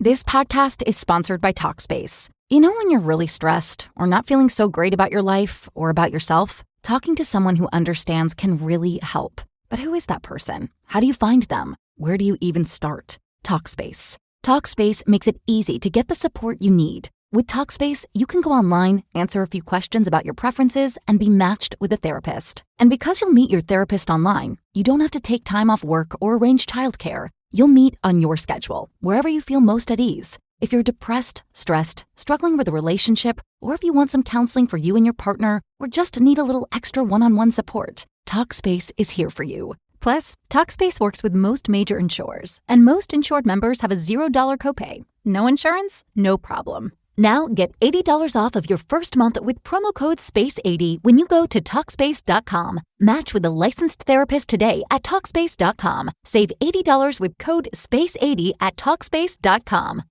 This podcast is sponsored by Talkspace. You know when you're really stressed or not feeling so great about your life or about yourself? Talking to someone who understands can really help. But who is that person? How do you find them? Where do you even start? Talkspace. Talkspace makes it easy to get the support you need. With Talkspace, you can go online, answer a few questions about your preferences, and be matched with a therapist. And because you'll meet your therapist online, you don't have to take time off work or arrange childcare. You'll meet on your schedule, wherever you feel most at ease. If you're depressed, stressed, struggling with a relationship, or if you want some counseling for you and your partner, or just need a little extra one-on-one support, Talkspace is here for you. Plus, Talkspace works with most major insurers, and most insured members have a $0 copay. No insurance? No problem. Now get $80 off of your first month with promo code SPACE80 when you go to Talkspace.com. Match with a licensed therapist today at Talkspace.com. Save $80 with code SPACE80 at Talkspace.com.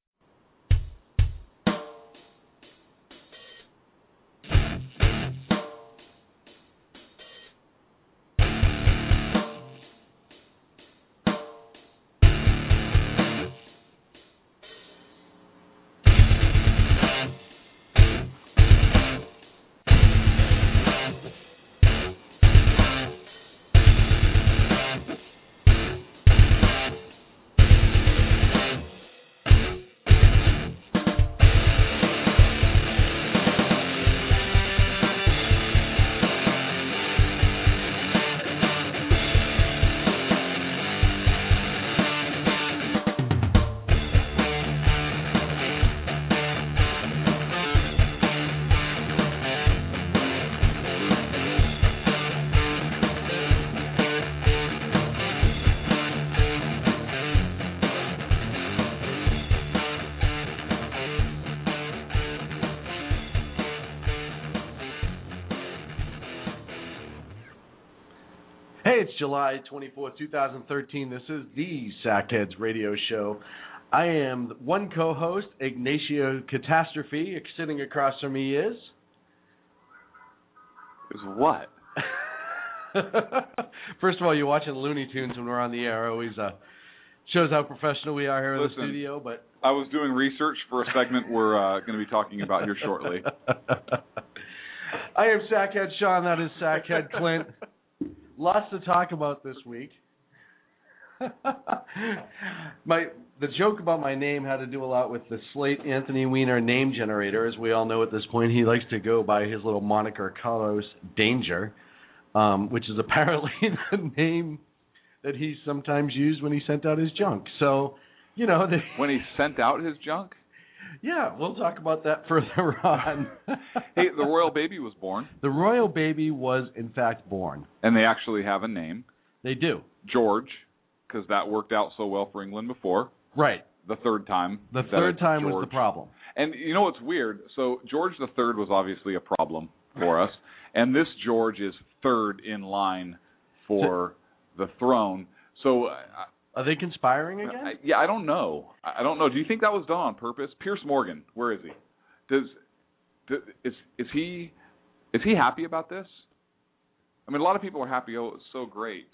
Hey, it's July 24th, 2013. This is the Sackheads Radio Show. I am one co-host, Ignacio Catastrophe. Sitting across from me is... Is what? First of all, you're watching Looney Tunes when we're on the air. Always shows how professional we are here in the studio. But I was doing research for a segment we're going to be talking about here shortly. I am Sackhead Sean. That is Sackhead Clint. Lots to talk about this week. The joke about my name had to do a lot with the Slate Anthony Weiner name generator. As we all know at this point, he likes to go by his little moniker Carlos Danger, which is apparently the name that he sometimes used when he sent out his junk. So, you know. When he sent out his junk? Yeah, we'll talk about that further on. Hey, the royal baby was born. The royal baby was, in fact, born. And they actually have a name. They do. George, because that worked out so well for England before. Right. The third time. The third time was the problem. And you know what's weird? So George the Third was obviously a problem for us. And this George is third in line for the throne. So... Are they conspiring again? I don't know. I don't know. Do you think that was done on purpose? Piers Morgan, where is he? Is he happy about this? I mean, a lot of people are happy. Oh, it's so great,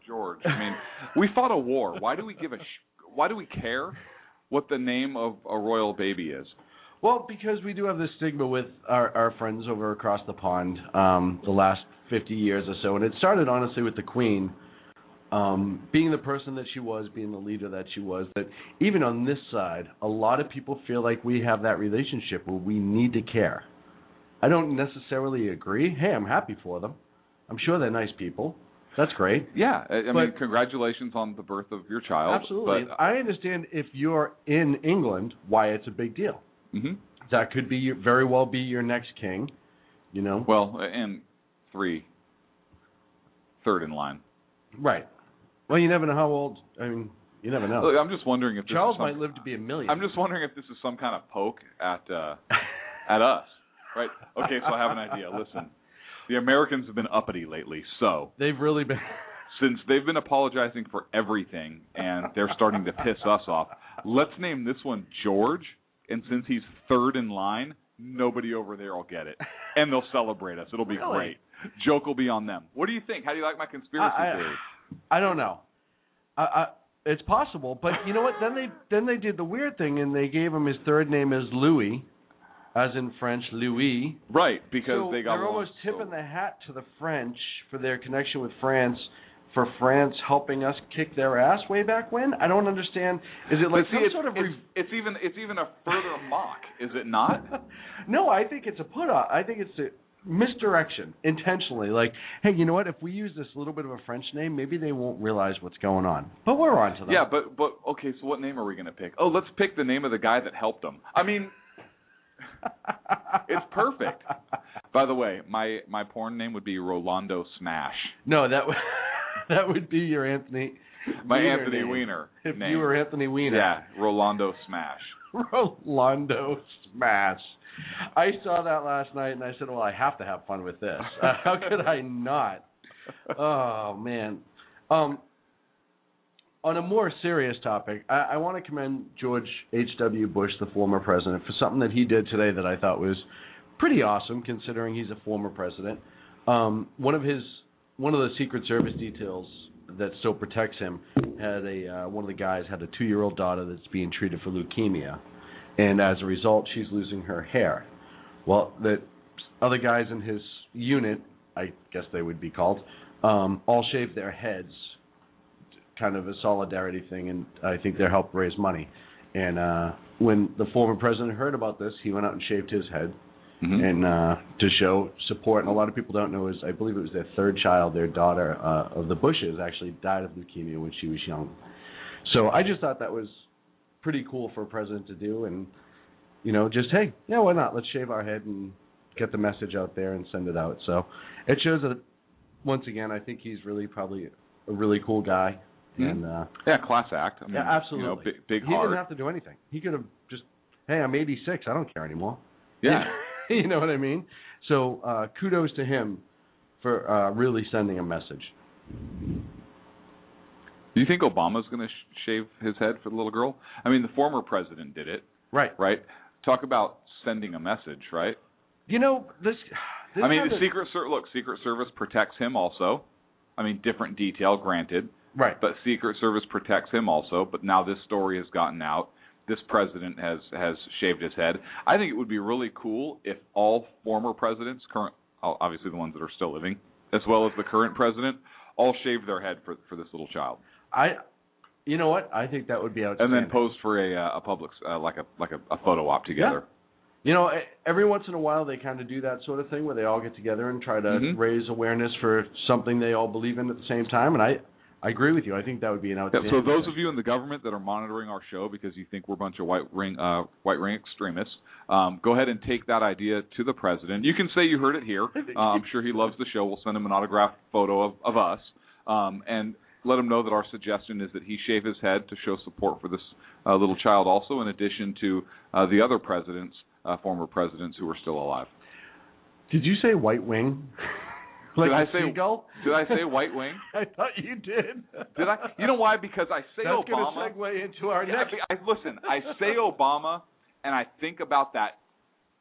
George. I mean, we fought a war. Why do we why do we care what the name of a royal baby is? Well, because we do have this stigma with our friends over across the pond the last 50 years or so, and it started honestly with the Queen. Being the person that she was, being the leader that she was, that even on this side, a lot of people feel like we have that relationship where we need to care. I don't necessarily agree. Hey, I'm happy for them. I'm sure they're nice people. That's great. Yeah, I mean, congratulations on the birth of your child. Absolutely. But I understand if you're in England, why it's a big deal. Mm-hmm. That could be very well be your next king, you know. Well, and third in line. Right. Well, you never know how old. I mean, you never know. Look, I'm just wondering if Charles might live to be a million. I'm just wondering if this is some kind of poke at us, right? Okay, so I have an idea. Listen, the Americans have been uppity lately, so they've really been. Since they've been apologizing for everything and they're starting to piss us off, let's name this one George, and since he's third in line, nobody over there will get it, and they'll celebrate us. It'll be great. Joke will be on them. What do you think? How do you like my conspiracy theory? I don't know. It's possible, but you know what? Then they did the weird thing, and they gave him his third name as Louis, as in French, Louis. Right, because so they got they're almost tipping the hat to the French for their connection with France, for France helping us kick their ass way back when. I don't understand. Is it like it's even a further mock, is it not? No, I think it's a put on. I think it's a misdirection intentionally. Like, hey, you know what? If we use this little bit of a French name, maybe they won't realize what's going on. But we're on to that. Yeah, but okay. So what name are we going to pick? Oh, let's pick the name of the guy that helped them. I mean, it's perfect. By the way, my porn name would be Rolando Smash. No, that would be your Anthony. My Weiner Anthony name. Weiner. If name. you were Anthony Weiner. Yeah, Rolando Smash. Rolando Smash. I saw that last night, and I said, well, I have to have fun with this. How could I not? Oh, man. On a more serious topic, I want to commend George H.W. Bush, the former president, for something that he did today that I thought was pretty awesome, considering he's a former president. One of the Secret Service details that still protects him had one of the guys had a 2-year-old daughter that's being treated for leukemia. And as a result, she's losing her hair. Well, the other guys in his unit, I guess they would be called, all shaved their heads, kind of a solidarity thing, and I think they helped raise money. And when the former president heard about this, he went out and shaved his head, and to show support. And a lot of people don't know is I believe it was their third child, their daughter of the Bushes, actually died of leukemia when she was young. So I just thought that was pretty cool for a president to do, and just hey, yeah, why not? Let's shave our head and get the message out there and send it out. So it shows that once again, I think he's really probably a really cool guy, and class act. I mean, yeah, absolutely. Big he heart. didn't have to do anything. He could have just, hey, I'm 86, I don't care anymore. Yeah, you know what I mean. So kudos to him for really sending a message. Do you think Obama's going to shave his head for the little girl? I mean, the former president did it. Right. Right? Talk about sending a message, right? This I mean, Secret Service protects him also. I mean, different detail, granted. Right. But Secret Service protects him also. But now this story has gotten out. This president has shaved his head. I think it would be really cool if all former presidents, obviously the ones that are still living, as well as the current president, all shaved their head for this little child. You know what? I think that would be outstanding. And then pose for a public like a photo op together. Yeah. Every once in a while they kind of do that sort of thing where they all get together and try to raise awareness for something they all believe in at the same time. And I agree with you. I think that would be an outstanding. So those of you in the government that are monitoring our show because you think we're a bunch of white ring extremists, go ahead and take that idea to the president. You can say you heard it here. I'm sure he loves the show. We'll send him an autographed photo of us. And let him know that our suggestion is that he shave his head to show support for this little child also, in addition to the other presidents, former presidents who are still alive. Did you say white wing? Like seagull? Did I say white wing? I thought you did. Did I? You know why? Because I say That's Obama. That's going to segue into our next. Listen, I say Obama, and I think about that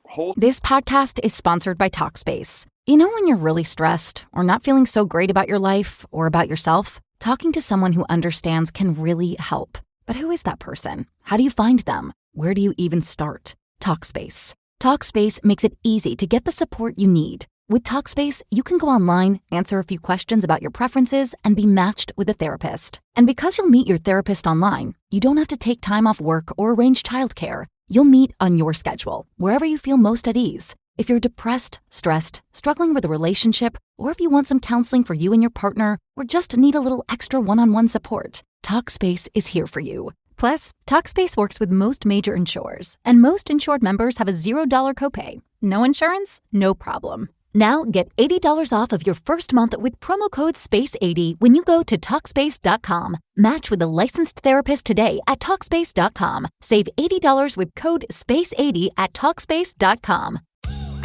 whole. This podcast is sponsored by Talkspace. When you're really stressed or not feeling so great about your life or about yourself, talking to someone who understands can really help. But who is that person? How do you find them? Where do you even start? Talkspace. Talkspace makes it easy to get the support you need. With Talkspace, you can go online, answer a few questions about your preferences, and be matched with a therapist. And because you'll meet your therapist online, you don't have to take time off work or arrange childcare. You'll meet on your schedule, wherever you feel most at ease. If you're depressed, stressed, struggling with a relationship, or if you want some counseling for you and your partner, or just need a little extra one-on-one support, Talkspace is here for you. Plus, Talkspace works with most major insurers, and most insured members have a $0 copay. No insurance? No problem. Now get $80 off of your first month with promo code SPACE80 when you go to Talkspace.com. Match with a licensed therapist today at Talkspace.com. Save $80 with code SPACE80 at Talkspace.com.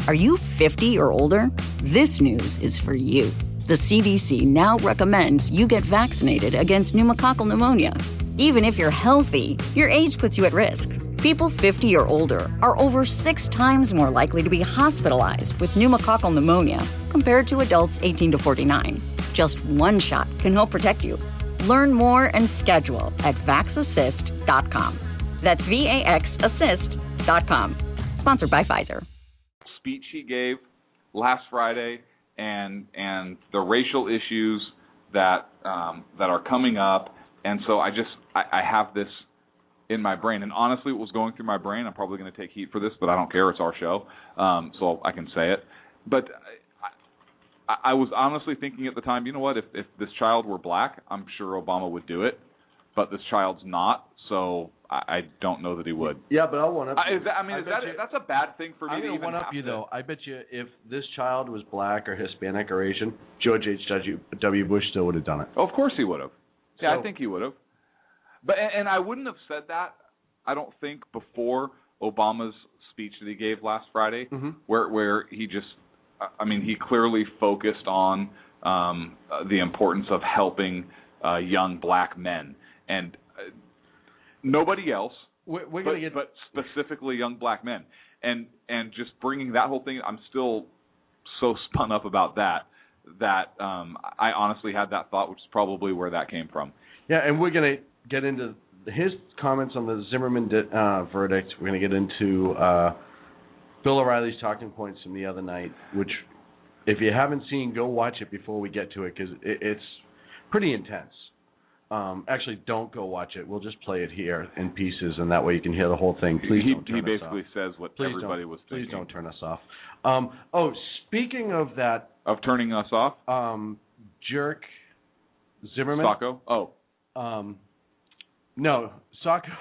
Are you 50 or older? This news is for you. The CDC now recommends you get vaccinated against pneumococcal pneumonia. Even if you're healthy, your age puts you at risk. People 50 or older are over 6 times more likely to be hospitalized with pneumococcal pneumonia compared to adults 18 to 49. Just one shot can help protect you. Learn more and schedule at vaxassist.com. That's VAXassist.com. Sponsored by Pfizer. Speech he gave last Friday and the racial issues that are coming up, and so I have this in my brain, and honestly, what was going through my brain, I'm probably going to take heat for this, but I don't care. It's our show, so I can say it. But I was honestly thinking at the time, you know what? If this child were black, I'm sure Obama would do it, but this child's not, so I don't know that he would. Yeah, but I'll one up you. That's a bad thing for me to even one up have you, to. though. I bet you if this child was black or Hispanic or Asian, George H.W. Bush still would have done it. Oh, of course he would have. Yeah, So, I think he would have. But and I wouldn't have said that, I don't think, before Obama's speech that he gave last Friday, where he just, he clearly focused on the importance of helping young black men. And nobody else, but specifically young black men. And just bringing that whole thing, I'm still so spun up about that I honestly had that thought, which is probably where that came from. Yeah, and we're going to get into his comments on the Zimmerman verdict. We're going to get into Bill O'Reilly's talking points from the other night, which, if you haven't seen, go watch it before we get to it, because it's pretty intense. Actually, don't go watch it. We'll just play it here in pieces, and that way you can hear the whole thing. Please don't turn us off. He basically says what everybody was thinking. Please don't turn us off. Speaking of that. Of turning us off? Jerk Zimmerman. Sacco? Oh. No, Sacco.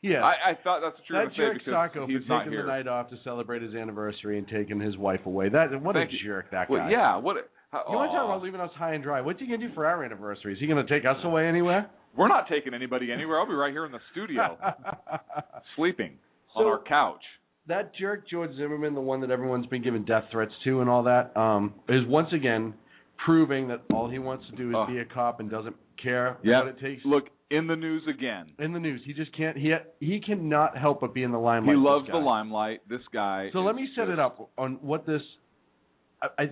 Yeah. I thought that's what you were going to say, jerk because Sacco he's for not taking here. the night off to celebrate his anniversary and taking his wife away. What a jerk that guy. Well, yeah. You want to talk about leaving us high and dry? What's he going to do for our anniversary? Is he going to take us away anywhere? We're not taking anybody anywhere. I'll be right here in the studio, sleeping on our couch. That jerk George Zimmerman, the one that everyone's been giving death threats to and all that, is once again proving that all he wants to do is be a cop and doesn't care what it takes. Look, in the news again. In the news. He just can't. He cannot help but be in the limelight. He loves the limelight. This guy. So let me set it up on what this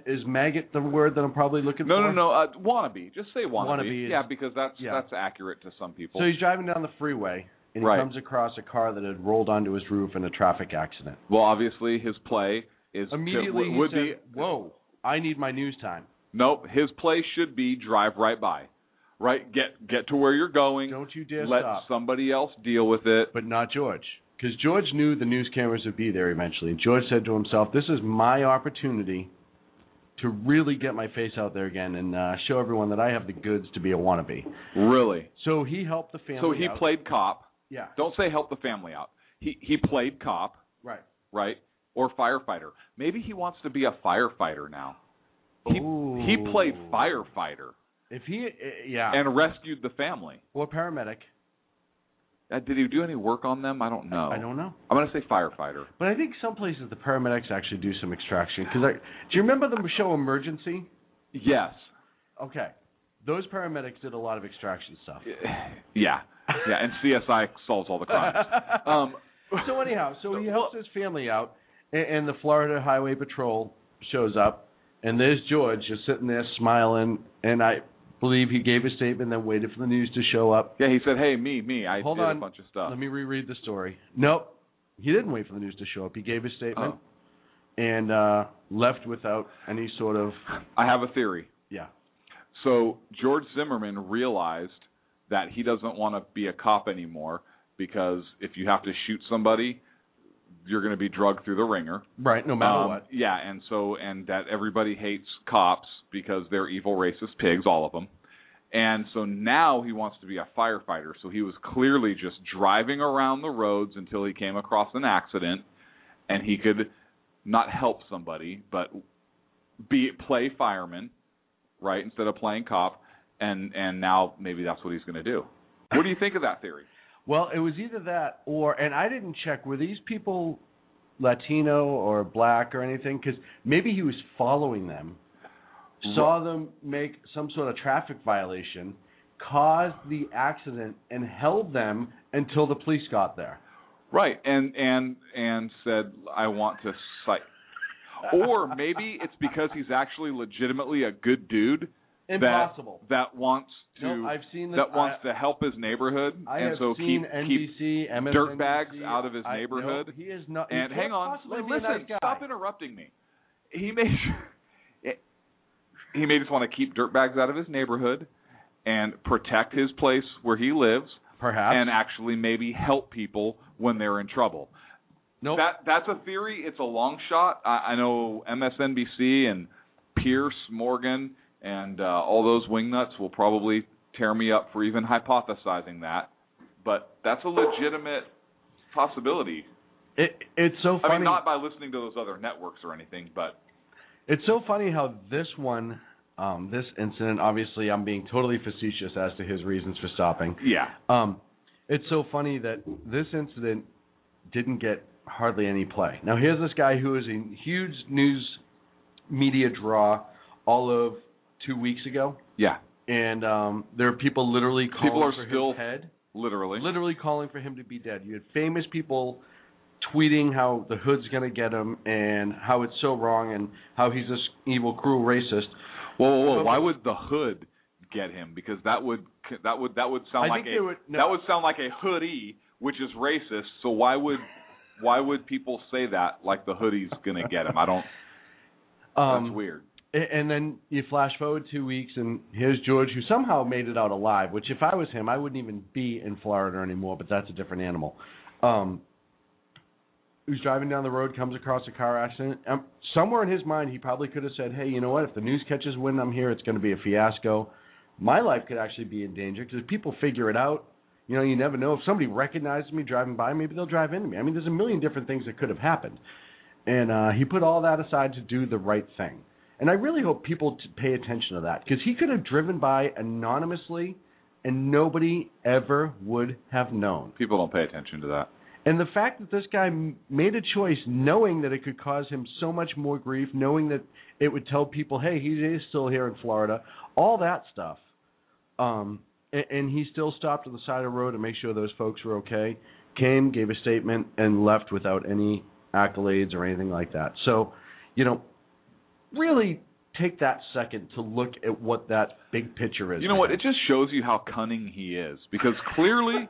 is. Maggot the word that I'm probably looking for? No. Wannabe. Just say wannabe. Wannabe. Yeah, because that's accurate to some people. So he's driving down the freeway and he comes across a car that had rolled onto his roof in a traffic accident. Well, obviously his play is immediately he said, "Whoa, I need my news time." Nope. His play should be drive right by. Right, get to where you're going. Don't you dare let stop. somebody else deal with it. But not George, because George knew the news cameras would be there eventually. And George said to himself, "This is my opportunity to really get my face out there again and show everyone that I have the goods to be a wannabe." Really? So he helped the family. So he out. played cop. Yeah. Don't say help the family out. He played cop. Right. Right. Or firefighter. Maybe he wants to be a firefighter now. He played firefighter. If he, yeah. And rescued the family. Or paramedic. Did he do any work on them? I don't know. I don't know. I'm going to say firefighter. But I think some places the paramedics actually do some extraction. Do you remember the show Emergency? Yes. Okay. Those paramedics did a lot of extraction stuff. Yeah. Yeah, and CSI solves all the crimes. So anyhow, he helps his family out, and the Florida Highway Patrol shows up, and there's George just sitting there smiling, and I believe he gave a statement, then waited for the news to show up. Yeah, he said, "Hey, me, I Hold did on. a bunch of stuff." Let me reread the story. Nope, he didn't wait for the news to show up. He gave his statement and left without any sort of... I have a theory. Yeah. So George Zimmerman realized that he doesn't want to be a cop anymore because if you have to shoot somebody, you're going to be drugged through the ringer. Right, no matter what. Yeah, and that everybody hates cops because they're evil, racist pigs, all of them. And so now he wants to be a firefighter. So he was clearly just driving around the roads until he came across an accident, and he could not help somebody, but play fireman, right, instead of playing cop. And now maybe that's what he's going to do. What do you think of that theory? Well, it was either that or, and I didn't check, were these people Latino or black or anything? Because maybe he was following them, saw them make some sort of traffic violation, caused the accident, and held them until the police got there. Right, and said, "I want to cite." Or maybe it's because he's actually legitimately a good dude Impossible. that wants to No, I've seen this. wants to help his neighborhood, I and have so seen keep NBC, MSNBC, dirtbags out of his neighborhood. No, he is not. And hang on, listen, nice guy. stop interrupting me. He may just want to keep dirtbags out of his neighborhood and protect his place where he lives, perhaps, and actually maybe help people when they're in trouble. Nope. That's a theory. It's a long shot. I know MSNBC and Pierce Morgan and all those wingnuts will probably tear me up for even hypothesizing that, but that's a legitimate possibility. It's so funny. I mean, not by listening to those other networks or anything, but it's so funny how this one, this incident, obviously I'm being totally facetious as to his reasons for stopping. Yeah. It's so funny that this incident didn't get hardly any play. Now, here's this guy who is a huge news media draw all of 2 weeks ago. Yeah. And there are people literally calling for his head. Literally calling for him to be dead. You had famous people tweeting how the hood's going to get him and how it's so wrong and how he's this evil, cruel racist. Whoa. Why would the hood get him? Because that would sound like a hoodie, which is racist. So why would people say that like the hoodie's going to get him? I don't. That's weird. And then you flash forward 2 weeks, and here's George, who somehow made it out alive, which if I was him, I wouldn't even be in Florida anymore, but that's a different animal. Who's driving down the road, comes across a car accident. Somewhere in his mind, he probably could have said, hey, you know what, if the news catches wind I'm here, it's going to be a fiasco. My life could actually be in danger because if people figure it out, you know, you never know. If somebody recognizes me driving by, maybe they'll drive into me. I mean, there's a million different things that could have happened. And he put all that aside to do the right thing. And I really hope people pay attention to that because he could have driven by anonymously and nobody ever would have known. People don't pay attention to that. And the fact that this guy made a choice knowing that it could cause him so much more grief, knowing that it would tell people, hey, he is still here in Florida, all that stuff. And he still stopped on the side of the road to make sure those folks were okay, came, gave a statement, and left without any accolades or anything like that. So, you know, really take that second to look at what that big picture is. You know what? It just shows you how cunning he is because clearly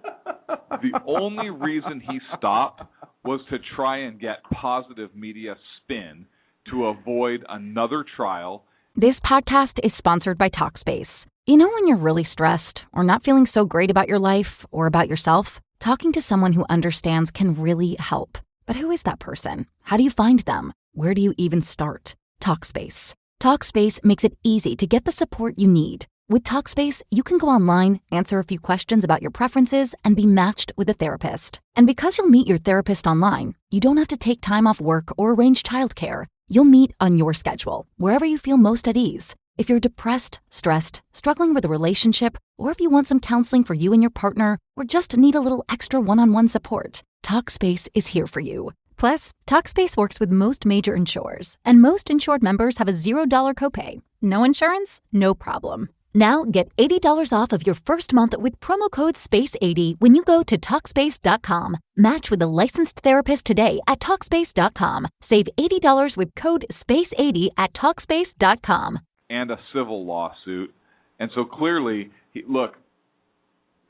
the only reason he stopped was to try and get positive media spin to avoid another trial. This podcast is sponsored by Talkspace. You know when you're really stressed or not feeling so great about your life or about yourself? Talking to someone who understands can really help. But who is that person? How do you find them? Where do you even start? Talkspace. Talkspace makes it easy to get the support you need. With Talkspace, you can go online, answer a few questions about your preferences, and be matched with a therapist. And because you'll meet your therapist online, you don't have to take time off work or arrange childcare. You'll meet on your schedule, wherever you feel most at ease. If you're depressed, stressed, struggling with a relationship, or if you want some counseling for you and your partner, or just need a little extra one-on-one support, Talkspace is here for you. Plus, Talkspace works with most major insurers, and most insured members have a $0 copay. No insurance? No problem. Now get $80 off of your first month with promo code SPACE80 when you go to Talkspace.com. Match with a licensed therapist today at Talkspace.com. Save $80 with code SPACE80 at Talkspace.com. And a civil lawsuit. And so clearly, look,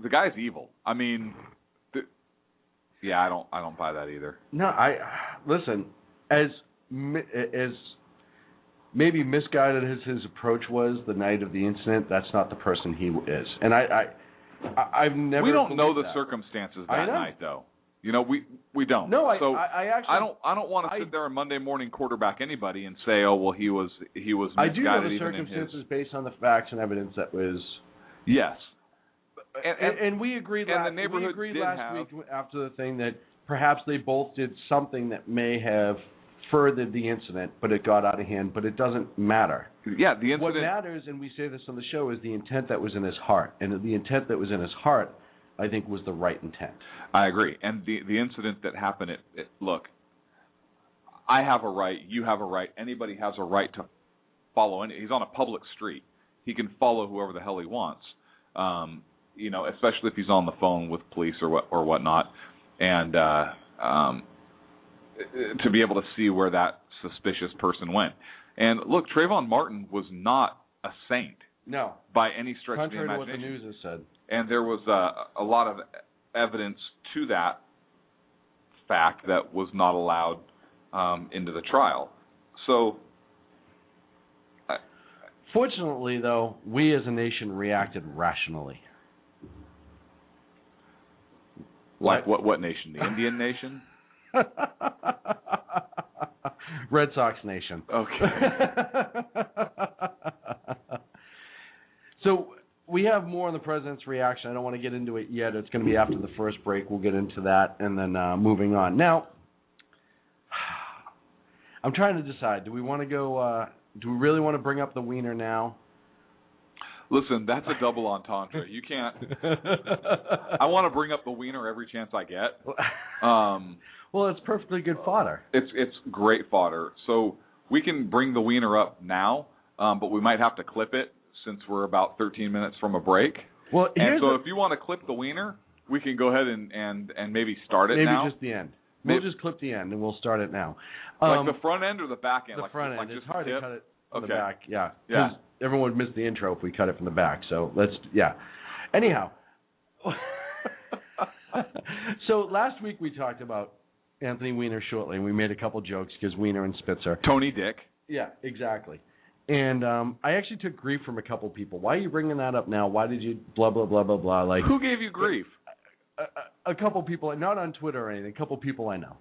the guy's evil. I mean... Yeah, I don't buy that either. No, listen, as maybe misguided as his approach was the night of the incident, that's not the person he is. And I've never. We don't know the circumstances that night, though. You know, we don't. No, so I actually. I don't want to sit there and Monday morning quarterback anybody and say, oh well, he was misguided. I do know the even circumstances based on the facts and evidence that was. Yes. And we agreed last week after the thing that perhaps they both did something that may have furthered the incident, but it got out of hand. But it doesn't matter. Yeah, the incident. What matters, and we say this on the show, is the intent that was in his heart. And the intent that was in his heart, I think, was the right intent. I agree. And the incident that happened, look, I have a right, you have a right, anybody has a right to follow. He's on a public street. He can follow whoever the hell he wants. You know, especially if he's on the phone with police or whatnot, and to be able to see where that suspicious person went. And look, Treyvon Martin was not a saint. No. By any stretch Contrary of the to what the imagination. news has said. And there was a lot of evidence to that fact that was not allowed into the trial. So, fortunately, though, we as a nation reacted rationally. Like what nation? The Indian nation? Red Sox nation. Okay. So we have more on the president's reaction. I don't want to get into it yet. It's going to be after the first break. We'll get into that, and then moving on. Now, I'm trying to decide. Do we want to go? Do we really want to bring up the Weiner now? Listen, that's a double entendre. You can't. I want to bring up the Weiner every chance I get. Well, it's perfectly good fodder. It's great fodder. So we can bring the Weiner up now, but we might have to clip it since we're about 13 minutes from a break. Well, and so if you want to clip the Weiner, we can go ahead and maybe start it now. Maybe just the end. We'll just clip the end and we'll start it now. Like the front end or the back end? The front end. Like It's just hard to cut it from the Okay. back. Yeah. Yeah. Everyone would miss the intro if we cut it from the back. So Anyhow. So last week we talked about Anthony Weiner shortly, and we made a couple jokes because Weiner and Spitzer. Tony Dick. Yeah, exactly. And I actually took grief from a couple people. Why are you bringing that up now? Why did you blah, blah, blah, blah, blah? Like, who gave you grief? A couple people, not on Twitter or anything, a couple people I know.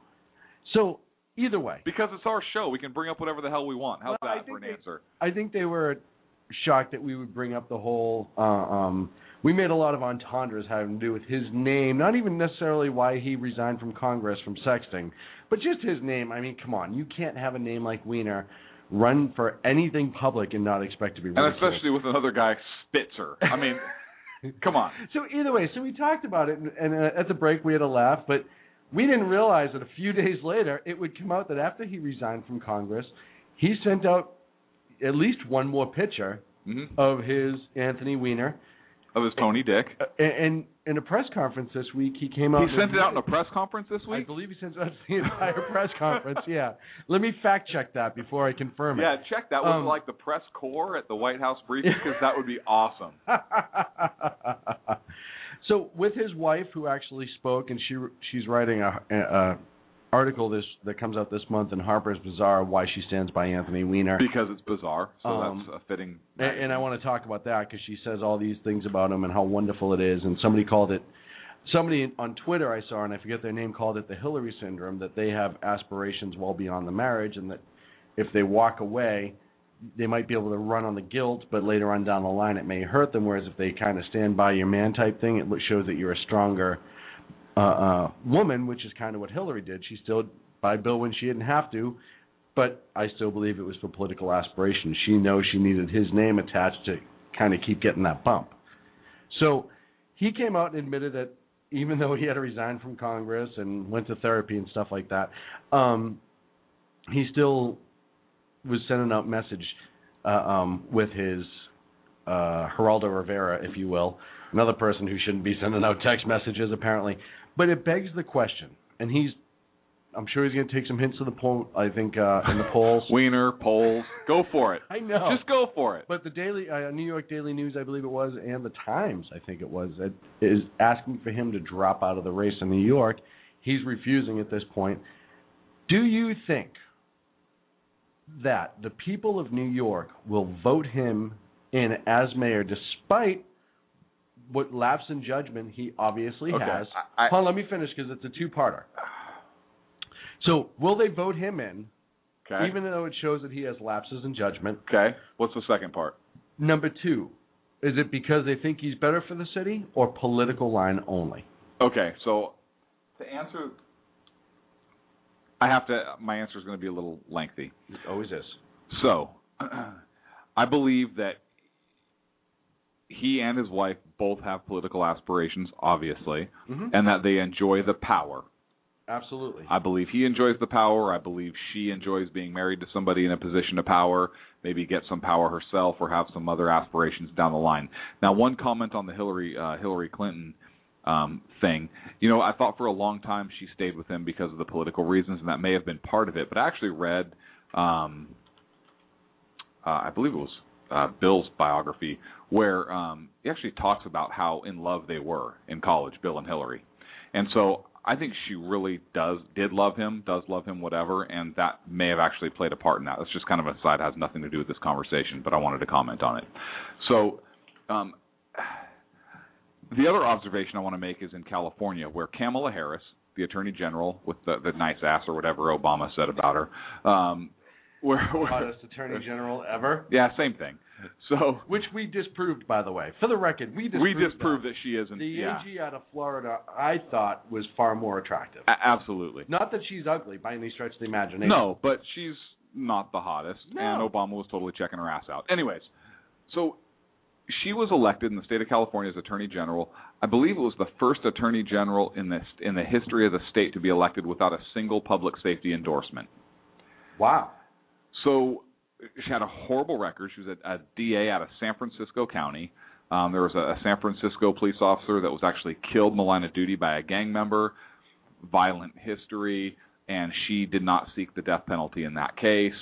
So either way. Because it's our show. We can bring up whatever the hell we want. How's that for an answer? I think they were shocked that we would bring up the whole we made a lot of entendres having to do with his name, not even necessarily why he resigned from Congress from sexting, but just his name. I mean, come on, you can't have a name like Weiner run for anything public and not expect to be ridiculed. And especially with another guy, Spitzer. I mean, come on. So either way, so we talked about it, and at the break we had a laugh, but we didn't realize that a few days later it would come out that after he resigned from Congress, he sent out at least one more picture of his Anthony Weiner. Of his Tony Dick. And in a press conference this week, he came out. He sent it out in a press conference this week? I believe he sent it out to the entire press conference, yeah. Let me fact check that before I confirm it. Yeah, check that. Was it like the press corps at the White House briefing? Because that would be awesome. So with his wife, who actually spoke, and she's writing a article that comes out this month in Harper's Bazaar, why she stands by Anthony Weiner. Because it's bizarre, so that's a fitting. And I want to talk about that because she says all these things about him and how wonderful it is. And somebody on Twitter I saw, and I forget their name, called it the Hillary syndrome, that they have aspirations well beyond the marriage, and that if they walk away, they might be able to run on the guilt, but later on down the line it may hurt them. Whereas if they kind of stand by your man type thing, it shows that you're a stronger woman, which is kind of what Hillary did. She stood by Bill when she didn't have to, but I still believe it was for political aspirations. She knows she needed his name attached to kind of keep getting that bump. So he came out and admitted that even though he had to resign from Congress and went to therapy and stuff like that, he still was sending out message with his Geraldo Rivera, if you will, another person who shouldn't be sending out text messages apparently. But it begs the question, and I'm sure he's going to take some hints to the poll, I think, in the polls. Weiner, polls, go for it. I know. Just go for it. But the New York Daily News, I believe it was, and the Times, I think it was, is asking for him to drop out of the race in New York. He's refusing at this point. Do you think that the people of New York will vote him in as mayor despite what lapse in judgment he obviously has? Hold on, let me finish because it's a two-parter. So will they vote him in, even though it shows that he has lapses in judgment? Okay. What's the second part? Number two, is it because they think he's better for the city or political line only? Okay, so to answer, my answer is going to be a little lengthy. It always is. So, I believe that he and his wife both have political aspirations, obviously, and that they enjoy the power. Absolutely. I believe he enjoys the power. I believe she enjoys being married to somebody in a position of power, maybe get some power herself or have some other aspirations down the line. Now, one comment on the Hillary Clinton thing. You know, I thought for a long time she stayed with him because of the political reasons, and that may have been part of it. But I actually read, I believe it was Bill's biography, where he actually talks about how in love they were in college, Bill and Hillary. And so I think she really does love him, whatever, and that may have actually played a part in that. That's just kind of an aside, has nothing to do with this conversation, but I wanted to comment on it. So the other observation I want to make is in California, where Kamala Harris, the Attorney General, with the nice ass or whatever Obama said about her, hottest Attorney General ever. Yeah, same thing. So, which we disproved, by the way. For the record, we disproved that she isn't. The AG out of Florida, I thought, was far more attractive. Absolutely. Not that she's ugly by any stretch of the imagination. No, but she's not the hottest, no. And Obama was totally checking her ass out. Anyways, so she was elected in the state of California as Attorney General. I believe it was the first Attorney General in the history of the state to be elected without a single public safety endorsement. Wow. So she had a horrible record. She was a DA out of San Francisco County. There was a San Francisco police officer that was actually killed in the line of duty by a gang member, violent history, and she did not seek the death penalty in that case.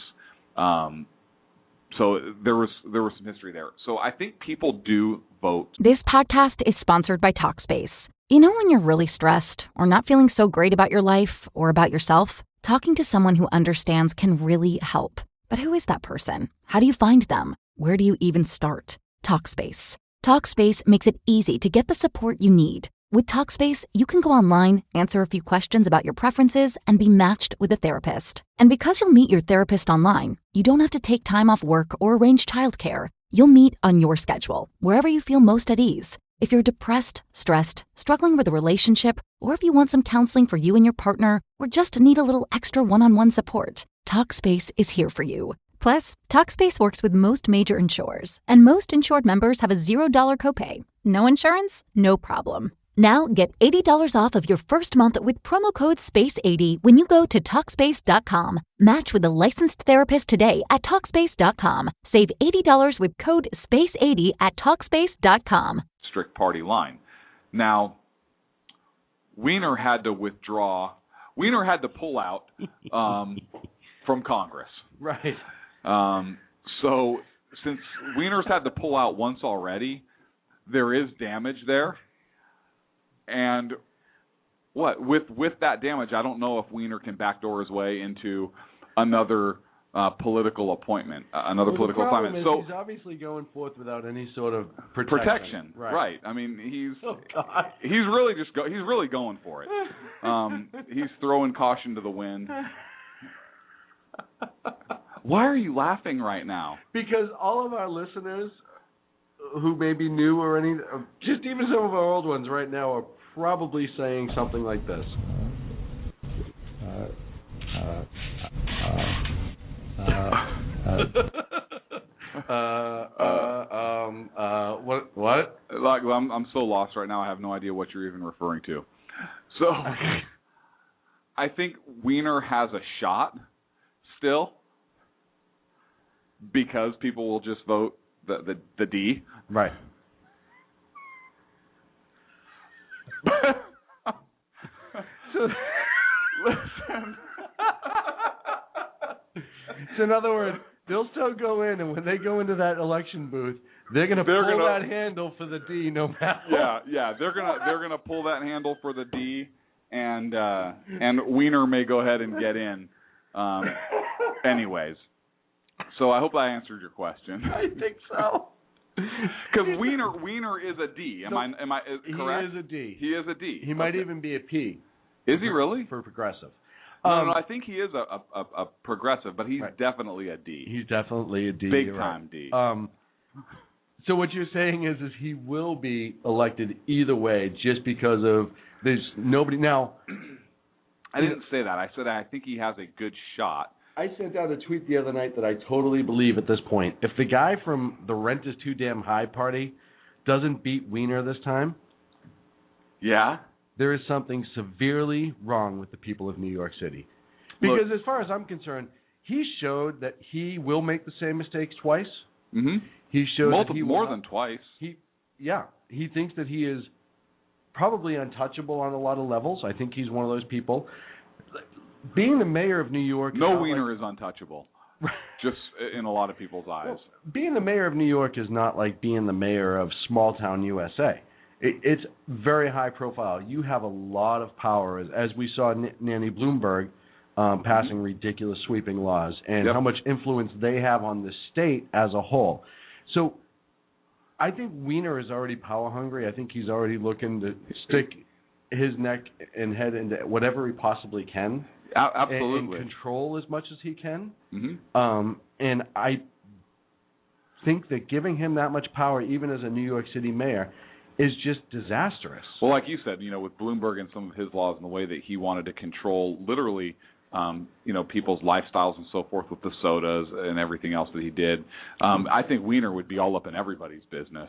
So there was some history there. So I think people do vote. This podcast is sponsored by Talkspace. You know when you're really stressed or not feeling so great about your life or about yourself? Talking to someone who understands can really help. But who is that person? How do you find them? Where do you even start? Talkspace. Talkspace makes it easy to get the support you need. With Talkspace, you can go online, answer a few questions about your preferences, and be matched with a therapist. And because you'll meet your therapist online, you don't have to take time off work or arrange childcare. You'll meet on your schedule, wherever you feel most at ease. If you're depressed, stressed, struggling with a relationship, or if you want some counseling for you and your partner, or just need a little extra one-on-one support, Talkspace is here for you. Plus, Talkspace works with most major insurers, and most insured members have a $0 copay. No insurance? No problem. Now get $80 off of your first month with promo code SPACE80 when you go to Talkspace.com. Match with a licensed therapist today at Talkspace.com. Save $80 with code SPACE80 at Talkspace.com. Strict party line. Now, Weiner had to withdraw. Weiner had to pull out from Congress. Right. So since Weiner's had to pull out once already, there is damage there. And with that damage, I don't know if Weiner can backdoor his way into another political appointment, political appointment. So he's obviously going forth without any sort of protection. Right. I mean, he's really going for it. He's throwing caution to the wind. Why are you laughing right now? Because all of our listeners who may be new or any, just even some of our old ones right now are probably saying something like this. What? Like, I'm so lost right now. I have no idea what you're even referring to. So, I think Weiner has a shot still because people will just vote the D. Right. Listen. So in other words, they'll still go in, and when they go into that election booth, they're gonna pull that handle for the D, no matter. Yeah. They're gonna pull that handle for the D, and Weiner may go ahead and get in. Anyways, so I hope I answered your question. I think so. Because Weiner is a D. Am I correct? He is a D. He is a D. He might even be a P. Is he really? For progressive. No, I think he is a progressive, but he's definitely a D. He's definitely a D. Big time D. So what you're saying is he will be elected either way, just because of there's nobody now. I didn't say that. I said I think he has a good shot. I sent out a tweet the other night that I totally believe at this point. If the guy from the Rent is Too Damn High party doesn't beat Weiner this time, there is something severely wrong with the people of New York City. Because as far as I'm concerned, he showed that he will make the same mistakes twice. Mm-hmm. He showed more than twice. He thinks that he is probably untouchable on a lot of levels. I think he's one of those people. Being the mayor of New York... No Weiner is untouchable. just in a lot of people's eyes. Well, being the mayor of New York is not like being the mayor of small town USA. It's very high profile. You have a lot of power, as we saw Nanny Bloomberg passing ridiculous sweeping laws, and how much influence they have on the state as a whole. So I think Weiner is already power hungry. I think he's already looking to stick his neck and head into whatever he possibly can. Absolutely. And control as much as he can. Mm-hmm. And I think that giving him that much power, even as a New York City mayor, is just disastrous. Well, like you said, with Bloomberg and some of his laws and the way that he wanted to control literally, people's lifestyles and so forth with the sodas and everything else that he did, I think Weiner would be all up in everybody's business,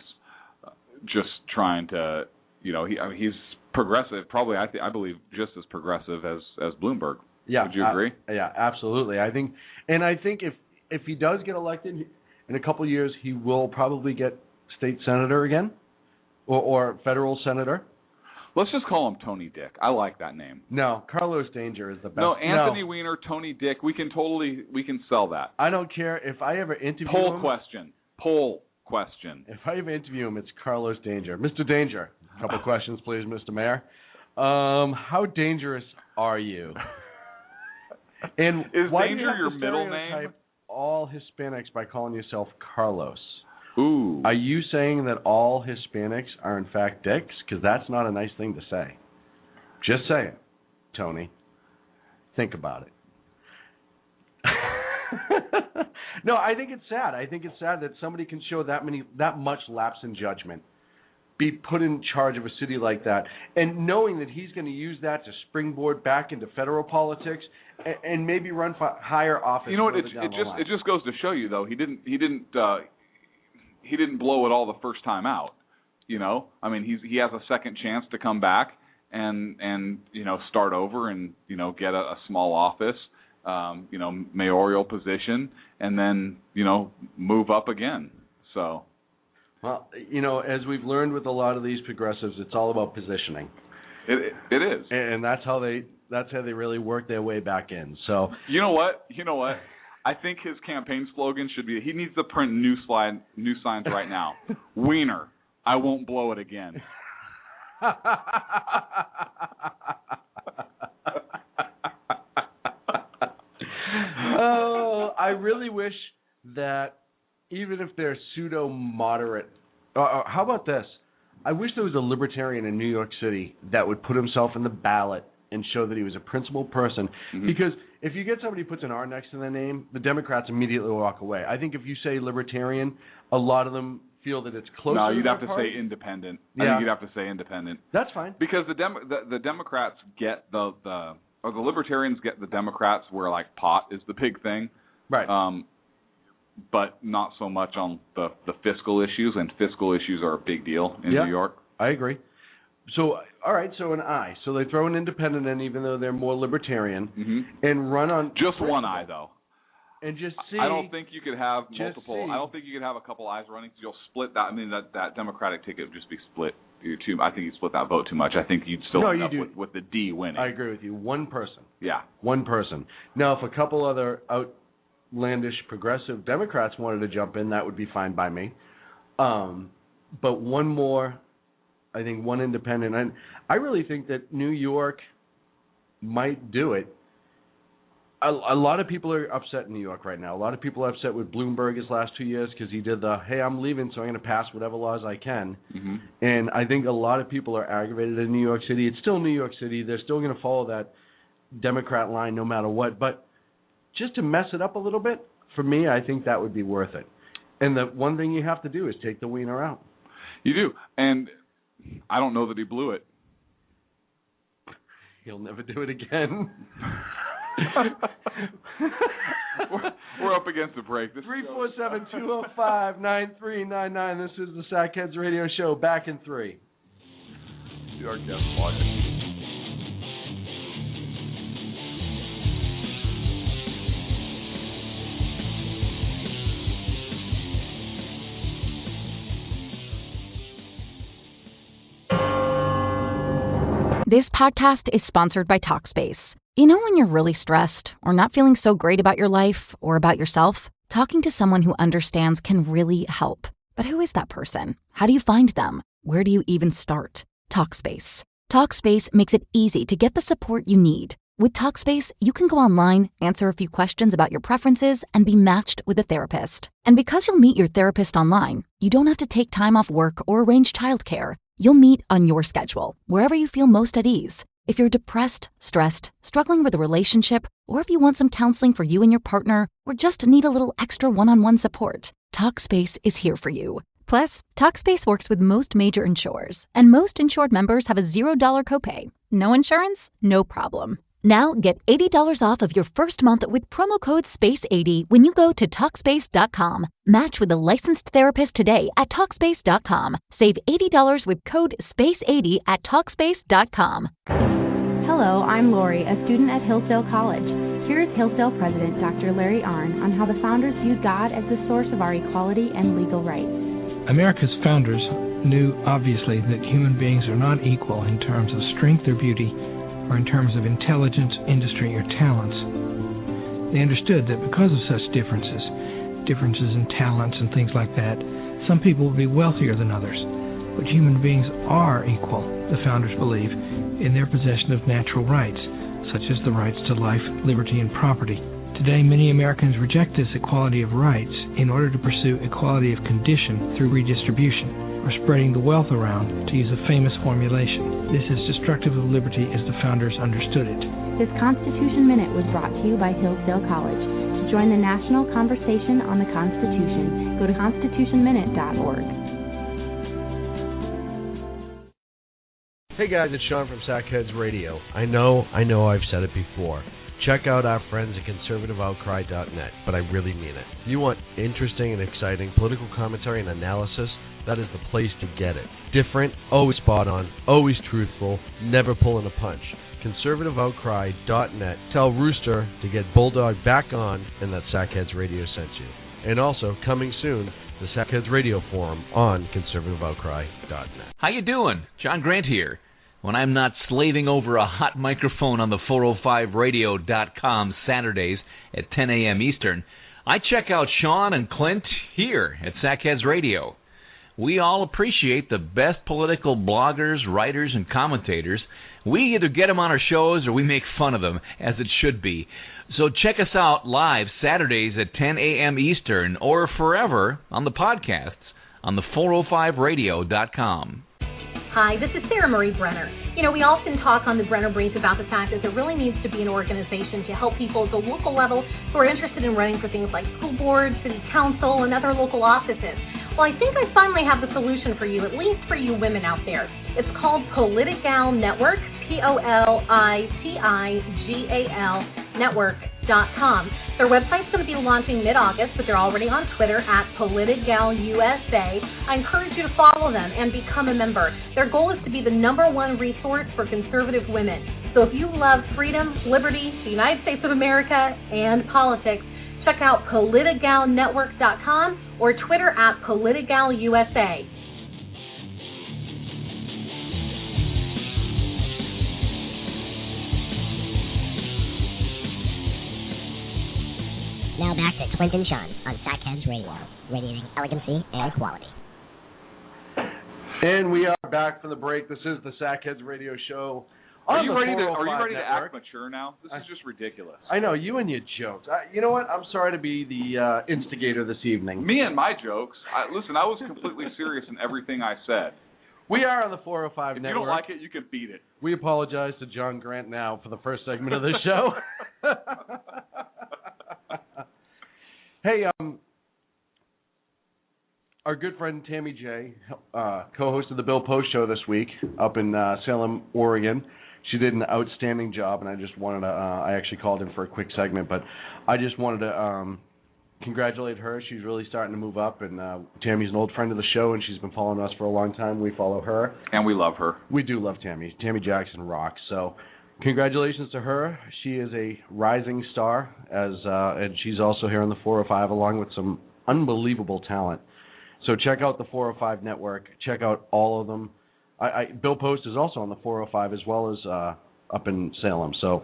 just trying to, he's progressive, probably I believe just as progressive as Bloomberg. Yeah, would you agree? Yeah, absolutely. I think if he does get elected in a couple of years, he will probably get state senator again, or federal senator. Let's just call him Tony Dick. I like that name. No, Carlos Danger is the best. No, Anthony Weiner, Tony Dick. We can sell that. I don't care if I ever interview him. Poll question. If I ever interview him, it's Carlos Danger. Mr. Danger, a couple questions, please, Mr. Mayor. How dangerous are you? And is why Danger do you have your to middle stereotype name? all Hispanics by calling yourself Carlos? Ooh. Are you saying that all Hispanics are in fact dicks? Because that's not a nice thing to say. Just saying, Tony. Think about it. No, I think it's sad. I think it's sad that somebody can show that much lapse in judgment, be put in charge of a city like that, and knowing that he's going to use that to springboard back into federal politics and maybe run for higher office. You know what? It just goes to show you, though, he didn't blow it all the first time out. I mean, he has a second chance to come back and start over and get a small office, mayoral position, and then move up again. So. Well, as we've learned with a lot of these progressives, it's all about positioning. It is, and that's how they really work their way back in. So you know what? I think his campaign slogan should be, he needs to print new signs right now. Weiner, I won't blow it again. Oh, I really wish that even if they're pseudo-moderate, how about this? I wish there was a libertarian in New York City that would put himself in the ballot and show that he was a principled person. Mm-hmm. Because if you get somebody who puts an R next to their name, the Democrats immediately walk away. I think if you say libertarian, a lot of them feel that it's closer. No, you'd have to party. say independent. Yeah. I think you'd have to say independent. That's fine. Because the Democrats get or the libertarians get the Democrats where like pot is the big thing. Right. But not so much on the fiscal issues, and fiscal issues are a big deal in New York. I agree. So, all right, so an I. So they throw an independent in, even though they're more libertarian, and run on... Just one I, though. And just see... I don't think you could have multiple... See. I don't think you could have a couple I's running, because you'll split that. I mean, that Democratic ticket would just be split. I think you'd split that vote too much. I think you'd still end up with the D winning. I agree with you. One person. Yeah. One person. Now, if a couple other outlandish progressive Democrats wanted to jump in, that would be fine by me. But one more... I think one independent. And I really think that New York might do it. A lot of people are upset in New York right now. A lot of people are upset with Bloomberg his last 2 years because he did hey, I'm leaving, so I'm going to pass whatever laws I can. Mm-hmm. And I think a lot of people are aggravated in New York City. It's still New York City. They're still going to follow that Democrat line no matter what. But just to mess it up a little bit, for me, I think that would be worth it. And the one thing you have to do is take the Weiner out. You do. And I don't know that he blew it. He'll never do it again. We're up against the break. 347-205-9399. This is the Sackheads Radio Show. Back in 3. See our guest watching. This podcast is sponsored by Talkspace. You know when you're really stressed or not feeling so great about your life or about yourself? Talking to someone who understands can really help. But who is that person? How do you find them? Where do you even start? Talkspace. Talkspace makes it easy to get the support you need. With Talkspace, you can go online, answer a few questions about your preferences, and be matched with a therapist. And because you'll meet your therapist online, you don't have to take time off work or arrange childcare. You'll meet on your schedule, wherever you feel most at ease. If you're depressed, stressed, struggling with a relationship, or if you want some counseling for you and your partner, or just need a little extra one-on-one support, Talkspace is here for you. Plus, Talkspace works with most major insurers, and most insured members have a $0 copay. No insurance? No problem. Now get $80 off of your first month with promo code SPACE80 when you go to Talkspace.com. Match with a licensed therapist today at Talkspace.com. Save $80 with code SPACE80 at Talkspace.com. Hello, I'm Lori, a student at Hillsdale College. Here is Hillsdale President Dr. Larry Arnn on how the founders viewed God as the source of our equality and legal rights. America's founders knew, obviously, that human beings are not equal in terms of strength or beauty, or in terms of intelligence, industry, or talents. They understood that because of such differences in talents and things like that, some people would be wealthier than others. But human beings are equal, the founders believe, in their possession of natural rights, such as the rights to life, liberty, and property. Today, many Americans reject this equality of rights in order to pursue equality of condition through redistribution, or spreading the wealth around, to use a famous formulation. This is destructive of liberty as the founders understood it. This Constitution Minute was brought to you by Hillsdale College. To join the national conversation on the Constitution, go to constitutionminute.org. Hey guys, it's Sean from Sackheads Radio. I know I've said it before. Check out our friends at conservativeoutcry.net, but I really mean it. If you want interesting and exciting political commentary and analysis, that is the place to get it. Different, always spot on, always truthful, never pulling a punch. ConservativeOutcry.net. Tell Rooster to get Bulldog back on and that Sackheads Radio sent you. And also, coming soon, the Sackheads Radio Forum on ConservativeOutcry.net. How you doing? John Grant here. When I'm not slaving over a hot microphone on the 405radio.com Saturdays at 10 a.m. Eastern, I check out Sean and Clint here at Sackheads Radio. We all appreciate the best political bloggers, writers, and commentators. We either get them on our shows or we make fun of them, as it should be. So check us out live Saturdays at 10 a.m. Eastern or forever on the podcasts on the 405radio.com. Hi, this is Sarah Marie Brenner. You know, we often talk on the Brenner Brief about the fact that there really needs to be an organization to help people at the local level who are interested in running for things like school board, city council, and other local offices. Well, I think I finally have the solution for you, at least for you women out there. It's called Politigal Network, Politigal Network.com. Their website's going to be launching mid-August, but they're already on Twitter at PoliticalUSA. I encourage you to follow them and become a member. Their goal is to be the #1 resource for conservative women. So if you love freedom, liberty, the United States of America, and politics, check out PoliticalNetwork.com or Twitter at PoliticalUSA. Now back to Clint and Sean on Sackheads Radio, radiating elegancy and quality. And we are back from the break. This is the Sackheads Radio Show. Are you ready to network. act mature now? This is just ridiculous. I know, you and your jokes. You know what? I'm sorry to be the instigator this evening. Me and my jokes. Listen, I was completely serious in everything I said. We are on the 405 Network. If you don't like it, you can beat it. We apologize to John Grant now for the first segment of the show. Hey, our good friend Tammy J, co-hosted the Bill Post Show this week up in Salem, Oregon. She did an outstanding job, and I just wanted to, I actually called in for a quick segment, but I just wanted to congratulate her. She's really starting to move up, and Tammy's an old friend of the show, and she's been following us for a long time. We follow her. And we love her. We do love Tammy. Tammy Jackson rocks. So congratulations to her. She is a rising star, and she's also here on the 405 along with some unbelievable talent. So check out the 405 Network. Check out all of them. Bill Post is also on the 405 as well as up in Salem. So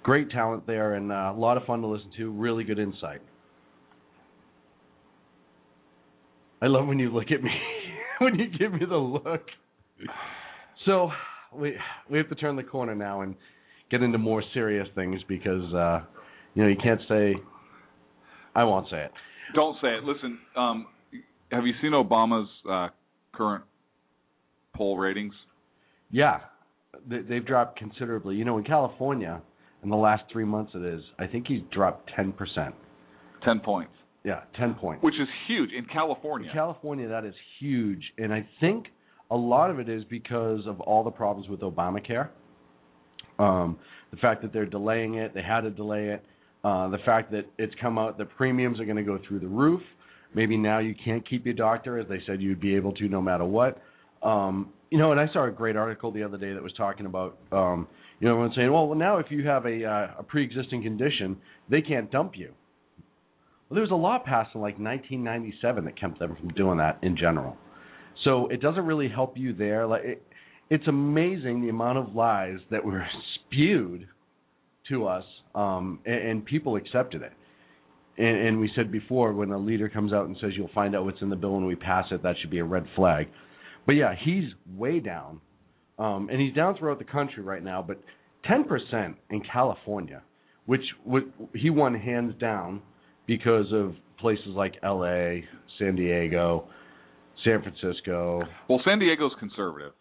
great talent there, and a lot of fun to listen to. Really good insight. I love when you look at me, when you give me the look. So we have to turn the corner now and get into more serious things because you can't say. I won't say it. Don't say it. Listen, have you seen Obama's current poll ratings? Yeah, they've dropped considerably. In California, in the last 3 months I think he's dropped 10%. 10 points. Yeah, 10 points. Which is huge in California. In California, that is huge. And I think a lot of it is because of all the problems with Obamacare. The fact that they're delaying it, they had to delay it. The fact that it's come out that premiums are going to go through the roof. Maybe now you can't keep your doctor, as they said you'd be able to no matter what. And I saw a great article the other day that was talking about, everyone saying, well, now if you have a pre-existing condition, they can't dump you. Well, there was a law passed in like 1997 that kept them from doing that in general. So it doesn't really help you there. It's amazing the amount of lies that were spewed to us, and people accepted it. And we said before, when a leader comes out and says you'll find out what's in the bill when we pass it, that should be a red flag. But yeah, he's way down, and he's down throughout the country right now. But 10% in California, which he won hands down because of places like L.A., San Diego, San Francisco. Well, San Diego's conservative.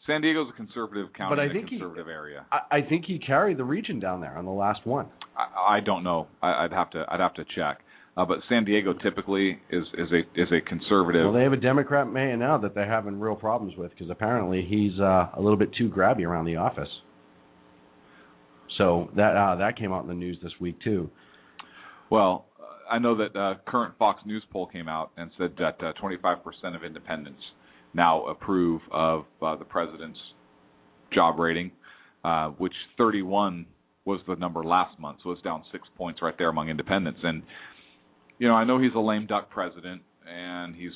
San Diego's a conservative county, but I in think a conservative area. I think he carried the region down there on the last one. I don't know. I'd have to check. But San Diego typically is a conservative. Well, they have a Democrat mayor now that they're having real problems with because apparently he's a little bit too grabby around the office. So that came out in the news this week too. Well, I know that current Fox News poll came out and said that 25% of independents now approve of the president's job rating, which 31 was the number last month, so it's down 6 points right there among independents. And I know he's a lame duck president, and he's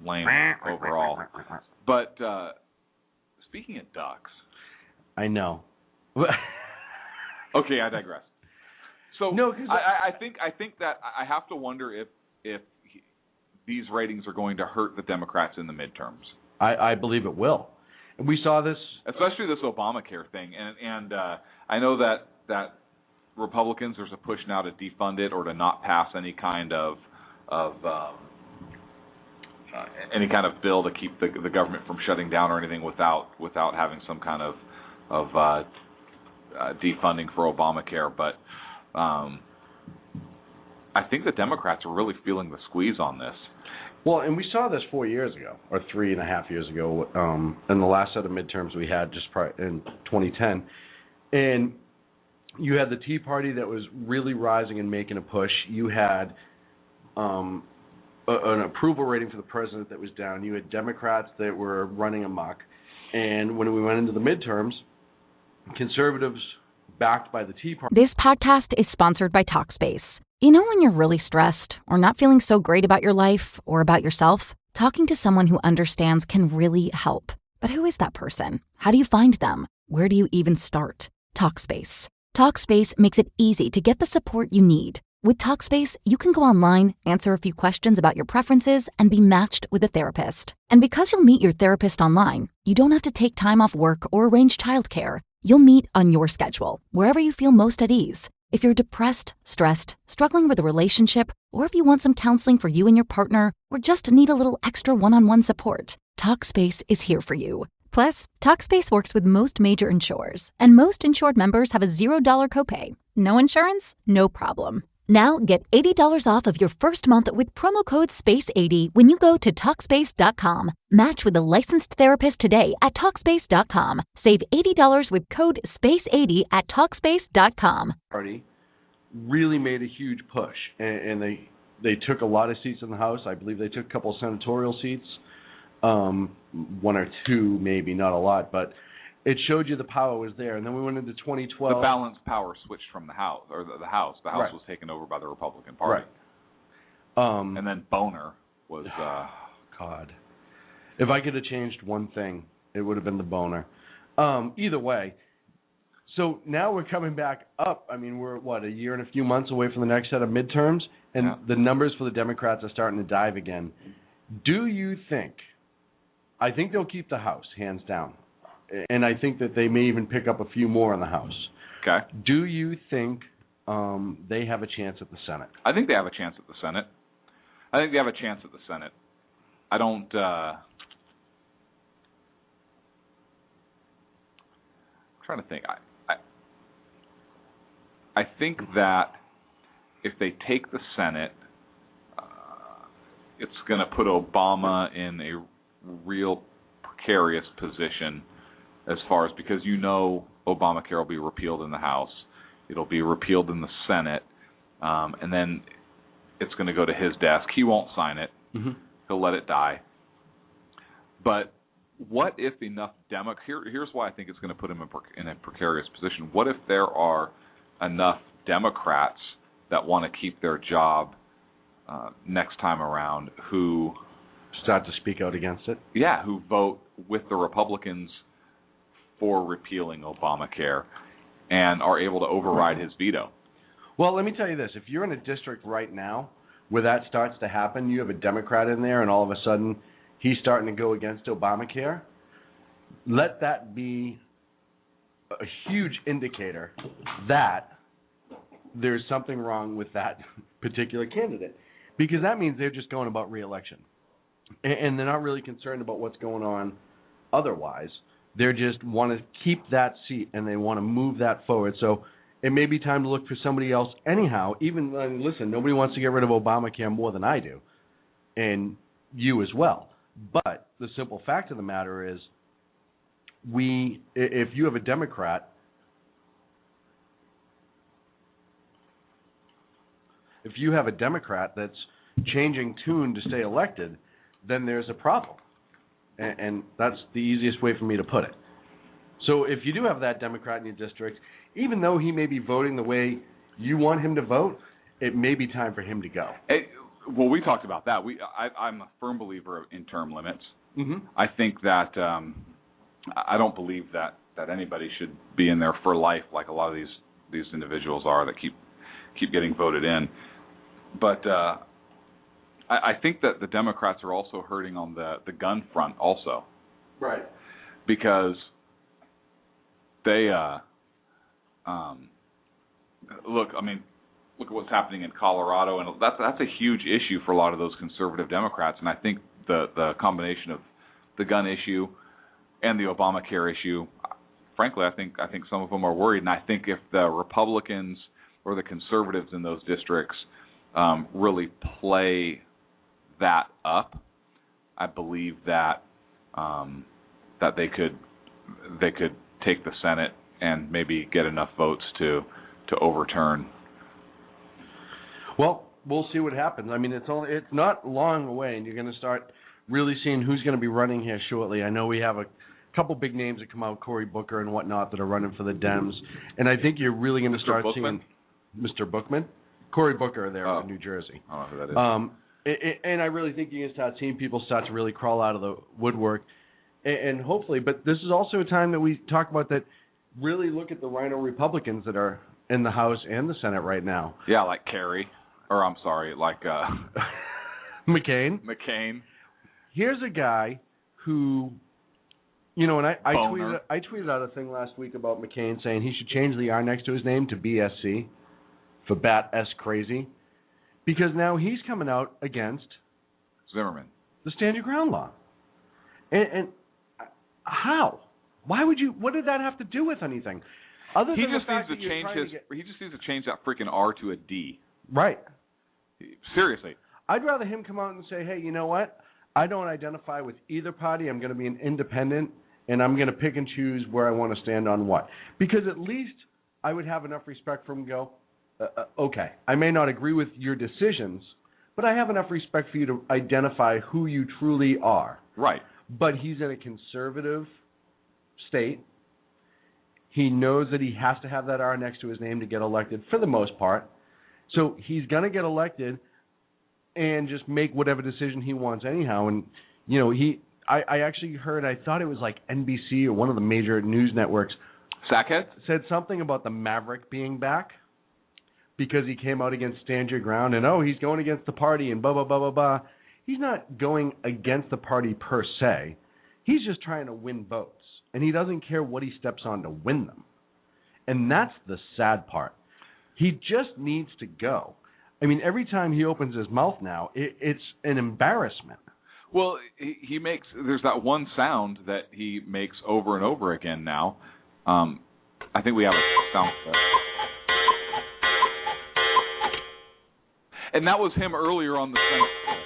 lame overall. But speaking of ducks, I know. Okay, I digress. So no, I think that I have to wonder if these ratings are going to hurt the Democrats in the midterms. I believe it will. And we saw this, especially this Obamacare thing. And I know that Republicans, there's a push now to defund it or to not pass any kind of bill to keep the government from shutting down or anything without having some kind of defunding for Obamacare. But I think the Democrats are really feeling the squeeze on this. Well, and we saw this 4 years ago, or 3.5 years ago, in the last set of midterms we had just in 2010. And you had the Tea Party that was really rising and making a push. You had an approval rating for the president that was down. You had Democrats that were running amok. And when we went into the midterms, conservatives backed by the Tea Party. This podcast is sponsored by Talkspace. When you're really stressed or not feeling so great about your life or about yourself, talking to someone who understands can really help. But who is that person? How do you find them? Where do you even start? Talkspace. Talkspace makes it easy to get the support you need. With Talkspace, you can go online, answer a few questions about your preferences, and be matched with a therapist. And because you'll meet your therapist online, you don't have to take time off work or arrange childcare. You'll meet on your schedule, wherever you feel most at ease. If you're depressed, stressed, struggling with a relationship, or if you want some counseling for you and your partner, or just need a little extra one-on-one support, Talkspace is here for you. Plus, Talkspace works with most major insurers, and most insured members have a $0 copay. No insurance? No problem. Now get $80 off of your first month with promo code SPACE80 when you go to Talkspace.com. Match with a licensed therapist today at Talkspace.com. Save $80 with code SPACE80 at Talkspace.com. Party really made a huge push, and they took a lot of seats in the House. I believe they took a couple of senatorial seats, one or two maybe, not a lot, but it showed you the power was there. And then we went into 2012. The balanced power switched from the House, or the House. The House right. was taken over by the Republican Party. Right. And then Boner was... God. If I could have changed one thing, it would have been the Boner. Either way, So now we're coming back up. I mean, we're, a year and a few months away from the next set of midterms, and the numbers for the Democrats are starting to dive again. Do you think, I think they'll keep the House, hands down, and I think that they may even pick up a few more in the House. Okay. Do you think they have a chance at the Senate? I think they have a chance at the Senate. I don't... I'm trying to think. I think that if they take the Senate, it's going to put Obama in a real precarious position as far as, because Obamacare will be repealed in the House, it'll be repealed in the Senate, and then it's going to go to his desk. He won't sign it. Mm-hmm. He'll let it die. But what if enough here's why I think it's going to put him in a precarious position. What if there are enough Democrats that want to keep their job next time around who start to speak out against it? Yeah, who vote with the Republicans for repealing Obamacare and are able to override his veto. Well, let me tell you this. If you're in a district right now where that starts to happen, you have a Democrat in there and all of a sudden he's starting to go against Obamacare, let that be a huge indicator that there's something wrong with that particular candidate, because that means they're just going about re-election. And they're not really concerned about what's going on otherwise. They just want to keep that seat and they want to move that forward. So it may be time to look for somebody else anyhow. Listen, nobody wants to get rid of Obamacare more than I do, and you as well. But the simple fact of the matter is, if you have a Democrat, that's changing tune to stay elected, then there's a problem. And that's the easiest way for me to put it. So if you do have that Democrat in your district, even though he may be voting the way you want him to vote, it may be time for him to go. Well, we talked about that. I'm a firm believer in term limits. Mm-hmm. I think that I don't believe that anybody should be in there for life like a lot of these individuals are that keep getting voted in. But I think that the Democrats are also hurting on the gun front also. Right. Because they look at what's happening in Colorado, and that's a huge issue for a lot of those conservative Democrats. And I think the combination of the gun issue and the Obamacare issue, frankly, I think some of them are worried. And I think if the Republicans or the conservatives in those districts really play that up, I believe that they could take the Senate and maybe get enough votes to overturn. Well, we'll see what happens. I mean, it's not long away, and you're going to start really seeing who's going to be running here shortly. I know we have a couple big names that come out, Cory Booker and whatnot, that are running for the Dems, and I think you're really going to start seeing Mr. Bookman, Cory Booker there in New Jersey. Oh, who that is. And I really think you're going to start seeing people start to really crawl out of the woodwork, and hopefully. But this is also a time that we talk about that. Really look at the Rhino Republicans that are in the House and the Senate right now. Yeah, like Kerry, or I'm sorry, like McCain. Here's a guy who, and I tweeted out a thing last week about McCain saying he should change the R next to his name to BSC for Bat S Crazy, because now he's coming out against Zimmerman, the Stand Your Ground law. And how? Why would you? What did that have to do with anything? Other he than just the fact needs to that change he just needs to change that freaking R to a D. Right. Seriously. I'd rather him come out and say, hey, you know what? I don't identify with either party. I'm going to be an independent, and I'm going to pick and choose where I want to stand on what. Because at least I would have enough respect for him to go, okay, I may not agree with your decisions, but I have enough respect for you to identify who you truly are. Right. But he's in a conservative state. He knows that he has to have that R next to his name to get elected for the most part. So he's going to get elected and just make whatever decision he wants anyhow. And, I actually heard, I thought it was like NBC or one of the major news networks Sackhead? Said something about the Maverick being back because he came out against Stand Your Ground, and he's going against the party and blah, blah, blah, blah, blah. He's not going against the party per se. He's just trying to win votes, and he doesn't care what he steps on to win them. And that's the sad part. He just needs to go. I mean, every time he opens his mouth now, it's an embarrassment. Well, he makes, there's that one sound that he makes over and over again now. I think we have a sound clip. And that was him earlier on the Senate floor.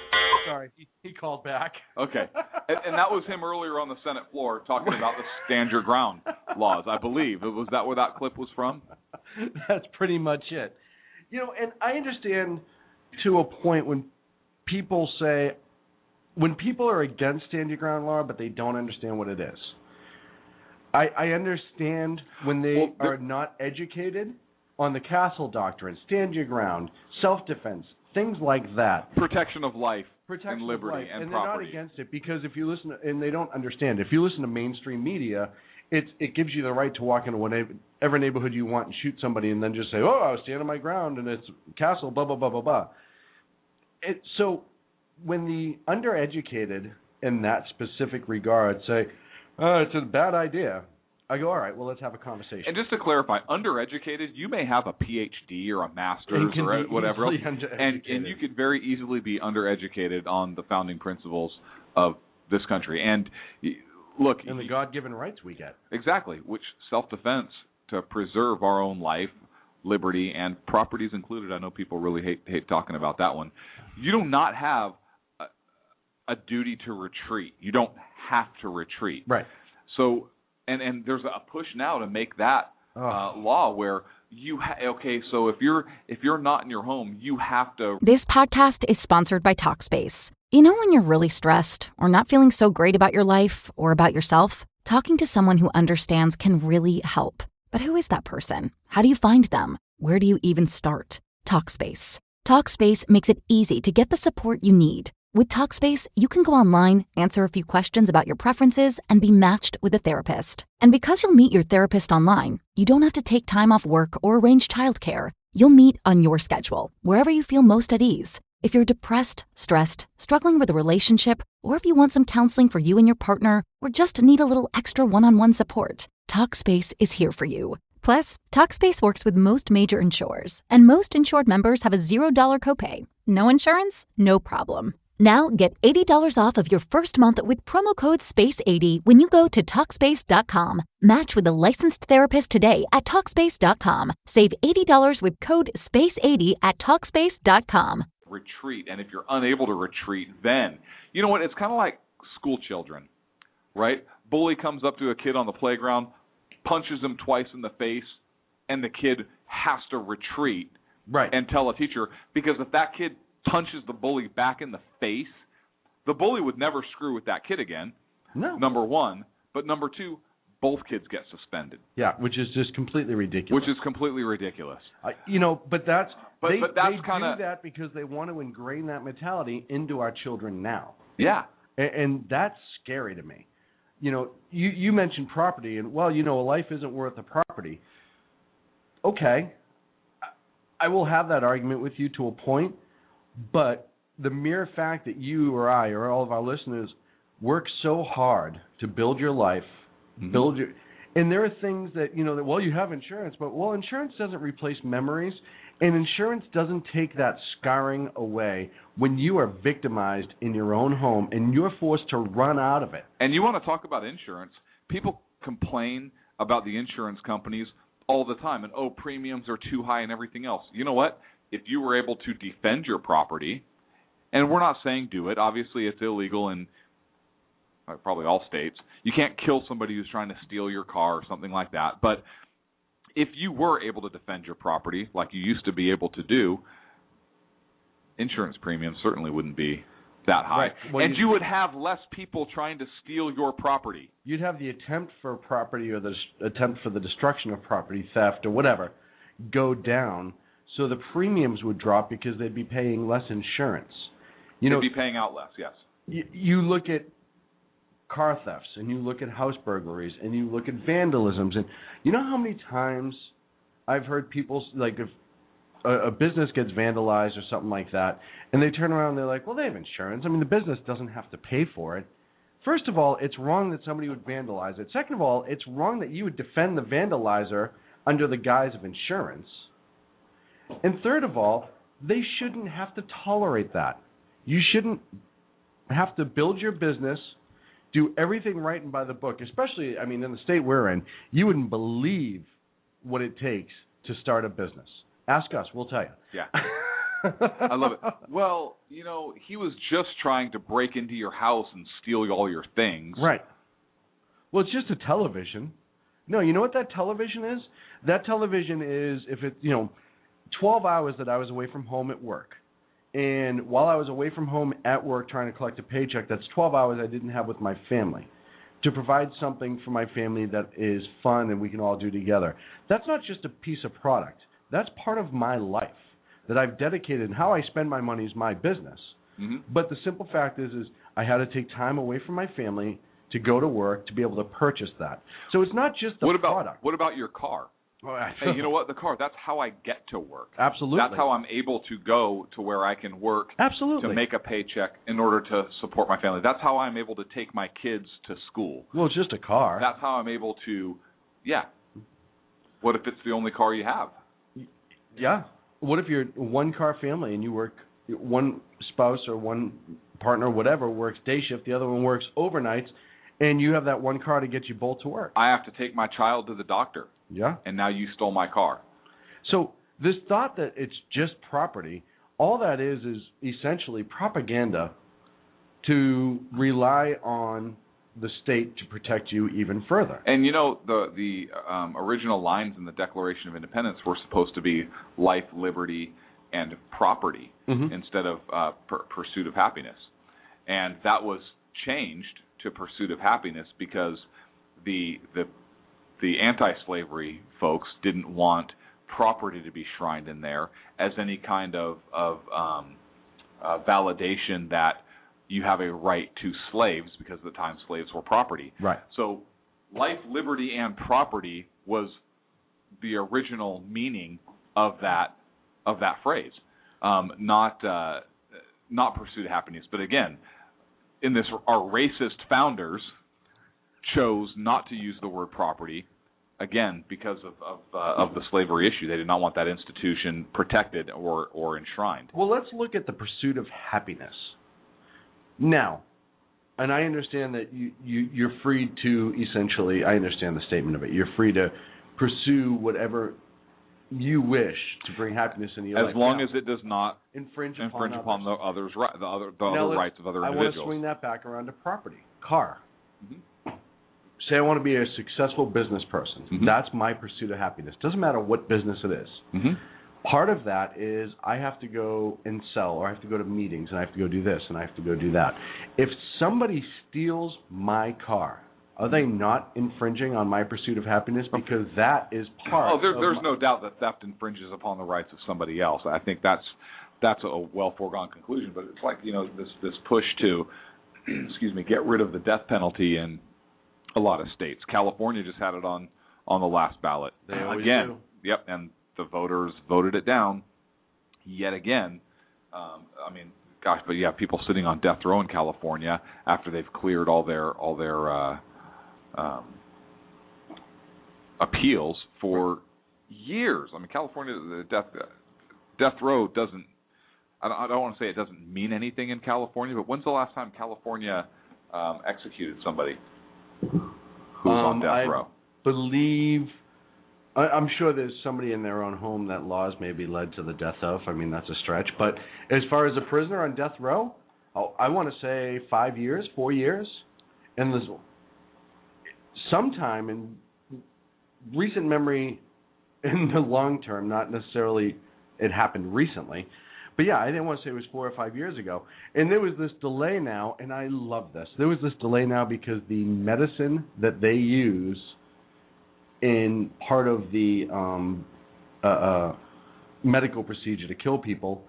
Sorry, he called back. Okay. And that was him earlier on the Senate floor talking about the Stand Your Ground laws, I believe. Was that where that clip was from? That's pretty much it. And I understand to a point when people say, when people are against Stand Your Ground law, but they don't understand what it is. I understand when they are not educated on the Castle Doctrine, Stand Your Ground, self-defense, things like that. Protection of life and liberty and property. And they're not against it because if you listen, and they don't understand, if you listen to mainstream media, it gives you the right to walk into whatever neighborhood you want and shoot somebody and then just say, I was standing my ground and it's Castle, blah, blah, blah, blah, blah. So when the undereducated in that specific regard say, it's a bad idea, I go, all right, well, let's have a conversation. And just to clarify, undereducated, you may have a PhD or a master's or whatever else, and you could very easily be undereducated on the founding principles of this country. And look, and the God-given rights we get. Exactly, which self-defense to preserve our own life, liberty, and properties included. I know people really hate talking about that one. You do not have a duty to retreat. You don't have to retreat. Right. So, and there's a push now to make that law where so if you're not in your home, you have to. This podcast is sponsored by Talkspace. When you're really stressed or not feeling so great about your life or about yourself, talking to someone who understands can really help. But who is that person? How do you find them? Where do you even start? Talkspace. Talkspace makes it easy to get the support you need. With Talkspace, you can go online, answer a few questions about your preferences, and be matched with a therapist. And because you'll meet your therapist online, you don't have to take time off work or arrange childcare. You'll meet on your schedule, wherever you feel most at ease. If you're depressed, stressed, struggling with a relationship, or if you want some counseling for you and your partner, or just need a little extra one-on-one support, Talkspace is here for you. Plus, Talkspace works with most major insurers, and most insured members have a $0 copay. No insurance? No problem. Now get $80 off of your first month with promo code SPACE80 when you go to Talkspace.com. Match with a licensed therapist today at Talkspace.com. Save $80 with code SPACE80 at Talkspace.com. Retreat, and if you're unable to retreat, then, you know what, it's kind of like school children, right? Bully comes up to a kid on the playground, punches him twice in the face, and the kid has to retreat and tell a teacher, because if that kid punches the bully back in the face, the bully would never screw with that kid again. No. Number one. But number two, both kids get suspended. Yeah, which is just completely ridiculous. But that's they do that because they want to ingrain that mentality into our children now. Yeah. And that's scary to me. You mentioned property, and a life isn't worth the property. Okay. I will have that argument with you to a point. But the mere fact that you or I or all of our listeners work so hard to build your life, and there are things that, you have insurance, but, insurance doesn't replace memories, and insurance doesn't take that scarring away when you are victimized in your own home and you're forced to run out of it. And you want to talk about insurance, people complain about the insurance companies all the time, and, premiums are too high and everything else. You know what? If you were able to defend your property, and we're not saying do it. Obviously, it's illegal in probably all states. You can't kill somebody who's trying to steal your car or something like that. But if you were able to defend your property like you used to be able to do, insurance premiums certainly wouldn't be that high. Right. And you would have less people trying to steal your property. You'd have the attempt for property or the attempt for the destruction of property, theft or whatever, go down. So the premiums would drop because they'd be paying less insurance. They'd be paying out less, yes. You look at car thefts, and you look at house burglaries, and you look at vandalisms, and you know how many times I've heard people, like, if a business gets vandalized or something like that, and they turn around and they're like, well, they have insurance. I mean, the business doesn't have to pay for it. First of all, it's wrong that somebody would vandalize it. Second of all, it's wrong that you would defend the vandalizer under the guise of insurance. And third of all, they shouldn't have to tolerate that. You shouldn't have to build your business, do everything right and by the book, especially, I mean, in the state we're in, you wouldn't believe what it takes to start a business. Ask us, we'll tell you. Yeah. I love it. Well, you know, he was just trying to break into your house and steal all your things. Right. Well, it's just a television. No, you know what that television is? That television is, if it, 12 hours that I was away from home at work. And while I was away from home at work trying to collect a paycheck, that's 12 hours I didn't have with my family to provide something for my family that is fun and we can all do together. That's not just a piece of product. That's part of my life that I've dedicated, and how I spend my money is my business. Mm-hmm. But the simple fact is I had to take time away from my family to go to work to be able to purchase that. So it's not just the product. What about your car? Hey, you know what? The car, that's how I get to work. Absolutely. That's how I'm able to go to where I can work. Absolutely. To make a paycheck in order to support my family. That's how I'm able to take my kids to school. Well, it's just a car. That's how I'm able to, What if it's the only car you have? Yeah. What if you're a one-car family and you work, one spouse or one partner or whatever works day shift, the other one works overnights, and you have that one car to get you both to work? I have to take my child to the doctor. Yeah. And now you stole my car. So this thought that it's just property, all that is essentially propaganda to rely on the state to protect you even further. And the original lines in the Declaration of Independence were supposed to be life, liberty, and property instead of pursuit of happiness. And that was changed to pursuit of happiness because the anti-slavery folks didn't want property to be shrined in there as any kind of validation that you have a right to slaves, because at the time slaves were property. Right. So life, liberty, and property was the original meaning of that phrase, not pursuit of happiness. But again, in this, our racist founders chose not to use the word property, again, because of the slavery issue. They did not want that institution protected or enshrined. Well, let's look at the pursuit of happiness. Now, and I understand that you're free to essentially, I understand the statement of it, you're free to pursue whatever you wish to bring happiness into your life. As long as it does not infringe upon the other rights of other individuals. I want to swing that back around to property. Car. Mm-hmm. Say I want to be a successful business person. Mm-hmm. That's my pursuit of happiness. Doesn't matter what business it is. Mm-hmm. Part of that is I have to go and sell, or I have to go to meetings, and I have to go do this, and I have to go do that. If somebody steals my car, are they not infringing on my pursuit of happiness? Because that is part of there's no doubt that theft infringes upon the rights of somebody else. I think that's a well foregone conclusion. But it's like, this push to, get rid of the death penalty in a lot of states. California just had it on the last ballot. They always again. do. Yep, and the voters voted it down yet again. But you have people sitting on death row in California after they've cleared all their appeals for years. I mean, California, the death row doesn't. I don't want to say it doesn't mean anything in California, but when's the last time California executed somebody who's on death row? I'm sure there's somebody in their own home that laws maybe led to the death of. I mean, that's a stretch. But as far as a prisoner on death row, I want to say 5 years, 4 years. And there's sometime in recent memory, in the long term, not necessarily it happened recently, but yeah, I didn't want to say it was 4 or 5 years ago. And there was this delay now, and I love this. There was this delay now because the medicine that they use in part of the medical procedure to kill people,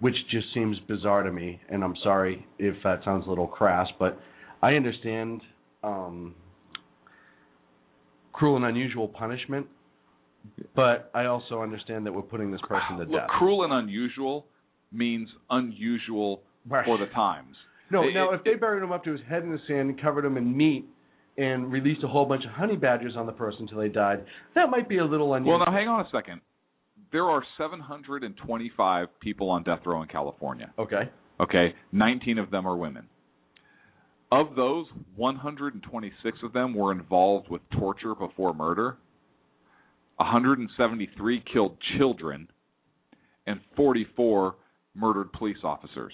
which just seems bizarre to me, and I'm sorry if that sounds a little crass, but I understand cruel and unusual punishment, but I also understand that we're putting this person to death. Look, cruel and unusual means unusual for the times. No, if they buried him up to his head in the sand and covered him in meat and released a whole bunch of honey badgers on the person until they died, that might be a little unusual. Well, now hang on a second. There are 725 people on death row in California. Okay, 19 of them are women. Of those, 126 of them were involved with torture before murder. 173 killed children, and 44 murdered police officers.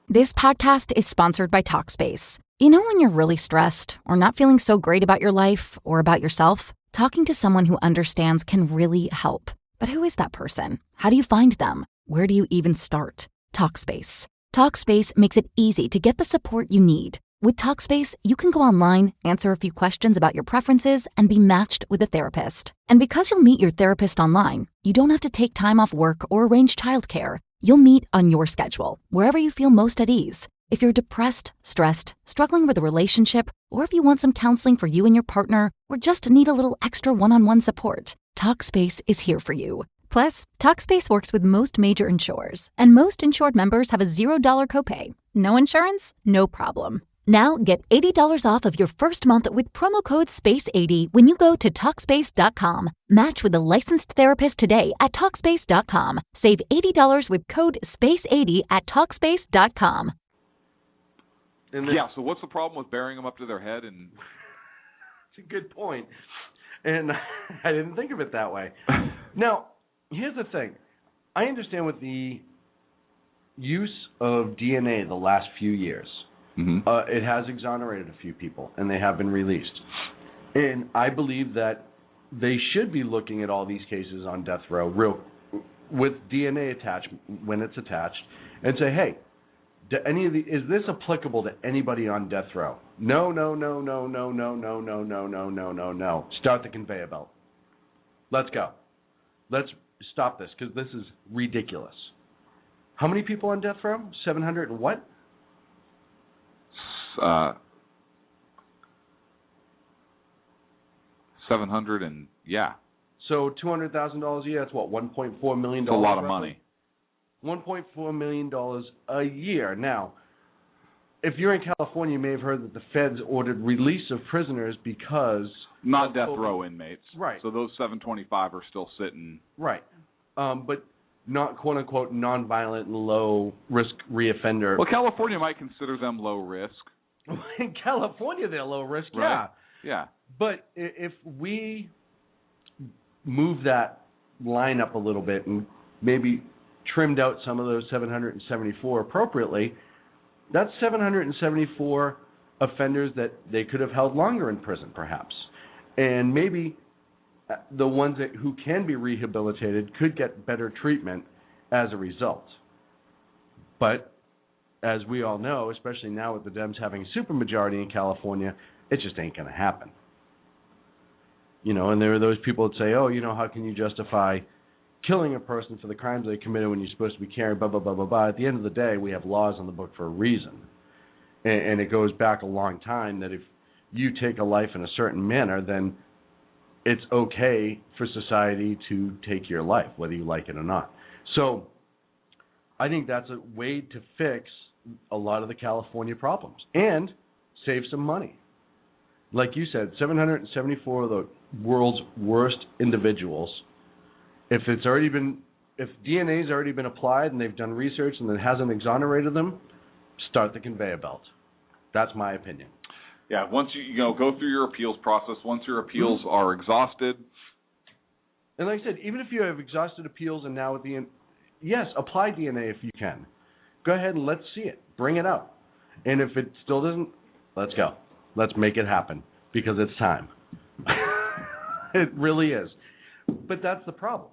This podcast is sponsored by Talkspace. You know when you're really stressed or not feeling so great about your life or about yourself? Talking to someone who understands can really help. But who is that person? How do you find them? Where do you even start? Talkspace. Talkspace makes it easy to get the support you need. With Talkspace, you can go online, answer a few questions about your preferences, and be matched with a therapist. And because you'll meet your therapist online, you don't have to take time off work or arrange childcare. You'll meet on your schedule, wherever you feel most at ease. If you're depressed, stressed, struggling with a relationship, or if you want some counseling for you and your partner, or just need a little extra one-on-one support, Talkspace is here for you. Plus, Talkspace works with most major insurers, and most insured members have a $0 copay. No insurance? No problem. Now get $80 off of your first month with promo code SPACE80 when you go to Talkspace.com. Match with a licensed therapist today at Talkspace.com. Save $80 with code SPACE80 at Talkspace.com. So what's the problem with burying them up to their head? And it's a good point. And I didn't think of it that way. Now, here's the thing. I understand with the use of DNA the last few years, it has exonerated a few people, and they have been released. And I believe that they should be looking at all these cases on death row with DNA attached when it's attached, and say, hey, is this applicable to anybody on death row? No. Start the conveyor belt. Let's go. Let's stop this, because this is ridiculous. How many people on death row? 700 and what? 700 and So $200,000 a year. That's what, $1.4 million. That's a lot of money. $1.4 million a year. Now, if you're in California, you may have heard that the feds ordered release of prisoners because not death row inmates. Right. So those 725 are still sitting. Right. But not quote unquote nonviolent and low risk reoffender. Well, California might consider them low risk. In California, they're low risk. Right. Yeah. But if we move that line up a little bit and maybe trimmed out some of those 774 appropriately, that's 774 offenders that they could have held longer in prison, perhaps. And maybe the ones who can be rehabilitated could get better treatment as a result. But as we all know, especially now with the Dems having a supermajority in California, it just ain't going to happen. And there are those people that say, how can you justify killing a person for the crimes they committed when you're supposed to be caring, blah, blah, blah, blah, blah. At the end of the day, we have laws on the book for a reason. And it goes back a long time that if you take a life in a certain manner, then it's okay for society to take your life, whether you like it or not. So I think that's a way to fix a lot of the California problems and save some money. Like you said, 774 of the world's worst individuals. If DNA's already been applied and they've done research and it hasn't exonerated them, start the conveyor belt. That's my opinion. Yeah, once you go through your appeals process, once your appeals are exhausted. And like I said, even if you have exhausted appeals and now at the end, yes, apply DNA if you can. Go ahead and let's see it. Bring it up. And if it still doesn't, let's go. Let's make it happen because it's time. It really is. But that's the problem,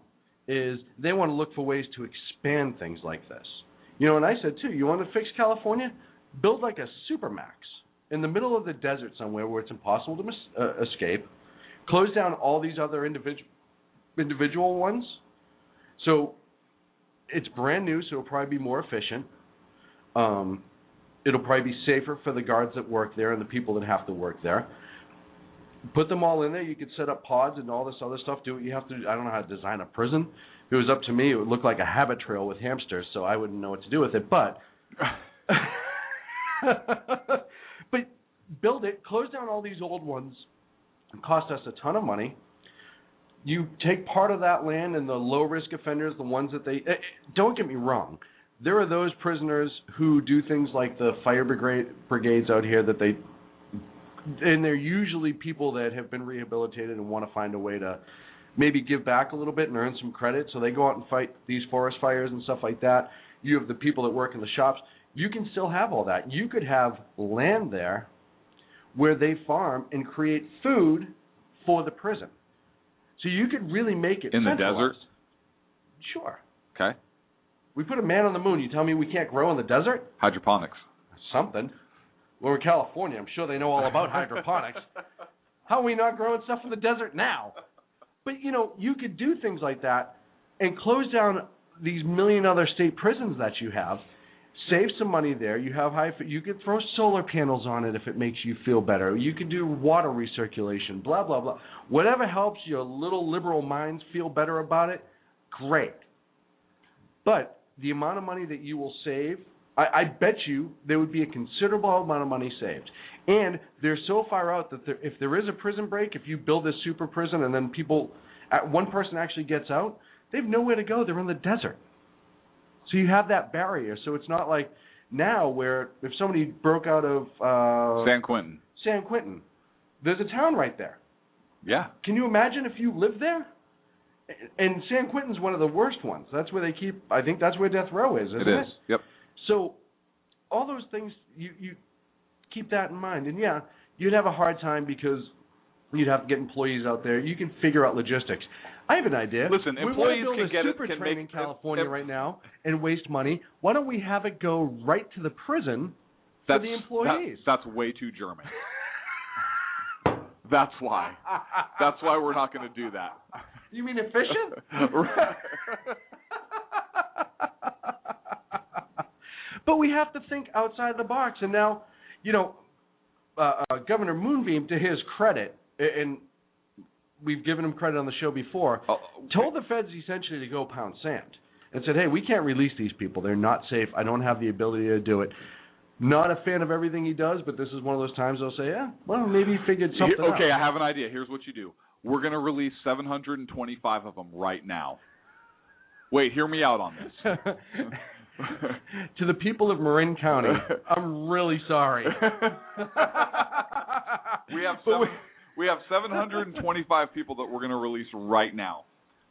is they want to look for ways to expand things like this. And I said, too, you want to fix California? Build like a supermax in the middle of the desert somewhere where it's impossible to escape. Close down all these other individual ones. So it's brand new, so it'll probably be more efficient. It'll probably be safer for the guards that work there and the people that have to work there. Put them all in there. You could set up pods and all this other stuff. Do what you have to do. I don't know how to design a prison. If it was up to me, it would look like a habit trail with hamsters, so I wouldn't know what to do with it. But but build it, close down all these old ones. It cost us a ton of money. You take part of that land and the low-risk offenders, the ones that they... Don't get me wrong. There are those prisoners who do things like the fire brigades out here that they... And they're usually people that have been rehabilitated and want to find a way to maybe give back a little bit and earn some credit. So they go out and fight these forest fires and stuff like that. You have the people that work in the shops. You can still have all that. You could have land there where they farm and create food for the prison. So you could really make it in the centralized. desert? Sure. Okay. We put a man on the moon. You tell me we can't grow in the desert? Hydroponics. Something. We're in California. I'm sure they know all about hydroponics. How are we not growing stuff in the desert now? But, you could do things like that and close down these million other state prisons that you have, save some money there. You have you could throw solar panels on it if it makes you feel better. You could do water recirculation, blah, blah, blah. Whatever helps your little liberal minds feel better about it, great. But the amount of money that you will save, I bet you there would be a considerable amount of money saved. And they're so far out that if there is a prison break, if you build this super prison and then one person actually gets out, they have nowhere to go. They're in the desert. So you have that barrier. So it's not like now where if somebody broke out of San Quentin, there's a town right there. Yeah. Can you imagine if you lived there? And San Quentin's one of the worst ones. That's where I think that's where death row is, isn't it? It is, yep. So all those things, you keep that in mind. And, yeah, you'd have a hard time because you'd have to get employees out there. You can figure out logistics. I have an idea. Listen, employees can get it. We want to build a super train in California right now and waste money. Why don't we have it go right to the prison for the employees? That's way too German. That's why. That's why we're not going to do that. You mean efficient? But we have to think outside the box. And now, Governor Moonbeam, to his credit, and we've given him credit on the show before, told the feds essentially to go pound sand and said, hey, we can't release these people. They're not safe. I don't have the ability to do it. Not a fan of everything he does, but this is one of those times they'll say, well, maybe he figured something out. Okay, I have an idea. Here's what you do. We're going to release 725 of them right now. Wait, hear me out on this. To the people of Marin County, I'm really sorry. We have 725 people that we're going to release right now.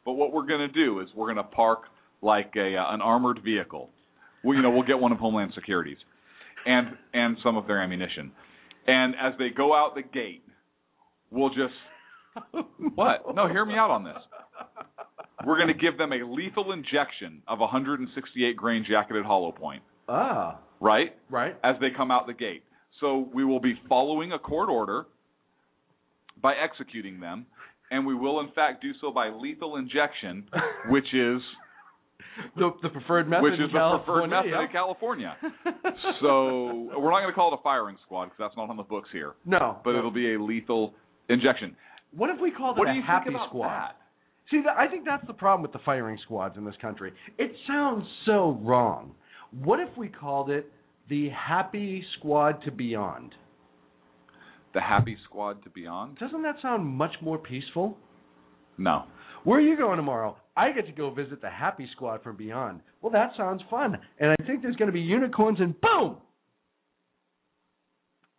But what we're going to do is we're going to park like an armored vehicle. We'll get one of Homeland Security's and some of their ammunition. And as they go out the gate, we'll just what? No, hear me out on this. We're going to give them a lethal injection of 168 grain jacketed hollow point. Ah. Right? Right. As they come out the gate. So we will be following a court order by executing them, and we will in fact do so by lethal injection, which is the preferred method. Which is the preferred method yeah. in California. So we're not going to call it a firing squad because that's not on the books here. No. But it'll be a lethal injection. What if we called it a happy squad? That? See, I think that's the problem with the firing squads in this country. It sounds so wrong. What if we called it the Happy Squad to Beyond? The Happy Squad to Beyond? Doesn't that sound much more peaceful? No. Where are you going tomorrow? I get to go visit the Happy Squad from Beyond. Well, that sounds fun. And I think there's going to be unicorns and boom!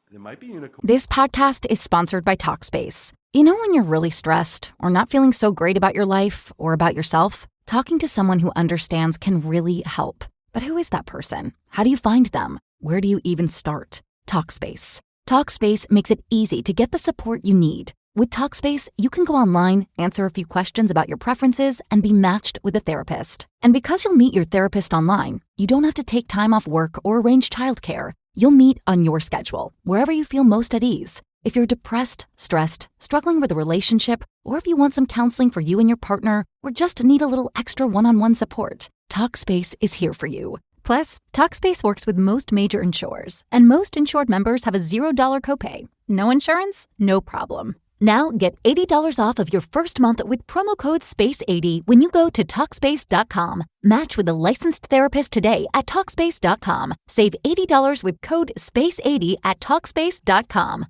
There might be unicorns. This podcast is sponsored by Talkspace. You know when you're really stressed or not feeling so great about your life or about yourself? Talking to someone who understands can really help. But who is that person? How do you find them? Where do you even start? Talkspace. Talkspace makes it easy to get the support you need. With Talkspace, you can go online, answer a few questions about your preferences, and be matched with a therapist. And because you'll meet your therapist online, you don't have to take time off work or arrange childcare. You'll meet on your schedule, wherever you feel most at ease. If you're depressed, stressed, struggling with a relationship, or if you want some counseling for you and your partner, or just need a little extra one-on-one support, Talkspace is here for you. Plus, Talkspace works with most major insurers, and most insured members have a $0 copay. No insurance? No problem. Now get $80 off of your first month with promo code SPACE80 when you go to Talkspace.com. Match with a licensed therapist today at Talkspace.com. Save $80 with code SPACE80 at Talkspace.com.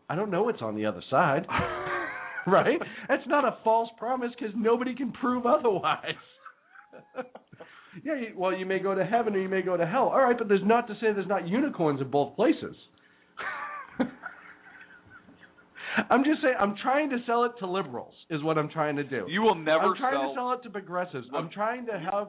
I don't know what's on the other side. Right? That's not a false promise because nobody can prove otherwise. Yeah, well, you may go to heaven or you may go to hell. All right, but there's not to say there's not unicorns in both places. I'm just saying, I'm trying to sell it to liberals, is what I'm trying to do. You will never I'm trying to sell it to progressives. Look, I'm trying to have...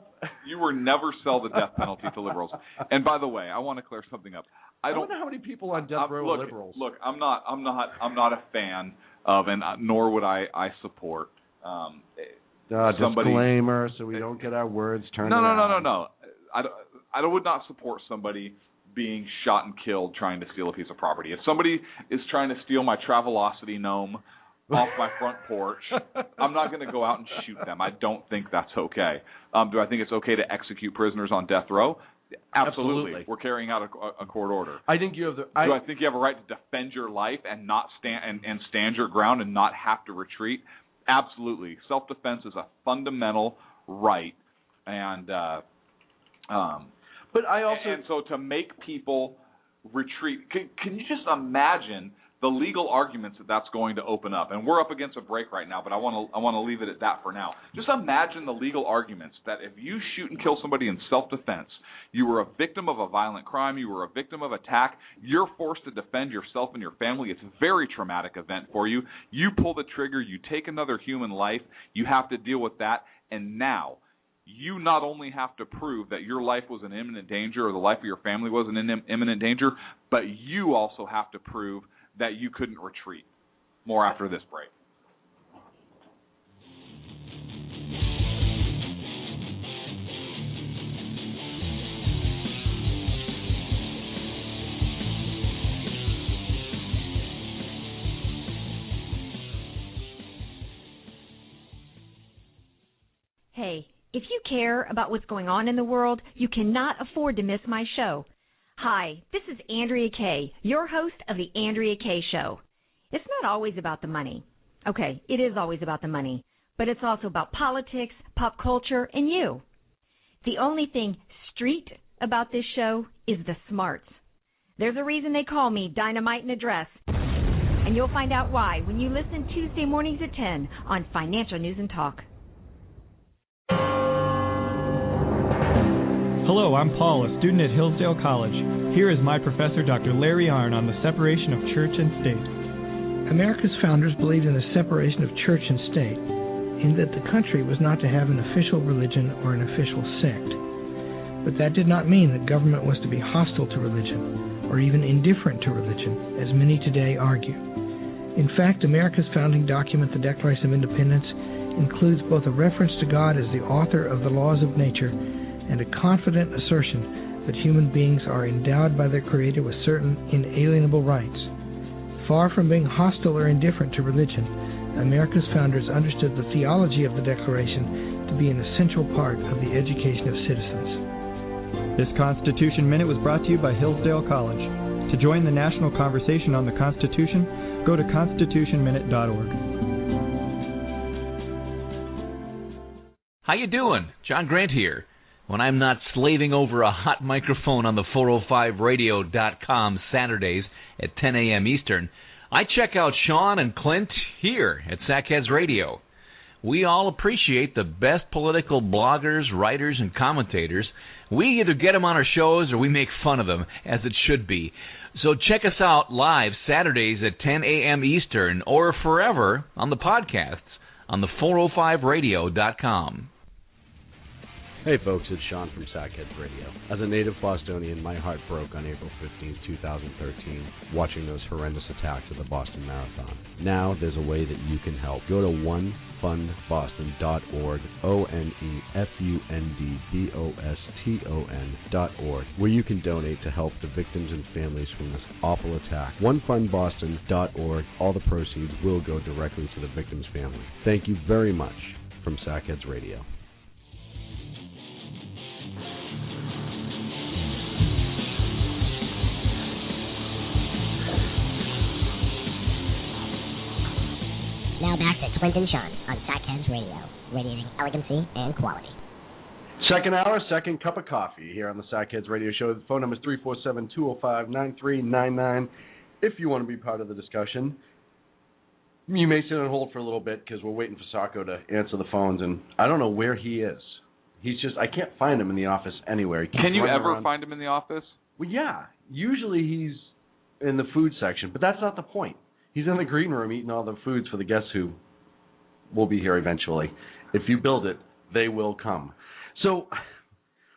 You will never sell the death penalty to liberals. And by the way, I want to clear something up. I don't know how many people on death row are liberals. Look, I'm not a fan of, and nor would I support somebody. Disclaimer, so we don't get our words turned around. No. I would not support somebody being shot and killed trying to steal a piece of property. If somebody is trying to steal my Travelocity gnome off my front porch, I'm not going to go out and shoot them. I don't think that's okay. Do I think it's okay to execute prisoners on death row? Absolutely. We're carrying out a court order. I think you have Do I think you have a right to defend your life and not stand your ground and not have to retreat? Absolutely. Self-defense is a fundamental right, and but I also and so to make people retreat, can you just imagine the legal arguments that's going to open up? And we're up against a break right now, but I want to leave it at that for now. Just imagine the legal arguments that if you shoot and kill somebody in self-defense, you were a victim of a violent crime, you were a victim of attack, you're forced to defend yourself and your family. It's a very traumatic event for you. You pull the trigger, you take another human life, you have to deal with that, and now you not only have to prove that your life was in imminent danger or the life of your family was in imminent danger, but you also have to prove that you couldn't retreat. More after this break. Hey, if you care about what's going on in the world, you cannot afford to miss my show. Hi, this is Andrea Kaye, your host of The Andrea Kaye Show. It's not always about the money. Okay, it is always about the money, but it's also about politics, pop culture, and you. The only thing street about this show is the smarts. There's a reason they call me Dynamite in a Dress, and you'll find out why when you listen Tuesday mornings at 10 on Financial News and Talk. Hello, I'm Paul, a student at Hillsdale College. Here is my professor, Dr. Larry Arnn, on the separation of church and state. America's founders believed in the separation of church and state, in that the country was not to have an official religion or an official sect. But that did not mean that government was to be hostile to religion, or even indifferent to religion, as many today argue. In fact, America's founding document, the Declaration of Independence, includes both a reference to God as the author of the laws of nature and a confident assertion that human beings are endowed by their Creator with certain inalienable rights. Far from being hostile or indifferent to religion, America's founders understood the theology of the Declaration to be an essential part of the education of citizens. This Constitution Minute was brought to you by Hillsdale College. To join the national conversation on the Constitution, go to constitutionminute.org. How you doing? John Grant here. When I'm not slaving over a hot microphone on the 405radio.com Saturdays at 10 a.m. Eastern, I check out Sean and Clint here at Sackheads Radio. We all appreciate the best political bloggers, writers, and commentators. We either get them on our shows or we make fun of them, as it should be. So check us out live Saturdays at 10 a.m. Eastern or forever on the podcasts on the 405radio.com. Hey folks, it's Sean from Sackheads Radio. As a native Bostonian, my heart broke on April 15, 2013, watching those horrendous attacks at the Boston Marathon. Now there's a way that you can help. Go to onefundboston.org, onefundboston.org, where you can donate to help the victims and families from this awful attack. Onefundboston.org, all the proceeds will go directly to the victim's family. Thank you very much from Sackheads Radio. to Clint and Sean on Sackheads Radio, radiating elegancy and quality. Second hour, second cup of coffee here on the Sackheads Radio Show. The phone number is 347-205-9399 if you want to be part of the discussion. You may sit on hold for a little bit because we're waiting for Sacco to answer the phones, and I don't know where he is. I can't find him in the office anywhere. Can you ever find him in the office? Well, yeah. Usually he's in the food section, but that's not the point. He's in the green room eating all the foods for the guests who will be here eventually. If you build it, they will come. So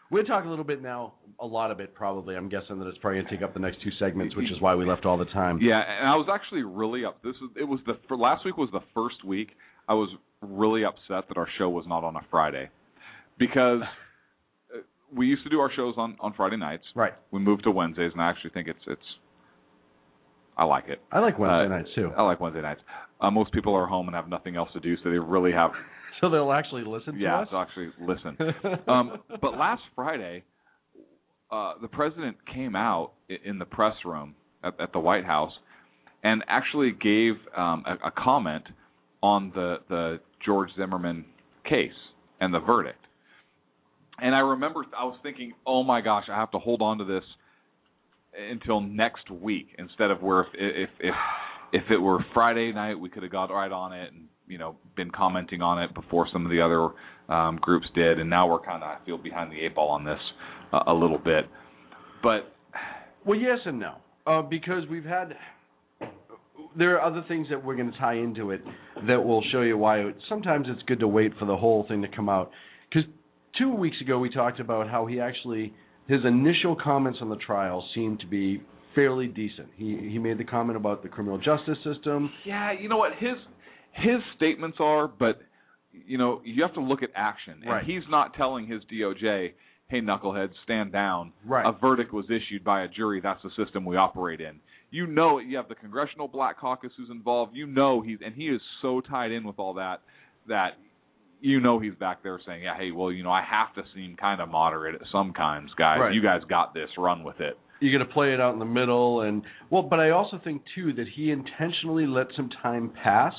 we'll talk a little bit now, a lot of it probably. I'm guessing that it's probably going to take up the next two segments, which is why we left all the time. Yeah, and I was actually really up. Last week was the first week I was really upset that our show was not on a Friday, because we used to do our shows on Friday nights. Right. We moved to Wednesdays, and I actually think it's I like it. I like Wednesday nights too. I like Wednesday nights. Most people are home and have nothing else to do, so they really have. So they'll actually listen to us? Yeah, they'll actually listen. But last Friday, the president came out in the press room at the White House and actually gave a comment on the George Zimmerman case and the verdict. And I remember I was thinking, oh my gosh, I have to hold on to this until next week, instead of where if it were Friday night, we could have got right on it and been commenting on it before some of the other groups did. And now we're kind of, I feel, behind the eight ball on this a little bit. But well, yes and no, because there are other things that we're going to tie into it that will show you why sometimes it's good to wait for the whole thing to come out. Because 2 weeks ago we talked about how his initial comments on the trial seemed to be fairly decent. He made the comment about the criminal justice system. Yeah, you know what his statements are, but you have to look at action. And right. He's not telling his DOJ, "Hey, knuckleheads, stand down." Right. A verdict was issued by a jury. That's the system we operate in. You have the Congressional Black Caucus who's involved. He is so tied in with all that he's back there saying, yeah, hey, well, I have to seem kind of moderate sometimes, guys. Right. You guys got this. Run with it. You're going to play it out in the middle. But I also think, too, that he intentionally let some time pass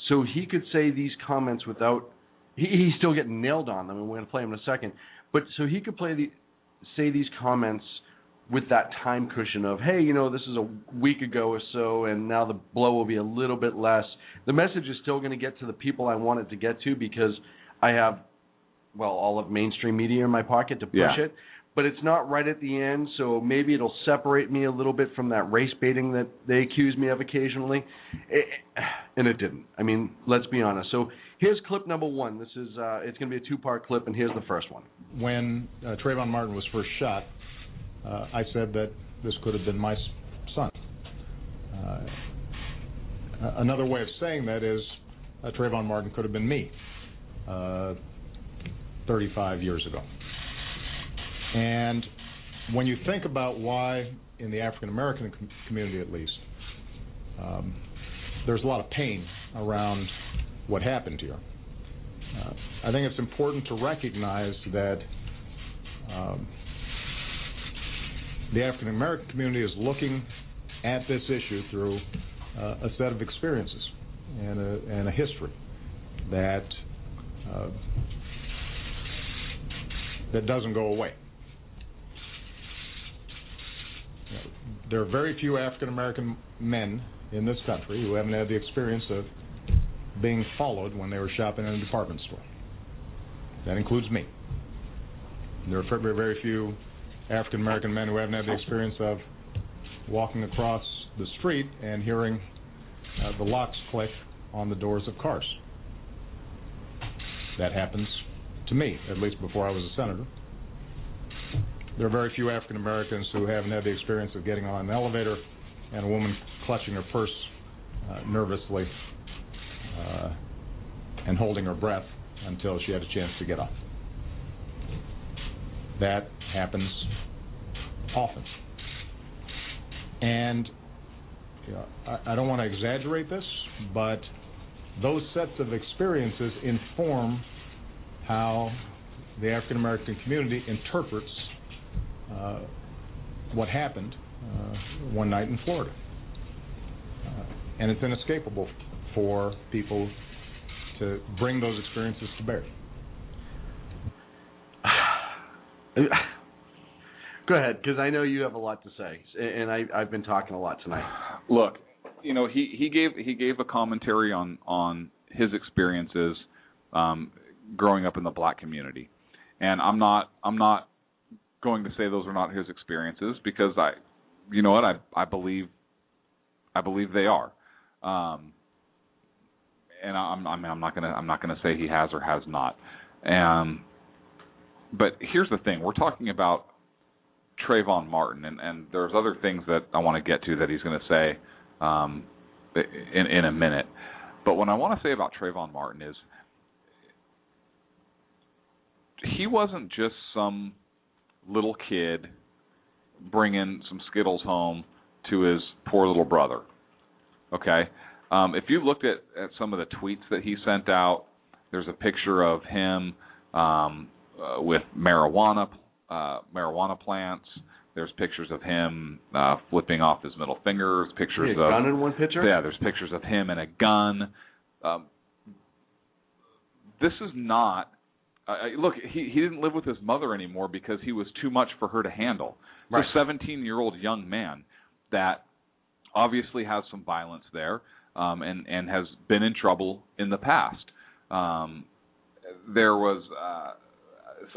so he could say these comments without – he's still getting nailed on them, and we're going to play them in a second. But so he could say these comments with that time cushion of, hey, this is a week ago or so, and now the blow will be a little bit less. The message is still going to get to the people I want it to get to because I have, all of mainstream media in my pocket to push it. But it's not right at the end, so maybe it'll separate me a little bit from that race baiting that they accuse me of occasionally. And it didn't. I mean, let's be honest. So here's clip number one. This is it's going to be a two-part clip, and here's the first one. When Treyvon Martin was first shot, I said that this could have been my son. Another way of saying that is Treyvon Martin could have been me 35 years ago. And when you think about why, in the African American community at least, there's a lot of pain around what happened here, I think it's important to recognize that the African American community is looking at this issue through a set of experiences and a history that doesn't go away. There are very few African American men in this country who haven't had the experience of being followed when they were shopping in a department store. That includes me. There are very few African American men who haven't had the experience of walking across the street and hearing the locks click on the doors of cars. That happens to me, at least before I was a senator. There are very few African Americans who haven't had the experience of getting on an elevator and a woman clutching her purse nervously and holding her breath until she had a chance to get off. That happens often. And I don't want to exaggerate this, but those sets of experiences inform how the African American community interprets what happened one night in Florida. And it's inescapable for people to bring those experiences to bear. Go ahead, because I know you have a lot to say, and I've been talking a lot tonight. Look, he gave a commentary on his experiences growing up in the black community, and I'm not going to say those are not his experiences, because I believe they are, and I'm not gonna say he has or has not, but here's the thing: we're talking about Treyvon Martin, and there's other things that I want to get to that he's going to say in a minute. But what I want to say about Treyvon Martin is he wasn't just some little kid bringing some Skittles home to his poor little brother. Okay? If you looked at some of the tweets that he sent out, there's a picture of him with marijuana plants. There's pictures of him flipping off his middle finger. Pictures of a gun in one picture. Yeah, there's pictures of him and a gun. This is not. Look, he didn't live with his mother anymore because he was too much for her to handle. Right. He's a 17-year-old young man that obviously has some violence there, and has been in trouble in the past. There was.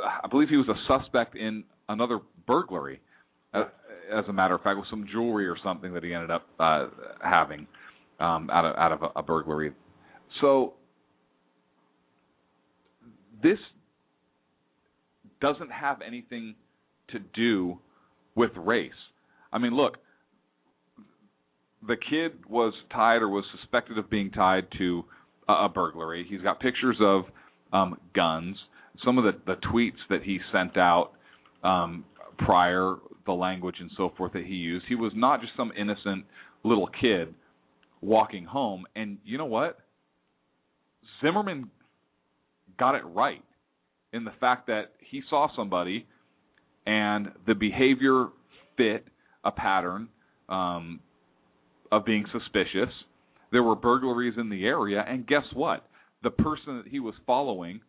I believe he was a suspect in another burglary, as a matter of fact, with some jewelry or something that he ended up having out of a burglary. So this doesn't have anything to do with race. I mean, look, the kid was tied or was suspected of being tied to a burglary. He's got pictures of guns. Some of the tweets that he sent out prior, the language and so forth that he used, he was not just some innocent little kid walking home. And you know what? Zimmerman got it right in the fact that he saw somebody and the behavior fit a pattern of being suspicious. There were burglaries in the area, and guess what? The person that he was following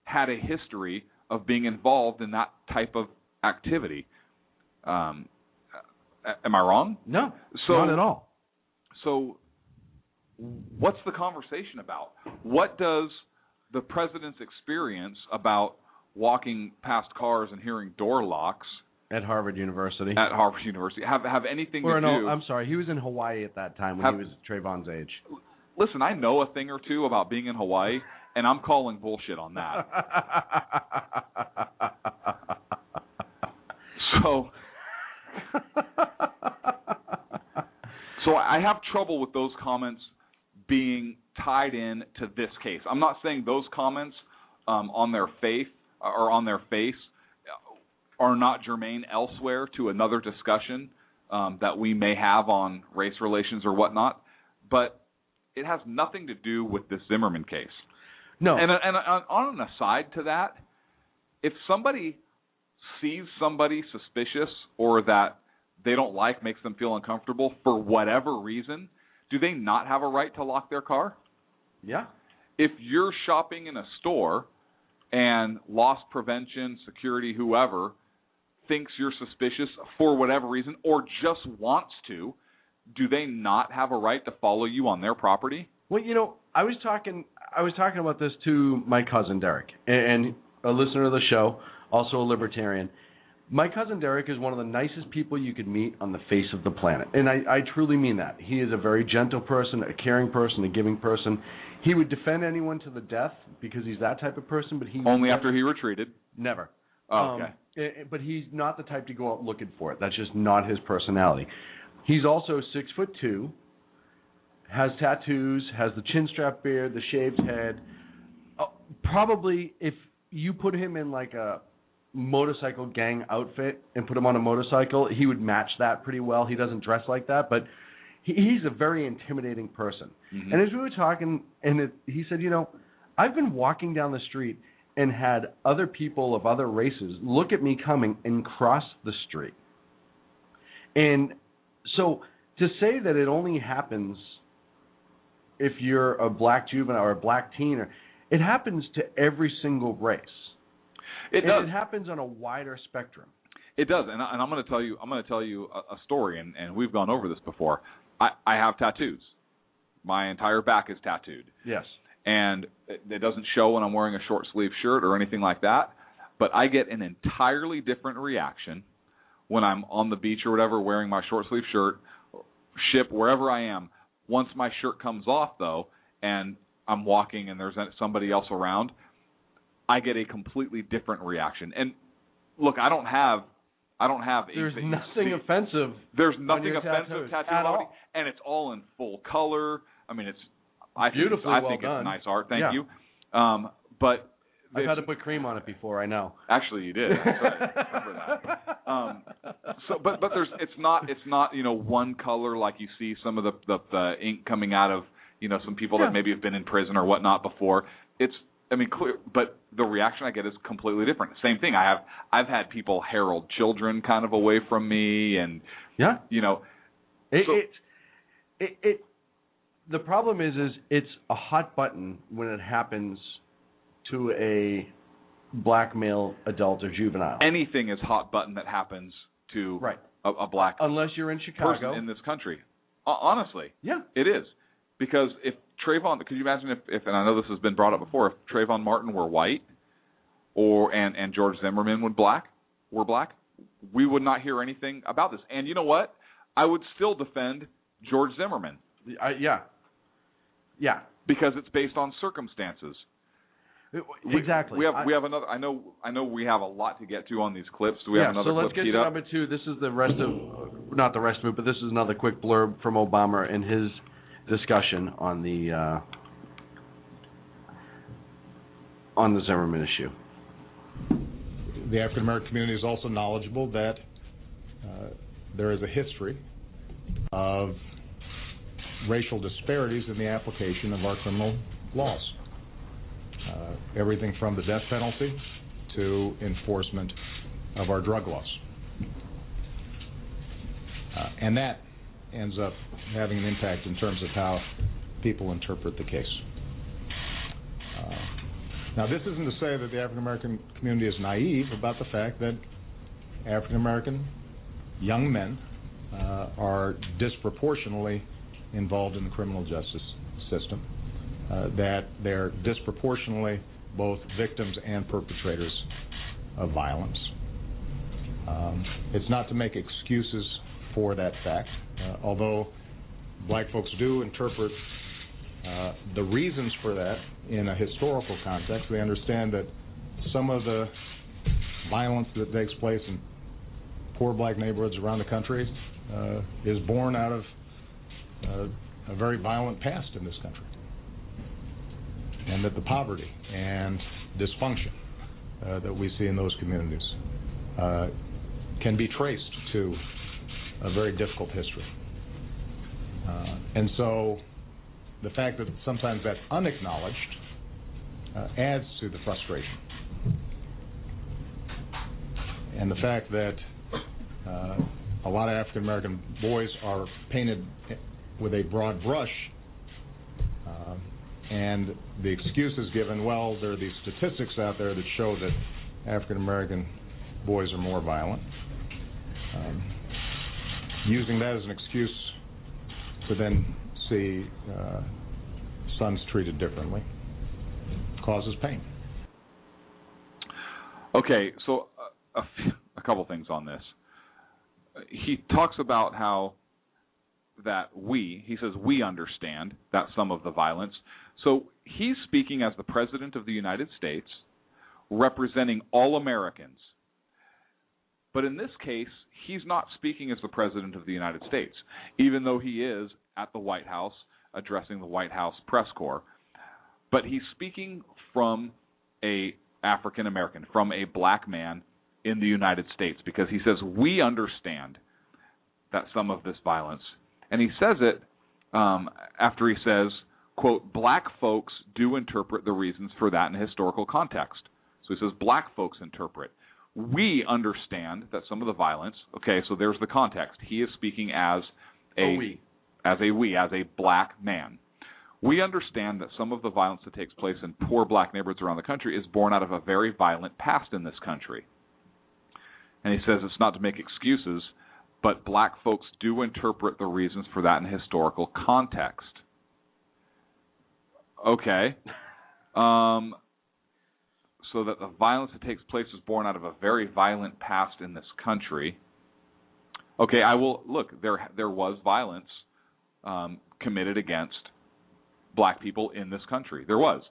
had a history of being involved in that type of activity. Am I wrong? No, not at all. So what's the conversation about? What does the president's experience about walking past cars and hearing door locks at Harvard University have anything to do? No, I'm sorry. He was in Hawaii at that time when he was Trayvon's age. Listen, I know a thing or two about being in Hawaii, and I'm calling bullshit on that. So I have trouble with those comments being tied in to this case. I'm not saying those comments on their face are not germane elsewhere to another discussion that we may have on race relations or whatnot, but it has nothing to do with this Zimmerman case. No. And on an aside to that, if somebody sees somebody suspicious or that they don't like, makes them feel uncomfortable for whatever reason, do they not have a right to lock their car? Yeah. If you're shopping in a store and loss prevention, security, whoever thinks you're suspicious for whatever reason or just wants to, do they not have a right to follow you on their property? Well, I was talking about this to my cousin Derek, and a listener of the show, also a libertarian. My cousin Derek is one of the nicest people you could meet on the face of the planet, and I truly mean that. He is a very gentle person, a caring person, a giving person. He would defend anyone to the death because he's that type of person, but he only after he retreated. Never. Oh, okay. But he's not the type to go out looking for it. That's just not his personality. He's also 6'2", has tattoos, has the chin strap beard, the shaved head. Probably if you put him in like a motorcycle gang outfit and put him on a motorcycle, he would match that pretty well. He doesn't dress like that, but he's a very intimidating person. Mm-hmm. And as we were talking, he said, I've been walking down the street and had other people of other races look at me coming and cross the street. And so to say that it only happens if you're a black juvenile or a black teen, it happens to every single race. It does. It happens on a wider spectrum. It does, and I'm going to tell you. I'm going to tell you a story, and we've gone over this before. I have tattoos. My entire back is tattooed. Yes. And it doesn't show when I'm wearing a short sleeve shirt or anything like that. But I get an entirely different reaction when I'm on the beach or whatever, wearing my short sleeve shirt, ship, wherever I am. Once my shirt comes off, though, and I'm walking and there's somebody else around, I get a completely different reaction. And look, I don't have. There's nothing offensive. There's nothing offensive tattoo at all, and it's all in full color. I mean, I think it's nice art. Thank you. But I've had to put cream on it before. I know. Actually, you did. That's right. I remember that. But it's not one color like you see some of the ink coming out of some people that maybe have been in prison or whatnot before. Clear, but the reaction I get is completely different. Same thing. I've had people herald children kind of away from me, and the problem is it's a hot button when it happens to a black male adult or juvenile. Anything is hot button that happens to a black unless you're in Chicago person in this country. Honestly, it is. Because if Treyvon, could you imagine if, and I know this has been brought up before, if Treyvon Martin were white, and George Zimmerman were black, we would not hear anything about this. And you know what? I would still defend George Zimmerman. Yeah. Because it's based on circumstances. Exactly. We have another. I know we have a lot to get to on these clips. Do we have another so let's clip get to number 2. This is the rest of, not the rest of it, but this is another quick blurb from Obama and his discussion on the Zimmerman issue. The African American community is also knowledgeable that there is a history of racial disparities in the application of our criminal laws. Everything from the death penalty to enforcement of our drug laws. And that ends up having an impact in terms of how people interpret the case. Now, this isn't to say that the African American community is naive about the fact that African American young men are disproportionately involved in the criminal justice system, that they're disproportionately both victims and perpetrators of violence. It's not to make excuses for that fact, although black folks do interpret the reasons for that in a historical context. They understand that some of the violence that takes place in poor black neighborhoods around the country is born out of a very violent past in this country, and that the poverty and dysfunction that we see in those communities can be traced to a very difficult history. And so the fact that sometimes that's unacknowledged adds to the frustration. And the fact that a lot of African American boys are painted with a broad brush, and the excuse is given, well, there are these statistics out there that show that African American boys are more violent. Using that as an excuse to then see sons treated differently causes pain. Okay, so a couple things on this. He talks about how that he says we understand that some of the violence. So he's speaking as the President of the United States, representing all Americans. But in this case, he's not speaking as the President of the United States, even though he is at the White House addressing the White House press corps. But he's speaking from a African American, from a black man in the United States, because he says we understand that some of this violence. And he says it after he says, quote, black folks do interpret the reasons for that in a historical context. So he says black folks interpret. We understand that some of the violence, okay, so there's the context. He is speaking as a black man. We understand that some of the violence that takes place in poor black neighborhoods around the country is born out of a very violent past in this country. And he says it's not to make excuses, but black folks do interpret the reasons for that in historical context. Okay. So that the violence that takes place is born out of a very violent past in this country. Okay, I will look. There was violence committed against black people in this country. There was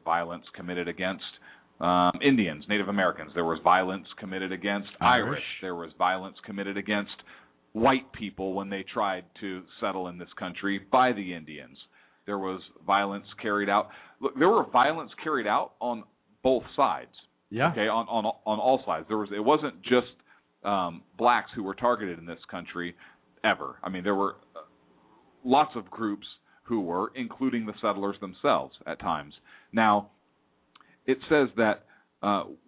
violence committed against Indians, Native Americans. There was violence committed against Irish. There was violence committed against white people when they tried to settle in this country by the Indians. There was violence carried out. Look, there were violence carried out on both sides. Yeah. Okay, on all sides. It wasn't just blacks who were targeted in this country ever. I mean, there were lots of groups who were, including the settlers themselves at times. Now, it says that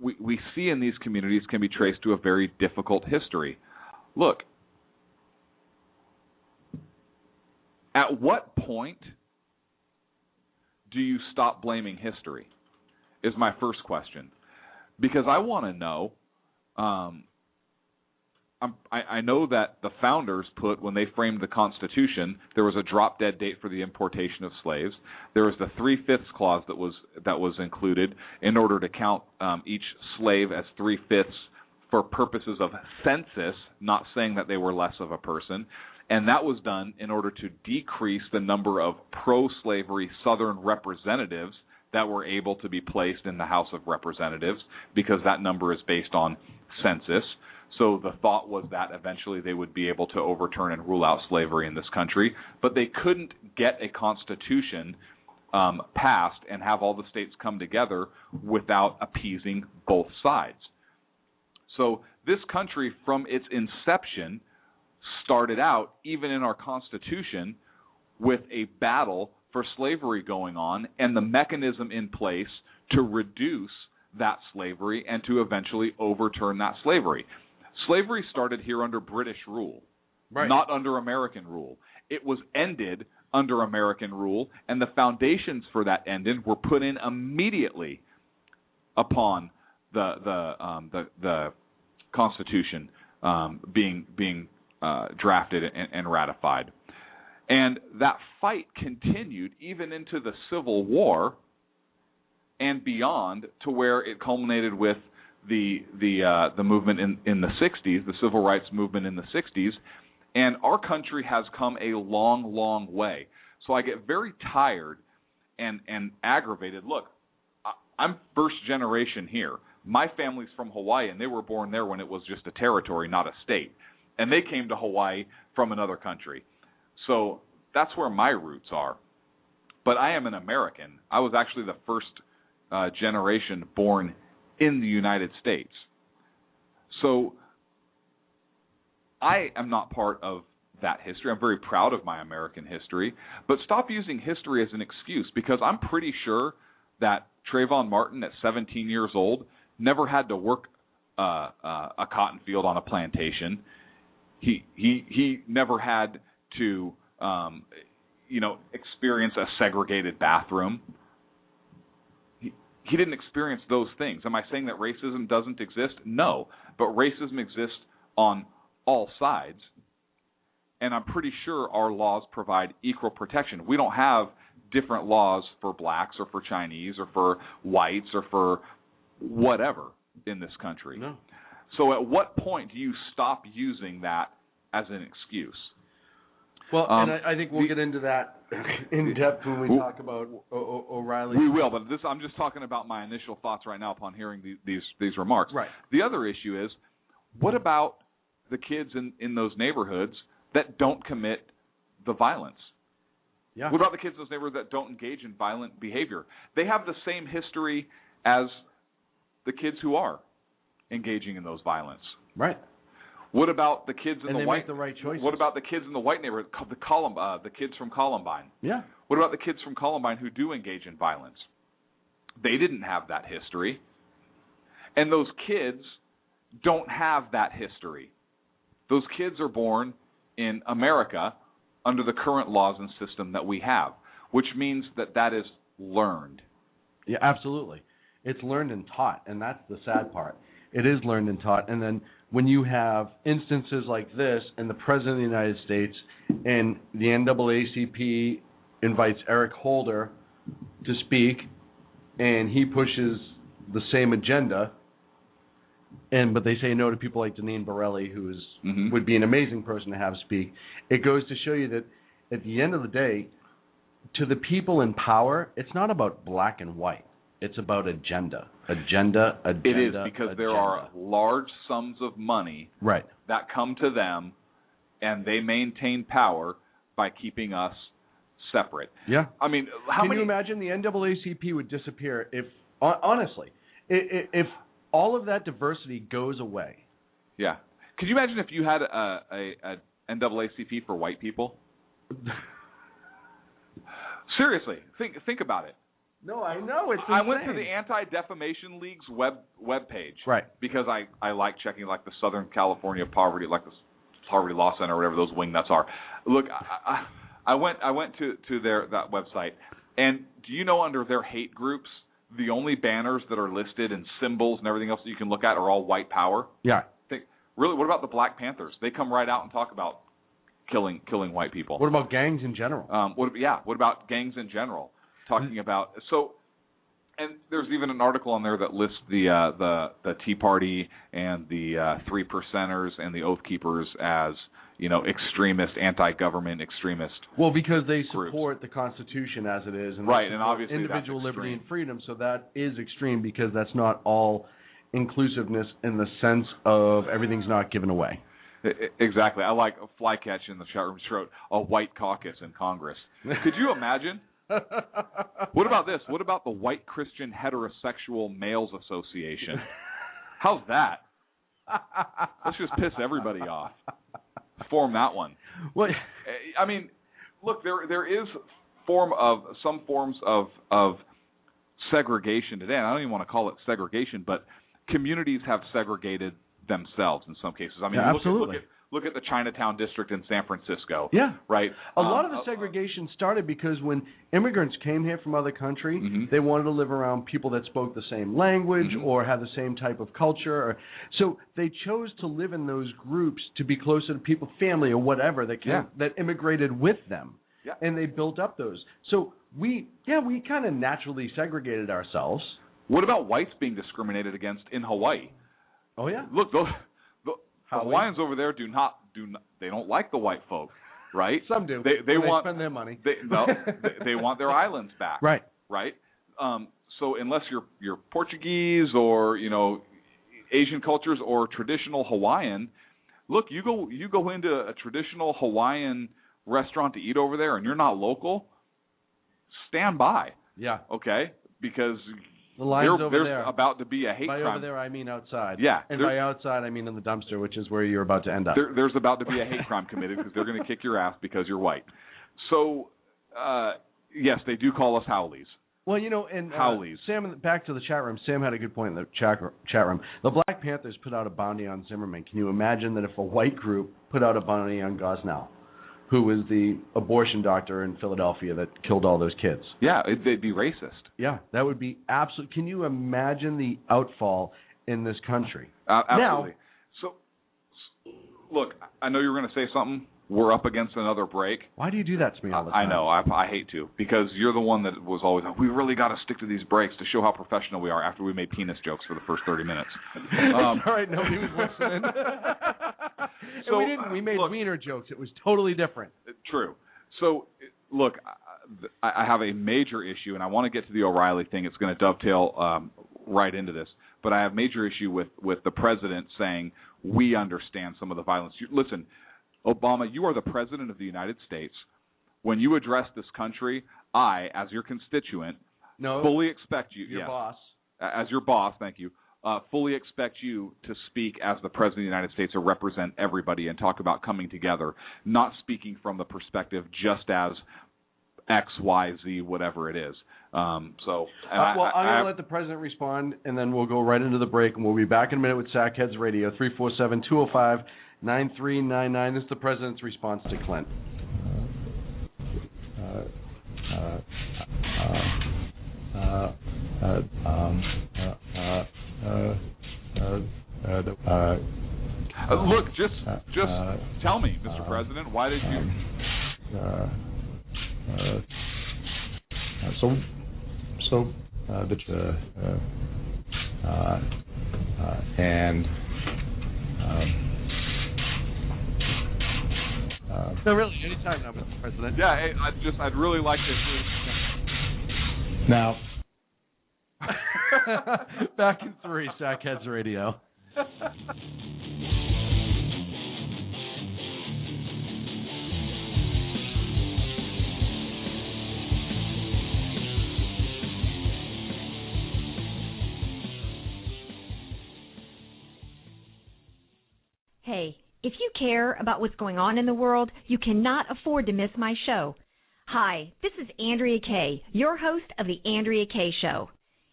we see in these communities can be traced to a very difficult history. Look, at what point do you stop blaming history is my first question. Because I want to know, I know that the founders put, when they framed the Constitution, there was a drop-dead date for the importation of slaves. There was the 3/5 clause that was included in order to count each slave as 3/5 for purposes of census, not saying that they were less of a person. And that was done in order to decrease the number of pro-slavery Southern representatives that were able to be placed in the House of Representatives, because that number is based on census. So the thought was that eventually they would be able to overturn and rule out slavery in this country, but they couldn't get a constitution passed and have all the states come together without appeasing both sides. So this country, from its inception, started out, even in our Constitution, with a battle for slavery going on and the mechanism in place to reduce that slavery and to eventually overturn that slavery. Slavery started here under British rule, not under American rule. It was ended under American rule, and the foundations for that ending were put in immediately upon the Constitution being drafted and ratified. And that fight continued even into the Civil War and beyond, to where it culminated with the movement in the 60s, the civil rights movement in the 60s. And our country has come a long, long way. So I get very tired and aggravated. Look, I'm first generation here. My family's from Hawaii, and they were born there when it was just a territory, not a state. And they came to Hawaii from another country. So that's where my roots are. But I am an American. I was actually the first generation born in the United States. So I am not part of that history. I'm very proud of my American history. But stop using history as an excuse, because I'm pretty sure that Treyvon Martin, at 17 years old, never had to work a cotton field on a plantation. He never had to experience a segregated bathroom. He didn't experience those things. Am I saying that racism doesn't exist? No, but racism exists on all sides, and I'm pretty sure our laws provide equal protection. We don't have different laws for blacks or for Chinese or for whites or for whatever in this country. No. So at what point do you stop using that as an excuse? Well, and I think we'll get into that in depth when we talk about O'Reilly. We will, but I'm just talking about my initial thoughts right now upon hearing these remarks. Right. The other issue is, what about the kids in those neighborhoods that don't commit the violence? Yeah. What about the kids in those neighborhoods that don't engage in violent behavior? They have the same history as the kids who are engaging in those violence. Right. What about the kids in and the they white? Make the right choices. What about the kids in the white neighborhood? The kids from Columbine. Yeah. What about the kids from Columbine who do engage in violence? They didn't have that history, and those kids don't have that history. Those kids are born in America under the current laws and system that we have. which means that is learned. Yeah, absolutely. It's learned and taught, and that's the sad part. It is learned and taught, and then when you have instances like this, and the President of the United States and the NAACP invites Eric Holder to speak, and he pushes the same agenda, but they say no to people like Deneen Borelli, who would be an amazing person to have speak. It goes to show you that at the end of the day, to the people in power, it's not about black and white. It's about agenda. It is, because there are large sums of money that come to them, and they maintain power by keeping us separate. Yeah. I mean, Can you imagine the NAACP would disappear if, honestly, if all of that diversity goes away? Yeah. Could you imagine if you had a NAACP for white people? Seriously, think about it. No, I know. It's I went to the Anti-Defamation League's web page, because I like checking like the Southern California Poverty, like the Poverty Law Center or whatever those wingnuts are. Look, I went to that website, and do you know under their hate groups, the only banners that are listed and symbols and everything else that you can look at are all white power? Yeah. Really, what about the Black Panthers? They come right out and talk about killing white people. What about gangs in general? What about gangs in general? Talking about and there's even an article on there that lists the Tea Party and the 3 Percenters and the Oath Keepers as extremist, anti-government extremist. Well, because they support groups. The Constitution as it is, and obviously individual liberty and freedom. So that is extreme because that's not all inclusiveness in the sense of everything's not given away. Exactly. I like a flycatch in the chat room wrote a white caucus in Congress. Could you imagine? What about this? What about the White Christian Heterosexual Males Association? How's that? Let's just piss everybody off. Form that one. Well, I mean, look, there is some forms of segregation today. And I don't even want to call it segregation, but communities have segregated themselves in some cases. I mean, absolutely. Look at the Chinatown district in San Francisco. Yeah. Right? A lot of the segregation started because when immigrants came here from other countries, they wanted to live around people that spoke the same language or had the same type of culture. So they chose to live in those groups to be closer to people, family or whatever, that immigrated with them. Yeah. And they built up those. So we kind of naturally segregated ourselves. What about whites being discriminated against in Hawaii? Oh, yeah. Look, the Hawaiians over there they don't like the white folk, right? Some do. They want spend their money. They want their islands back. Right. Right. So unless you're Portuguese or Asian cultures or traditional Hawaiian, look, you go into a traditional Hawaiian restaurant to eat over there, and you're not local. Stand by. Yeah. Okay. Because the line's there's there. About to be a hate by crime. Over there, I mean outside. Yeah. And by outside, I mean in the dumpster, which is where you're about to end up. There's about to be a hate crime committed because they're going to kick your ass because you're white. So, yes, they do call us Howleys. Well, and Howleys. Sam, back to the chat room. Sam had a good point in the chat room. The Black Panthers put out a bounty on Zimmerman. Can you imagine that if a white group put out a bounty on Gosnell, who was the abortion doctor in Philadelphia that killed all those kids? Yeah, they'd be racist. Yeah, that would be absolute. Can you imagine the outfall in this country? Absolutely. So, look, I know you were going to say something. We're up against another break. Why do you do that to me all the time? I know. I hate to, because you're the one that was always, we really got to stick to these breaks to show how professional we are after we made penis jokes for the first 30 minutes. All right, nobody was listening. So we made Weiner jokes. It was totally different. True. So, look, I have a major issue, and I want to get to the O'Reilly thing. It's going to dovetail right into this. But I have a major issue with the president saying, we understand some of the violence. Listen, Obama, you are the president of the United States. When you address this country, I, as your constituent, fully expect you. Your boss. As your boss, thank you. Fully expect you to speak as the President of the United States or represent everybody and talk about coming together, not speaking from the perspective just as X, Y, Z, whatever it is. I'm going to let the President respond, and then we'll go right into the break, and we'll be back in a minute with Sackheads Radio, 347-205-9399. This is the President's response to Clint. Look, just tell me, Mr. President, why did you? No, really, anytime now, Mr. President. Yeah, I'd really like to. Now, back in 3, Sackheads Radio. Hey, if you care about what's going on in the world, you cannot afford to miss my show. Hi, this is Andrea Kaye, your host of The Andrea Kaye Show.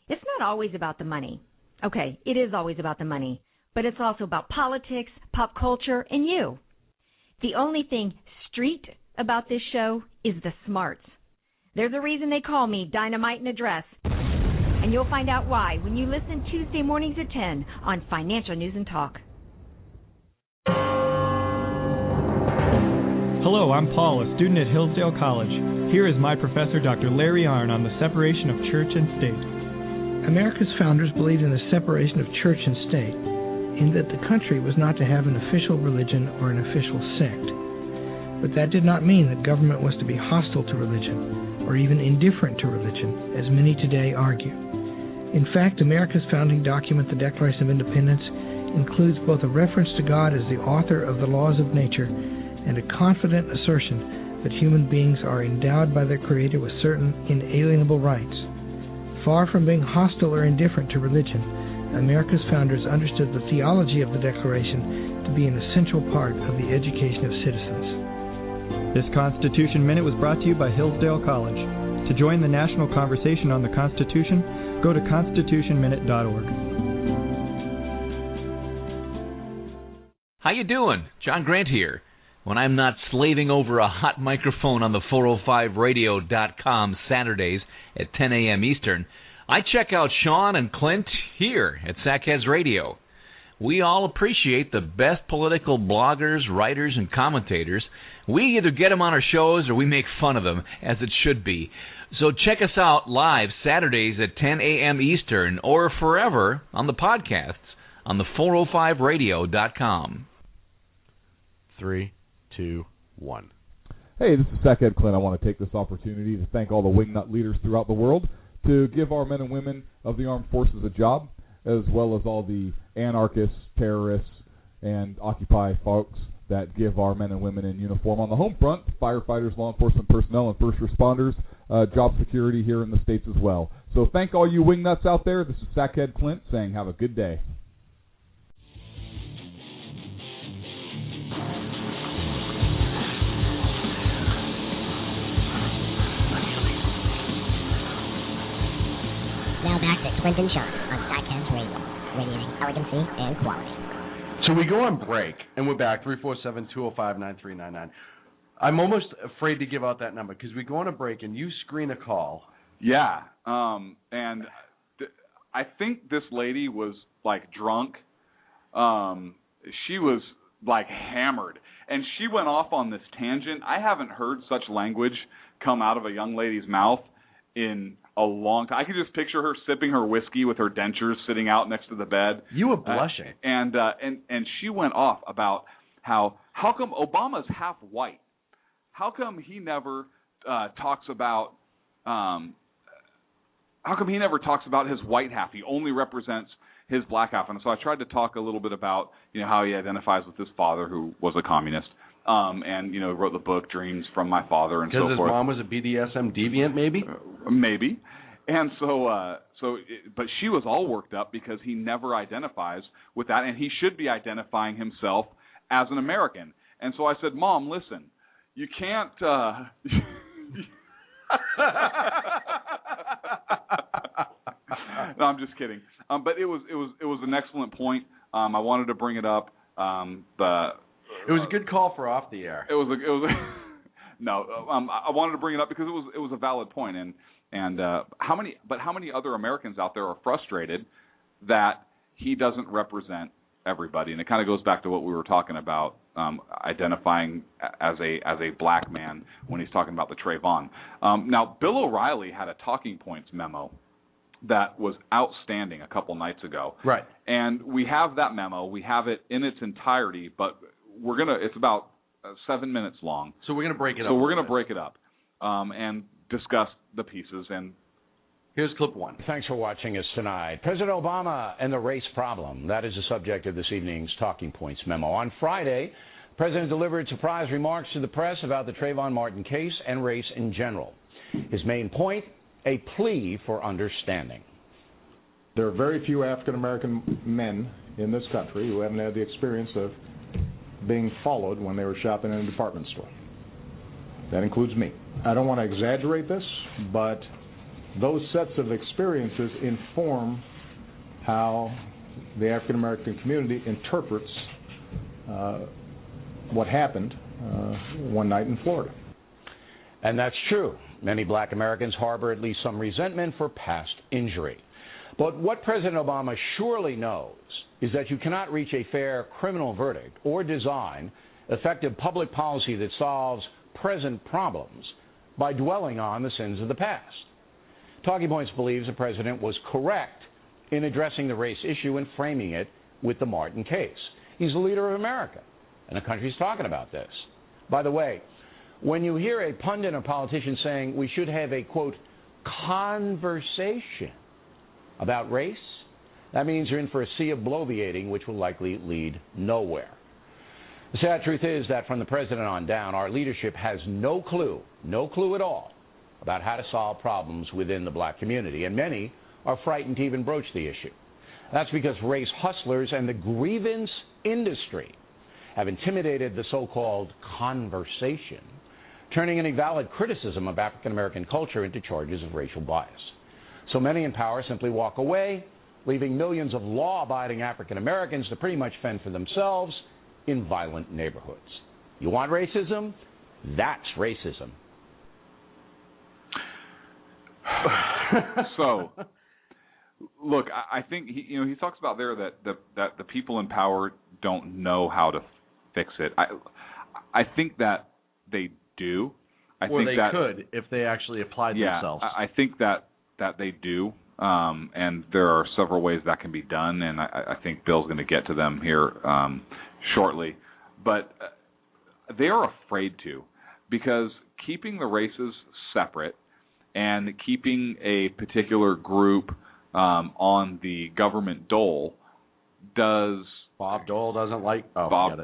It's not always about the money. Okay, it is always about the money, but it's also about politics, pop culture, and you. The only thing street about this show is the smarts. There's a reason they call me Dynamite in a Dress, and you'll find out why when you listen Tuesday mornings at 10 on Financial News and Talk. Hello, I'm Paul, a student at Hillsdale College. Here is my professor, Dr. Larry Arnn, on the separation of church and state. America's founders believed in the separation of church and state, in that the country was not to have an official religion or an official sect. But that did not mean that government was to be hostile to religion, or even indifferent to religion, as many today argue. In fact, America's founding document, the Declaration of Independence, includes both a reference to God as the author of the laws of nature and a confident assertion that human beings are endowed by their Creator with certain inalienable rights. Far from being hostile or indifferent to religion, America's founders understood the theology of the Declaration to be an essential part of the education of citizens. This Constitution Minute was brought to you by Hillsdale College. To join the national conversation on the Constitution, go to constitutionminute.org. How you doing? John Grant here. When I'm not slaving over a hot microphone on the 405radio.com Saturdays at 10 a.m. Eastern, I check out Sean and Clint here at Sackheads Radio. We all appreciate the best political bloggers, writers, and commentators. We either get them on our shows or we make fun of them, as it should be. So check us out live Saturdays at 10 a.m. Eastern or forever on the podcasts on the 405radio.com. 3, 2, 1. Hey, this is Sackhead Clint. I want to take this opportunity to thank all the wingnut leaders throughout the world to give our men and women of the armed forces a job, as well as all the anarchists, terrorists, and Occupy folks that give our men and women in uniform on the home front, firefighters, law enforcement personnel, and first responders, job security here in the States as well. So thank all you wingnuts out there. This is Sackhead Clint saying have a good day. Now back to Clint and Sean on Sackheads Radio, radiating elegancy and quality. So we go on break, and we're back, 347-205-9399. I'm almost afraid to give out that number, because we go on a break, and you screen a call. Yeah, and I think this lady was, like, drunk. She was, like, hammered. And she went off on this tangent. I haven't heard such language come out of a young lady's mouth in a long time. I could just picture her sipping her whiskey with her dentures sitting out next to the bed. You were blushing. And she went off about how come Obama's half white? How come he never talks about his white half? He only represents his black half. And so I tried to talk a little bit about, how he identifies with his father, who was a communist. And wrote the book Dreams from My Father and so forth. Because his mom was a BDSM deviant, maybe? Maybe. And but she was all worked up because he never identifies with that, and he should be identifying himself as an American. And so I said, Mom, listen, you can't. No, I'm just kidding. But it was an excellent point. I wanted to bring it up. It was a good call for off the air. It was no. I wanted to bring it up because it was a valid point, and how many other Americans out there are frustrated that he doesn't represent everybody, and it kind of goes back to what we were talking about, identifying as a black man when he's talking about the Treyvon. Now, Bill O'Reilly had a talking points memo that was outstanding a couple nights ago. Right. And we have that memo. We have it in its entirety, but it's about 7 minutes long. So we're going to break it up. So we're going to break it up and discuss the pieces. And here's clip one. Thanks for watching us tonight. President Obama and the race problem. That is the subject of this evening's Talking Points memo. On Friday, the President delivered surprise remarks to the press about the Treyvon Martin case and race in general. His main point, a plea for understanding. There are very few African American men in this country who haven't had the experience of being followed when they were shopping in a department store. That includes me. I don't want to exaggerate this, but those sets of experiences inform how the African American community interprets what happened one night in Florida. And that's true. Many black Americans harbor at least some resentment for past injury. But what President Obama surely knows is that you cannot reach a fair criminal verdict or design effective public policy that solves present problems by dwelling on the sins of the past. Talking Points believes the president was correct in addressing the race issue and framing it with the Martin case. He's the leader of America, and the country's talking about this. By the way, when you hear a pundit or politician saying we should have a, quote, conversation about race, that means you're in for a sea of bloviating, which will likely lead nowhere. The sad truth is that from the president on down, our leadership has no clue at all, about how to solve problems within the black community, and many are frightened to even broach the issue. That's because race hustlers and the grievance industry have intimidated the so-called conversation, turning any valid criticism of African American culture into charges of racial bias. So many in power simply walk away, leaving millions of law-abiding African Americans to pretty much fend for themselves in violent neighborhoods. You want racism? That's racism. So, look, I think he talks about there that the people in power don't know how to fix it. I think that they do. I think they could if they actually applied themselves. I think that they do, and there are several ways that can be done, and I think Bill's going to get to them here shortly. But they are afraid to, because keeping the races separate and keeping a particular group on the government dole does... Bob Dole doesn't like... Oh, Bob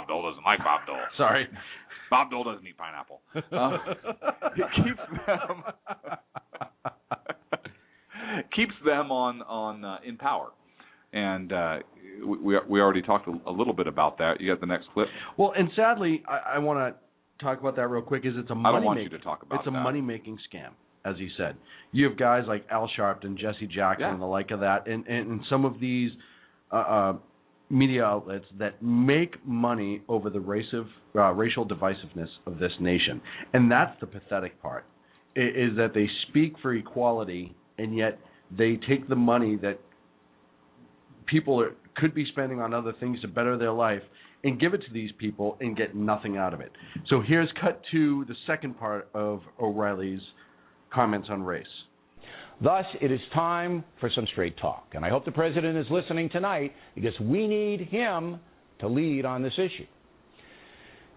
Dole doesn't like Bob Dole. Sorry. Bob Dole doesn't eat pineapple. It keeps them on in power. And we already talked a little bit about that. You got the next clip? Well, and sadly, I want to talk about that real quick. Is it's a money I don't want you to talk about that. It's a money-making scam, as he said. You have guys like Al Sharpton, Jesse Jackson, and the like of that, and some of these media outlets that make money over the racial divisiveness of this nation. And that's the pathetic part, is that they speak for equality, and yet they take the money that people could be spending on other things to better their life and give it to these people and get nothing out of it. So here's cut to the second part of O'Reilly's comments on race. Thus, it is time for some straight talk. And I hope the president is listening tonight, because we need him to lead on this issue.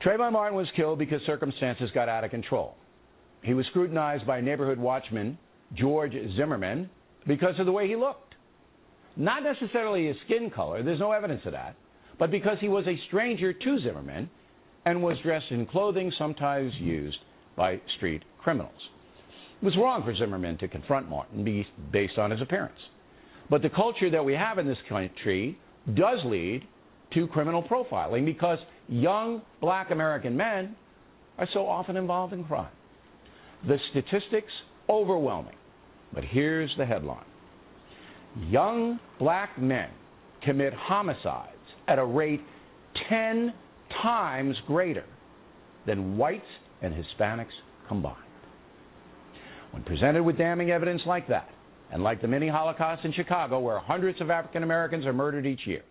Treyvon Martin was killed because circumstances got out of control. He was scrutinized by neighborhood watchman George Zimmerman because of the way he looked. Not necessarily his skin color, there's no evidence of that, but because he was a stranger to Zimmerman and was dressed in clothing sometimes used by street criminals. It was wrong for Zimmerman to confront Martin based on his appearance. But the culture that we have in this country does lead to criminal profiling, because young black American men are so often involved in crime. The statistics, overwhelming. But here's the headline. Young black men commit homicides at a rate 10 times greater than whites and Hispanics combined. When presented with damning evidence like that, and like the mini Holocaust in Chicago, where hundreds of African Americans are murdered each year,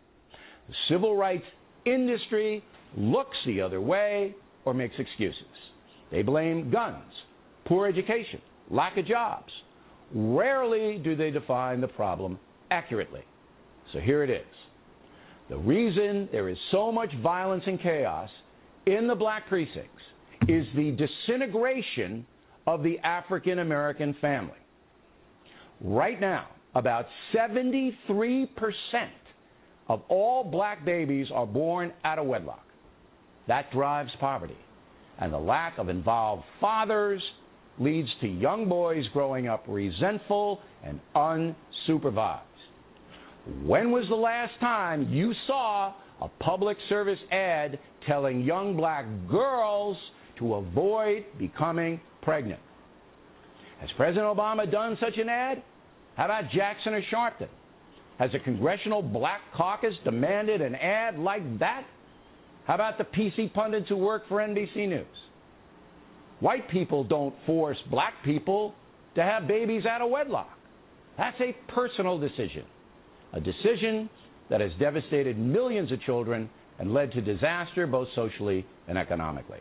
The civil rights industry looks the other way or makes excuses. They blame guns, poor education, lack of jobs. Rarely do they define the problem accurately. So here it is. The reason there is so much violence and chaos in the black precincts is the disintegration of the African American family. Right now, about 73% of all black babies are born out of wedlock. That drives poverty. And the lack of involved fathers leads to young boys growing up resentful and unsupervised. When was the last time you saw a public service ad telling young black girls to avoid becoming pregnant? Has President Obama done such an ad? How about Jackson or Sharpton? Has a congressional black caucus demanded an ad like that? How about the PC pundits who work for NBC News? White people don't force black people to have babies out of wedlock. That's a personal decision, a decision that has devastated millions of children and led to disaster both socially and economically.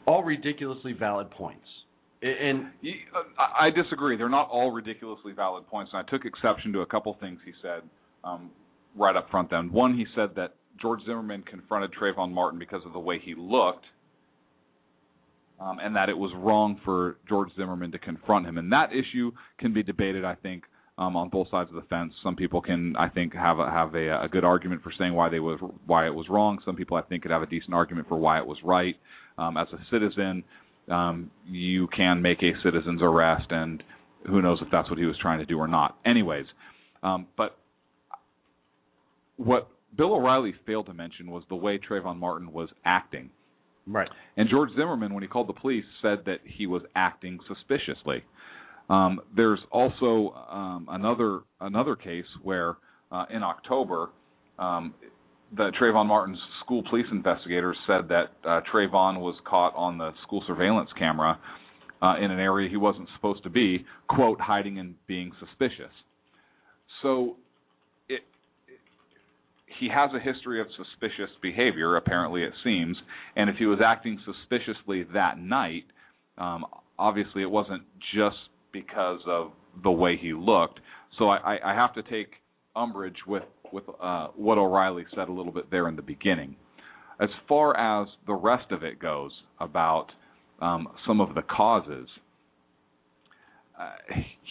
All ridiculously valid points. And I disagree. They're not all ridiculously valid points. And I took exception to a couple things he said right up front then. One, he said that George Zimmerman confronted Treyvon Martin because of the way he looked, and that it was wrong for George Zimmerman to confront him. And that issue can be debated, I think, on both sides of the fence. Some people can, I think, have a good argument for saying why it was wrong. Some people, I think, could have a decent argument for why it was right. As a citizen, you can make a citizen's arrest, and who knows if that's what he was trying to do or not. Anyways, but what Bill O'Reilly failed to mention was the way Treyvon Martin was acting. Right. And George Zimmerman, when he called the police, said that he was acting suspiciously. There's also another case where in October, the Treyvon Martin's school police investigators said that Treyvon was caught on the school surveillance camera in an area he wasn't supposed to be, quote, hiding and being suspicious. So he has a history of suspicious behavior, apparently it seems, and if he was acting suspiciously that night, obviously it wasn't just because of the way he looked. So I have to take umbrage with what O'Reilly said a little bit there in the beginning. As far as the rest of it goes about some of the causes,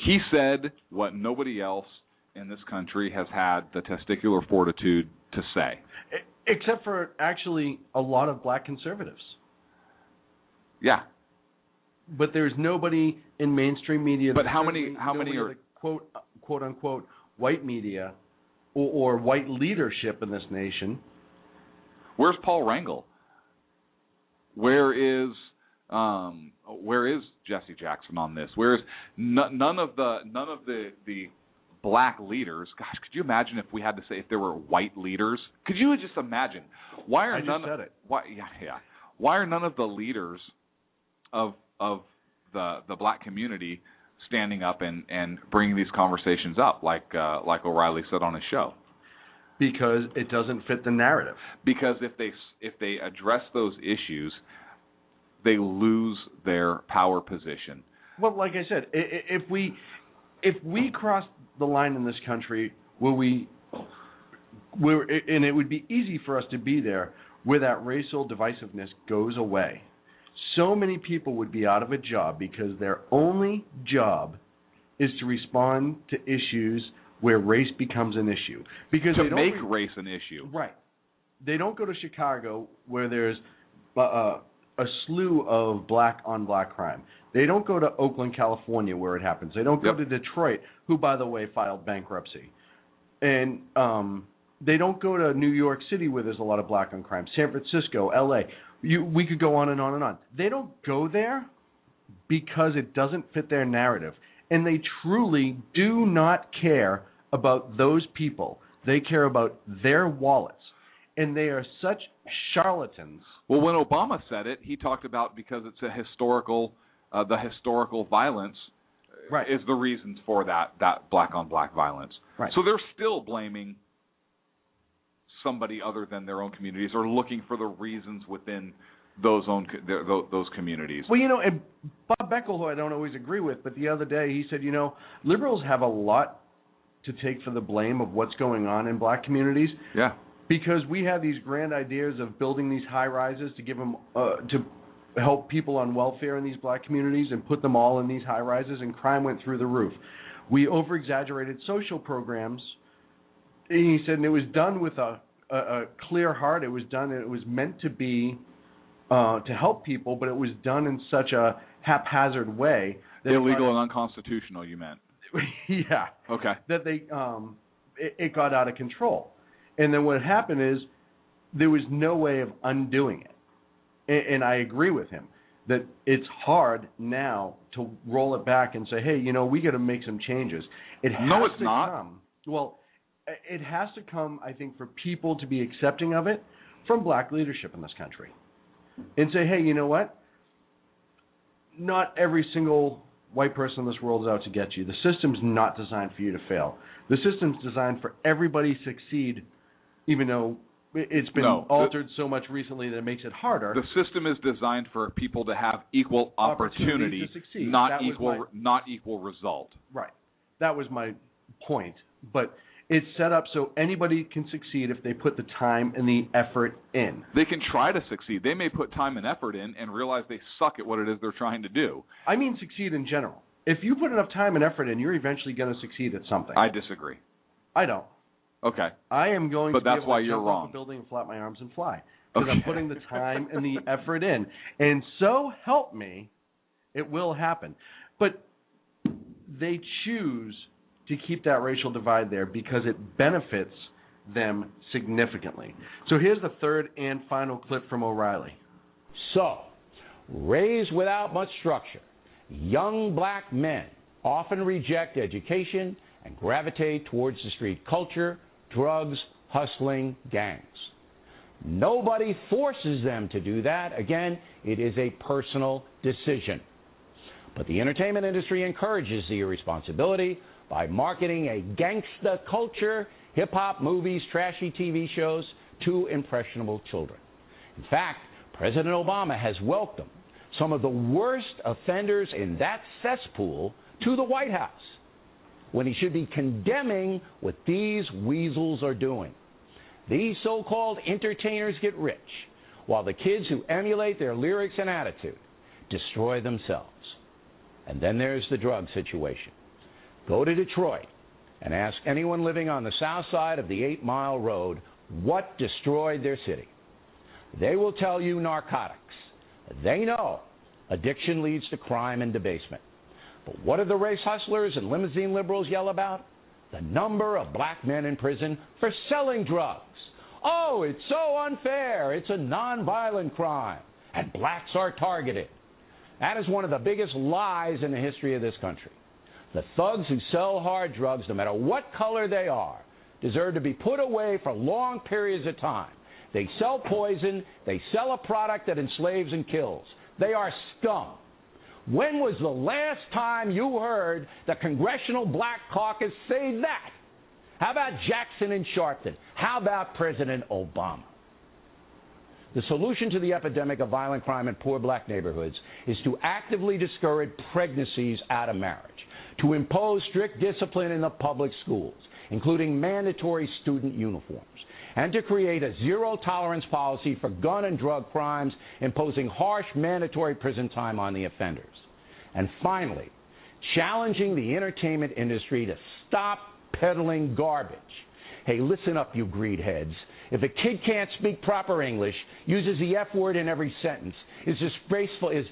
he said what nobody else in this country has had the testicular fortitude to say. Except for actually a lot of black conservatives. Yeah. But there's nobody in mainstream media. But how many are quote unquote white media or white leadership in this nation? Where's Paul Rangel? Where is Jesse Jackson on this? Where is none of the black leaders? Gosh, could you imagine if we had to say if there were white leaders? Could you just imagine? Why are Why are none of the leaders of the black community standing up and bringing these conversations up, like O'Reilly said on his show? Because it doesn't fit the narrative. Because if they address those issues, they lose their power position. Well, like I said, if we cross the line in this country and it would be easy for us to be there, where that racial divisiveness goes away, so many people would be out of a job because their only job is to respond to issues where race becomes an issue. Because to make race an issue. Right. They don't go to Chicago where there's a slew of black-on-black crime. They don't go to Oakland, California, where it happens. They don't go to Detroit, who, by the way, filed bankruptcy. And they don't go to New York City, where there's a lot of black-on crime. San Francisco, L.A. We could go on and on and on. They don't go there because it doesn't fit their narrative. And they truly do not care about those people. They care about their wallets. And they are such charlatans. Well, when Obama said it, he talked about because it's a historical, the historical violence is the reasons for that black-on-black violence. Right. So they're still blaming somebody other than their own communities, or looking for the reasons within those communities. Well, and Bob Beckel, who I don't always agree with, but the other day he said, liberals have a lot to take for the blame of what's going on in black communities. Yeah. Because we have these grand ideas of building these high rises to give them to help people on welfare in these black communities and put them all in these high rises, and crime went through the roof. We over-exaggerated social programs. And he said, and it was done with a clear heart. It was meant to be to help people, but it was done in such a haphazard way. That illegal and unconstitutional, you meant? Yeah. Okay. That it got out of control. And then what happened is there was no way of undoing it. And I agree with him that it's hard now to roll it back and say, hey, we got to make some changes. It has to come, I think, for people to be accepting of it from black leadership in this country. And say, hey, you know what? Not every single white person in this world is out to get you. The system's not designed for you to fail. The system's designed for everybody to succeed, even though it's been altered so much recently that it makes it harder. The system is designed for people to have equal opportunity to succeed. not equal result. Right. That was my point. But it's set up so anybody can succeed if they put the time and the effort in. They can try to succeed. They may put time and effort in and realize they suck at what it is they're trying to do. I mean succeed in general. If you put enough time and effort in, you're eventually going to succeed at something. I disagree. I don't. Okay. I am going but to that's be able why to you're jump wrong. off a building and flap my arms and fly. Because I'm putting the time and the effort in. And so help me, it will happen. But they choose to keep that racial divide there because it benefits them significantly. So here's the third and final clip from O'Reilly. So, raised without much structure, young black men often reject education and gravitate towards the street culture, drugs, hustling, gangs. Nobody forces them to do that. Again, it is a personal decision. But the entertainment industry encourages the irresponsibility by marketing a gangsta culture, hip-hop, movies, trashy TV shows to impressionable children. In fact, President Obama has welcomed some of the worst offenders in that cesspool to the White House, when he should be condemning what these weasels are doing. These so-called entertainers get rich, while the kids who emulate their lyrics and attitude destroy themselves. And then there's the drug situation. Go to Detroit and ask anyone living on the south side of the 8 Mile Road what destroyed their city. They will tell you narcotics. They know addiction leads to crime and debasement. But what do the race hustlers and limousine liberals yell about? The number of black men in prison for selling drugs. Oh, it's so unfair. It's a nonviolent crime, and blacks are targeted. That is one of the biggest lies in the history of this country. The thugs who sell hard drugs, no matter what color they are, deserve to be put away for long periods of time. They sell poison. They sell a product that enslaves and kills. They are scum. When was the last time you heard the Congressional Black Caucus say that? How about Jackson and Sharpton? How about President Obama? The solution to the epidemic of violent crime in poor black neighborhoods is to actively discourage pregnancies out of marriage, to impose strict discipline in the public schools, including mandatory student uniforms, and to create a zero-tolerance policy for gun and drug crimes, imposing harsh mandatory prison time on the offenders. And finally, challenging the entertainment industry to stop peddling garbage. Hey, listen up, you greed heads. If a kid can't speak proper English, uses the F word in every sentence, is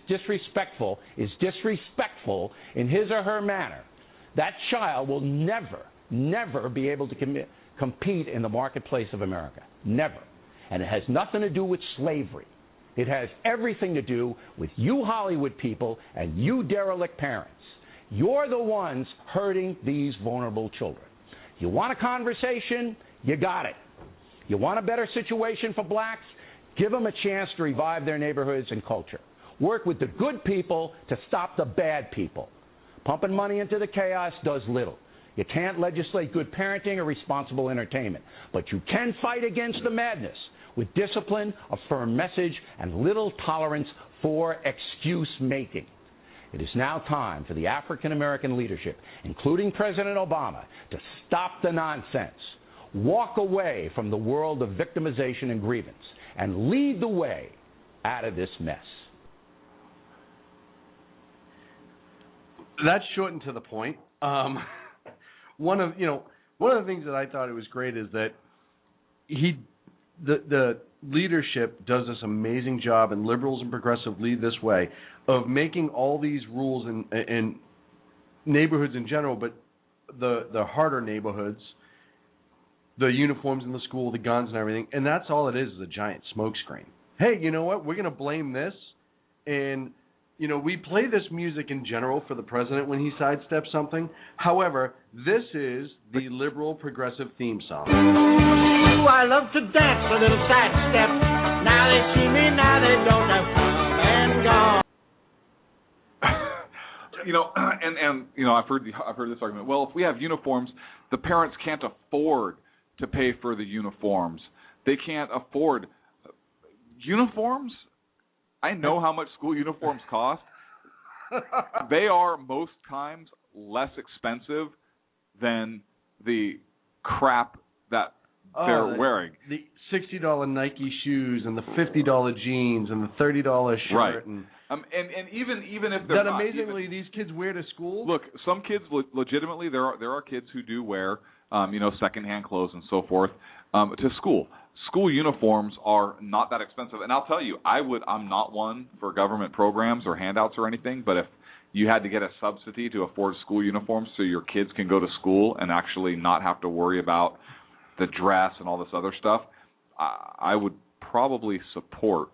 disrespectful in his or her manner, that child will never be able to compete in the marketplace of America. Never. And it has nothing to do with slavery. It has everything to do with you Hollywood people and you derelict parents. You're the ones hurting these vulnerable children. You want a conversation? You got it. You want a better situation for blacks? Give them a chance to revive their neighborhoods and culture. Work with the good people to stop the bad people. Pumping money into the chaos does little. You can't legislate good parenting or responsible entertainment, but you can fight against the madness with discipline, a firm message, and little tolerance for excuse making. It is now time for the African American leadership, including President Obama, to stop the nonsense, walk away from the world of victimization and grievance, and lead the way out of this mess. That's short and to the point. One of the things that I thought it was great is that the leadership does this amazing job, and liberals and progressives lead this way, of making all these rules in neighborhoods in general, but the harder neighborhoods, the uniforms in the school, the guns and everything, and that's all it is a giant smokescreen. Hey, you know what? We're going to blame this, and we play this music in general for the president when he sidesteps something. However, this is the liberal progressive theme song. Ooh, I love to dance a little sidestep. Now they see me, now they don't have come and gone. I've heard this argument. Well, if we have uniforms, the parents can't afford to pay for the uniforms. They can't afford uniforms. I know how much school uniforms cost. They are most times less expensive than the crap that they're wearing. The $60 Nike shoes and the $50 jeans and the $30 shirt. Right. And even if they're that not, amazingly these kids wear to school. Look, some kids legitimately there are kids who do wear secondhand clothes and so forth to school. School uniforms are not that expensive, and I'll tell you, I'm not one for government programs or handouts or anything, but if you had to get a subsidy to afford school uniforms so your kids can go to school and actually not have to worry about the dress and all this other stuff, I would probably support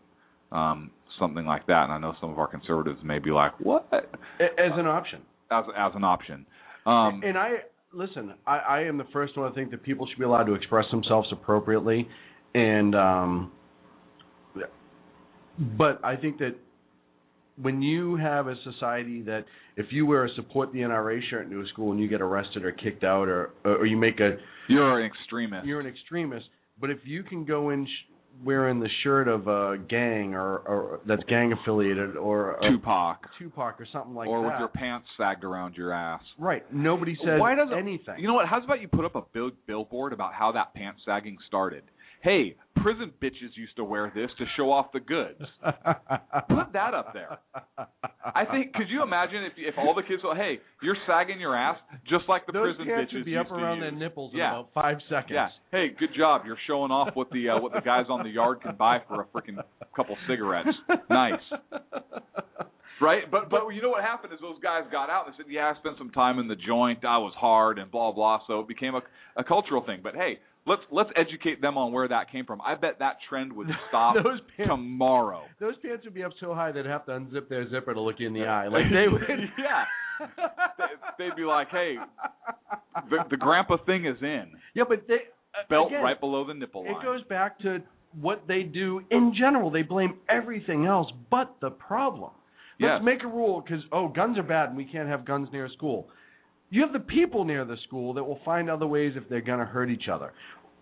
something like that. And I know some of our conservatives may be like, "What?" As an option. As an option. And I am the first one to think that people should be allowed to express themselves appropriately, and but I think that when you have a society that if you wear a support the NRA shirt into a school and you get arrested or kicked out or you make you're an extremist. You're an extremist. But if you can go in wearing the shirt of a gang or that's gang affiliated or Tupac or something like that, or with your pants sagged around your ass. Right. Nobody says anything. You know what? How's about you put up a big billboard about how that pants sagging started? Hey, prison bitches used to wear this to show off the goods. Put that up there. I think. Could you imagine if all the kids were, hey, you're sagging your ass just like the those prison bitches would be used up around their nipples in about 5 seconds. Yeah. Hey, good job. You're showing off what the guys on the yard can buy for a freaking couple cigarettes. Nice. Right? But you know what happened is those guys got out and they said, yeah, I spent some time in the joint. I was hard and blah, blah. So it became a cultural thing. But, hey, let's educate them on where that came from. I bet that trend would stop tomorrow. Those pants would be up so high they'd have to unzip their zipper to look you in the eye. Like they would. Yeah. They'd be like, hey, the grandpa thing is in. Yeah, but they belt again, right below the nipple line. It goes back to what they do in general. They blame everything else but the problem. Let's make a rule because, guns are bad and we can't have guns near a school. You have the people near the school that will find other ways if they're going to hurt each other.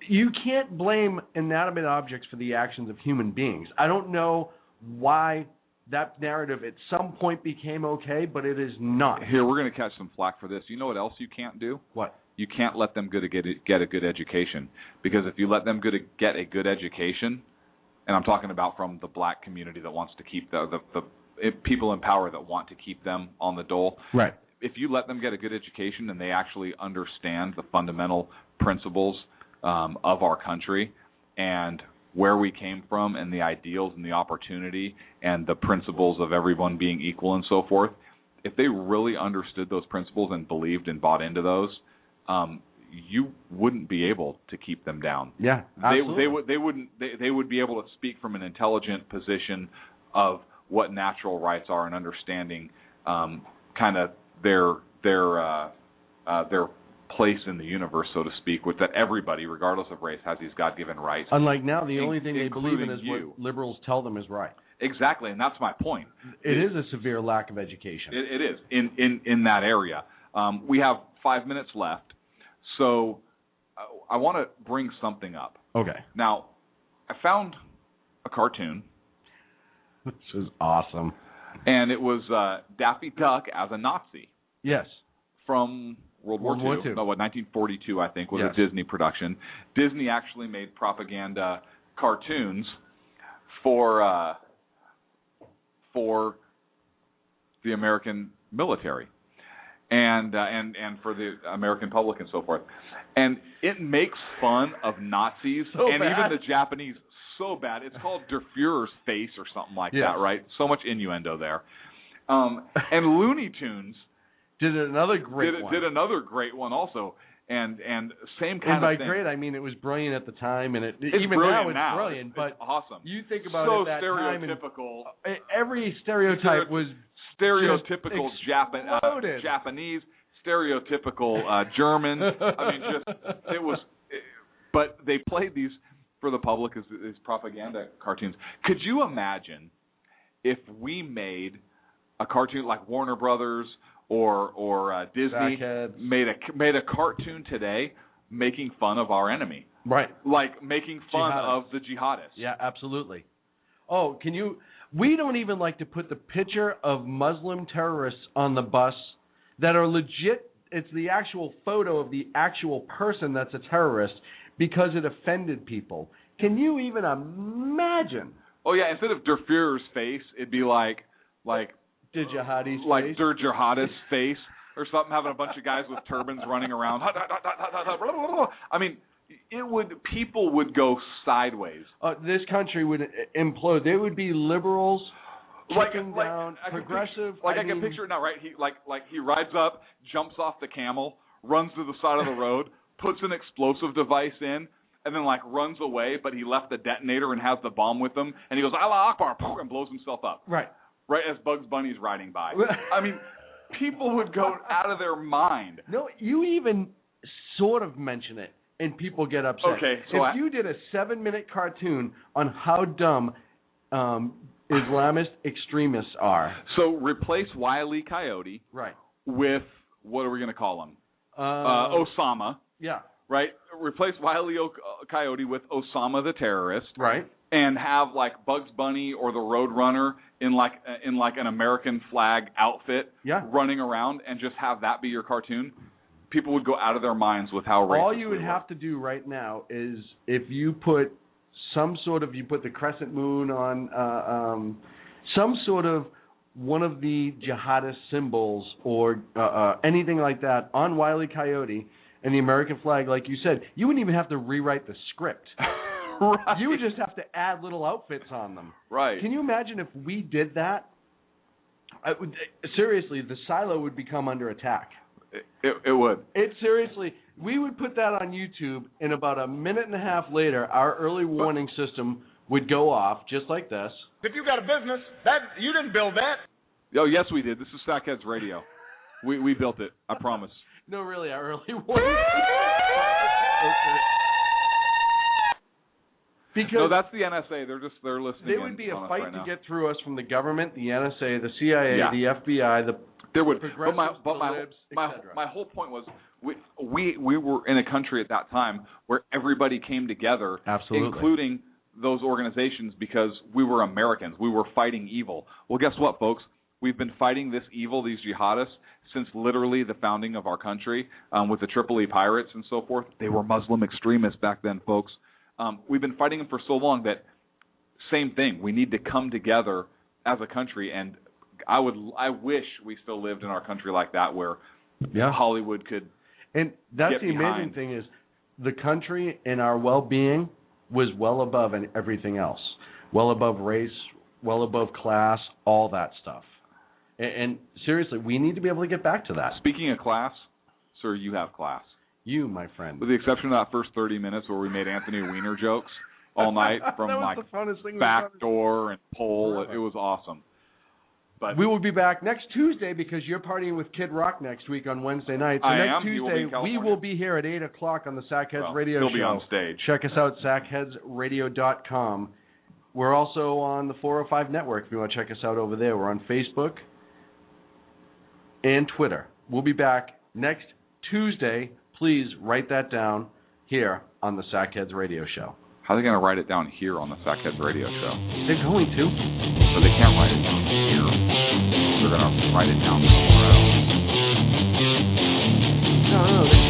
You can't blame inanimate objects for the actions of human beings. I don't know why that narrative at some point became okay, but it is not. Here, we're going to catch some flack for this. You know what else you can't do? What? You can't let them get a good education. Because if you let them get a good education, and I'm talking about from the black community that wants to keep the people in power that want to keep them on the dole. Right. If you let them get a good education and they actually understand the fundamental principles of our country and where we came from and the ideals and the opportunity and the principles of everyone being equal and so forth, if they really understood those principles and believed and bought into those, you wouldn't be able to keep them down. Yeah, absolutely. They would be able to speak from an intelligent position of what natural rights are and understanding kind of their place in the universe, so to speak, with that everybody, regardless of race, has these God-given rights. Unlike now, the only thing they believe in is what liberals tell them is right. Exactly, and that's my point. It is a severe lack of education. It is in that area. We have 5 minutes left, so I want to bring something up. Okay. Now, I found a cartoon. This is awesome. And it was Daffy Duck as a Nazi. Yes. From World War II. No, 1942, I think, was a Disney production. Disney actually made propaganda cartoons for the American military and for the American public and so forth. And it makes fun of Nazis and even the Japanese so bad. It's called Der Fuhrer's Face or something like that, right? So much innuendo there. And Looney Tunes did another great one. Did another great one also. And same kind of thing. And by great, I mean it was brilliant at the time, and it's even brilliant now it's brilliant. But it's awesome. You think about so it at that time, stereotypical. Every stereotype was stereotypical Japanese, stereotypical German. I mean, it was. But they played these for the public as propaganda cartoons. Could you imagine if we made a cartoon like Warner Brothers or Disney made a cartoon today making fun of our enemy? Right. Like making fun of the jihadists. Yeah, absolutely. Oh, we don't even like to put the picture of Muslim terrorists on the bus that are legit. It's the actual photo of the actual person that's a terrorist because it offended people. Can you even imagine? Oh yeah, instead of Der Fuhrer's face, it'd be like Der Jihadi's like face. Der Jihadist's face or something, having a bunch of guys with turbans running around. I mean, people would go sideways. This country would implode. There would be liberals kicking down, progressive. I can picture it now, right? He rides up, jumps off the camel, runs to the side of the road, puts an explosive device in, and then runs away, but he left the detonator and has the bomb with him, and he goes, Allah Akbar, and blows himself up. Right. Right as Bugs Bunny's riding by. I mean, people would go out of their mind. No, you even sort of mention it, and people get upset. Okay, so if you did a 7-minute cartoon on how dumb Islamist extremists are. So replace Wile E. Coyote with, what are we going to call him? Osama. Yeah. Right? Replace Wile E. Coyote with Osama the terrorist. Right. And have Bugs Bunny or the Roadrunner in an American flag outfit running around, and just have that be your cartoon. People would go out of their minds with how racist. All you would have to do right now is if you put you put the crescent moon on some sort of one of the jihadist symbols or anything like that on Wile E. Coyote and the American flag, like you said, you wouldn't even have to rewrite the script. Right. You would just have to add little outfits on them. Right. Can you imagine if we did that? Seriously, the silo would become under attack. It would. We would put that on YouTube, and about a minute and a half later, our early warning system would go off, just like this. If you got a business, you didn't build that. Oh, yes, we did. This is Sackheads Radio. We built it. I promise. No, really, our early warning No, that's the NSA. They're listening. There would be a fight right to now. get through us from the government, the NSA, the CIA, the FBI, there would. progressives, my whole point was we were in a country at that time where everybody came together, absolutely, including those organizations, because we were Americans. We were fighting evil. Well, guess what, folks? We've been fighting this evil, these jihadists, since literally the founding of our country, with the Tripoli pirates and so forth. They were Muslim extremists back then, folks. We've been fighting them for so long that same thing. We need to come together as a country, and I wish we still lived in our country like that, where Hollywood could. And that's get the amazing behind. thing is, the country and our well-being was well above everything else, well above race, well above class, all that stuff. And seriously, we need to be able to get back to that. Speaking of class, sir, you have class. You, my friend. With the exception of that first 30 minutes where we made Anthony Weiner jokes all night from backdoor and pole. It was awesome. But we will be back next Tuesday because you're partying with Kid Rock next week on Wednesday night. So next Tuesday, we will be here at 8 o'clock on the Sackheads Radio Show. He'll be on stage. Check us out, sackheadsradio.com. We're also on the 405 Network if you want to check us out over there. We're on Facebook and Twitter. We'll be back next Tuesday. Please write that down here on the Sackheads Radio Show. How are they going to write it down here on the Sackheads Radio Show? They're going to. But they can't write it down here. They're going to write it down somewhere else. No,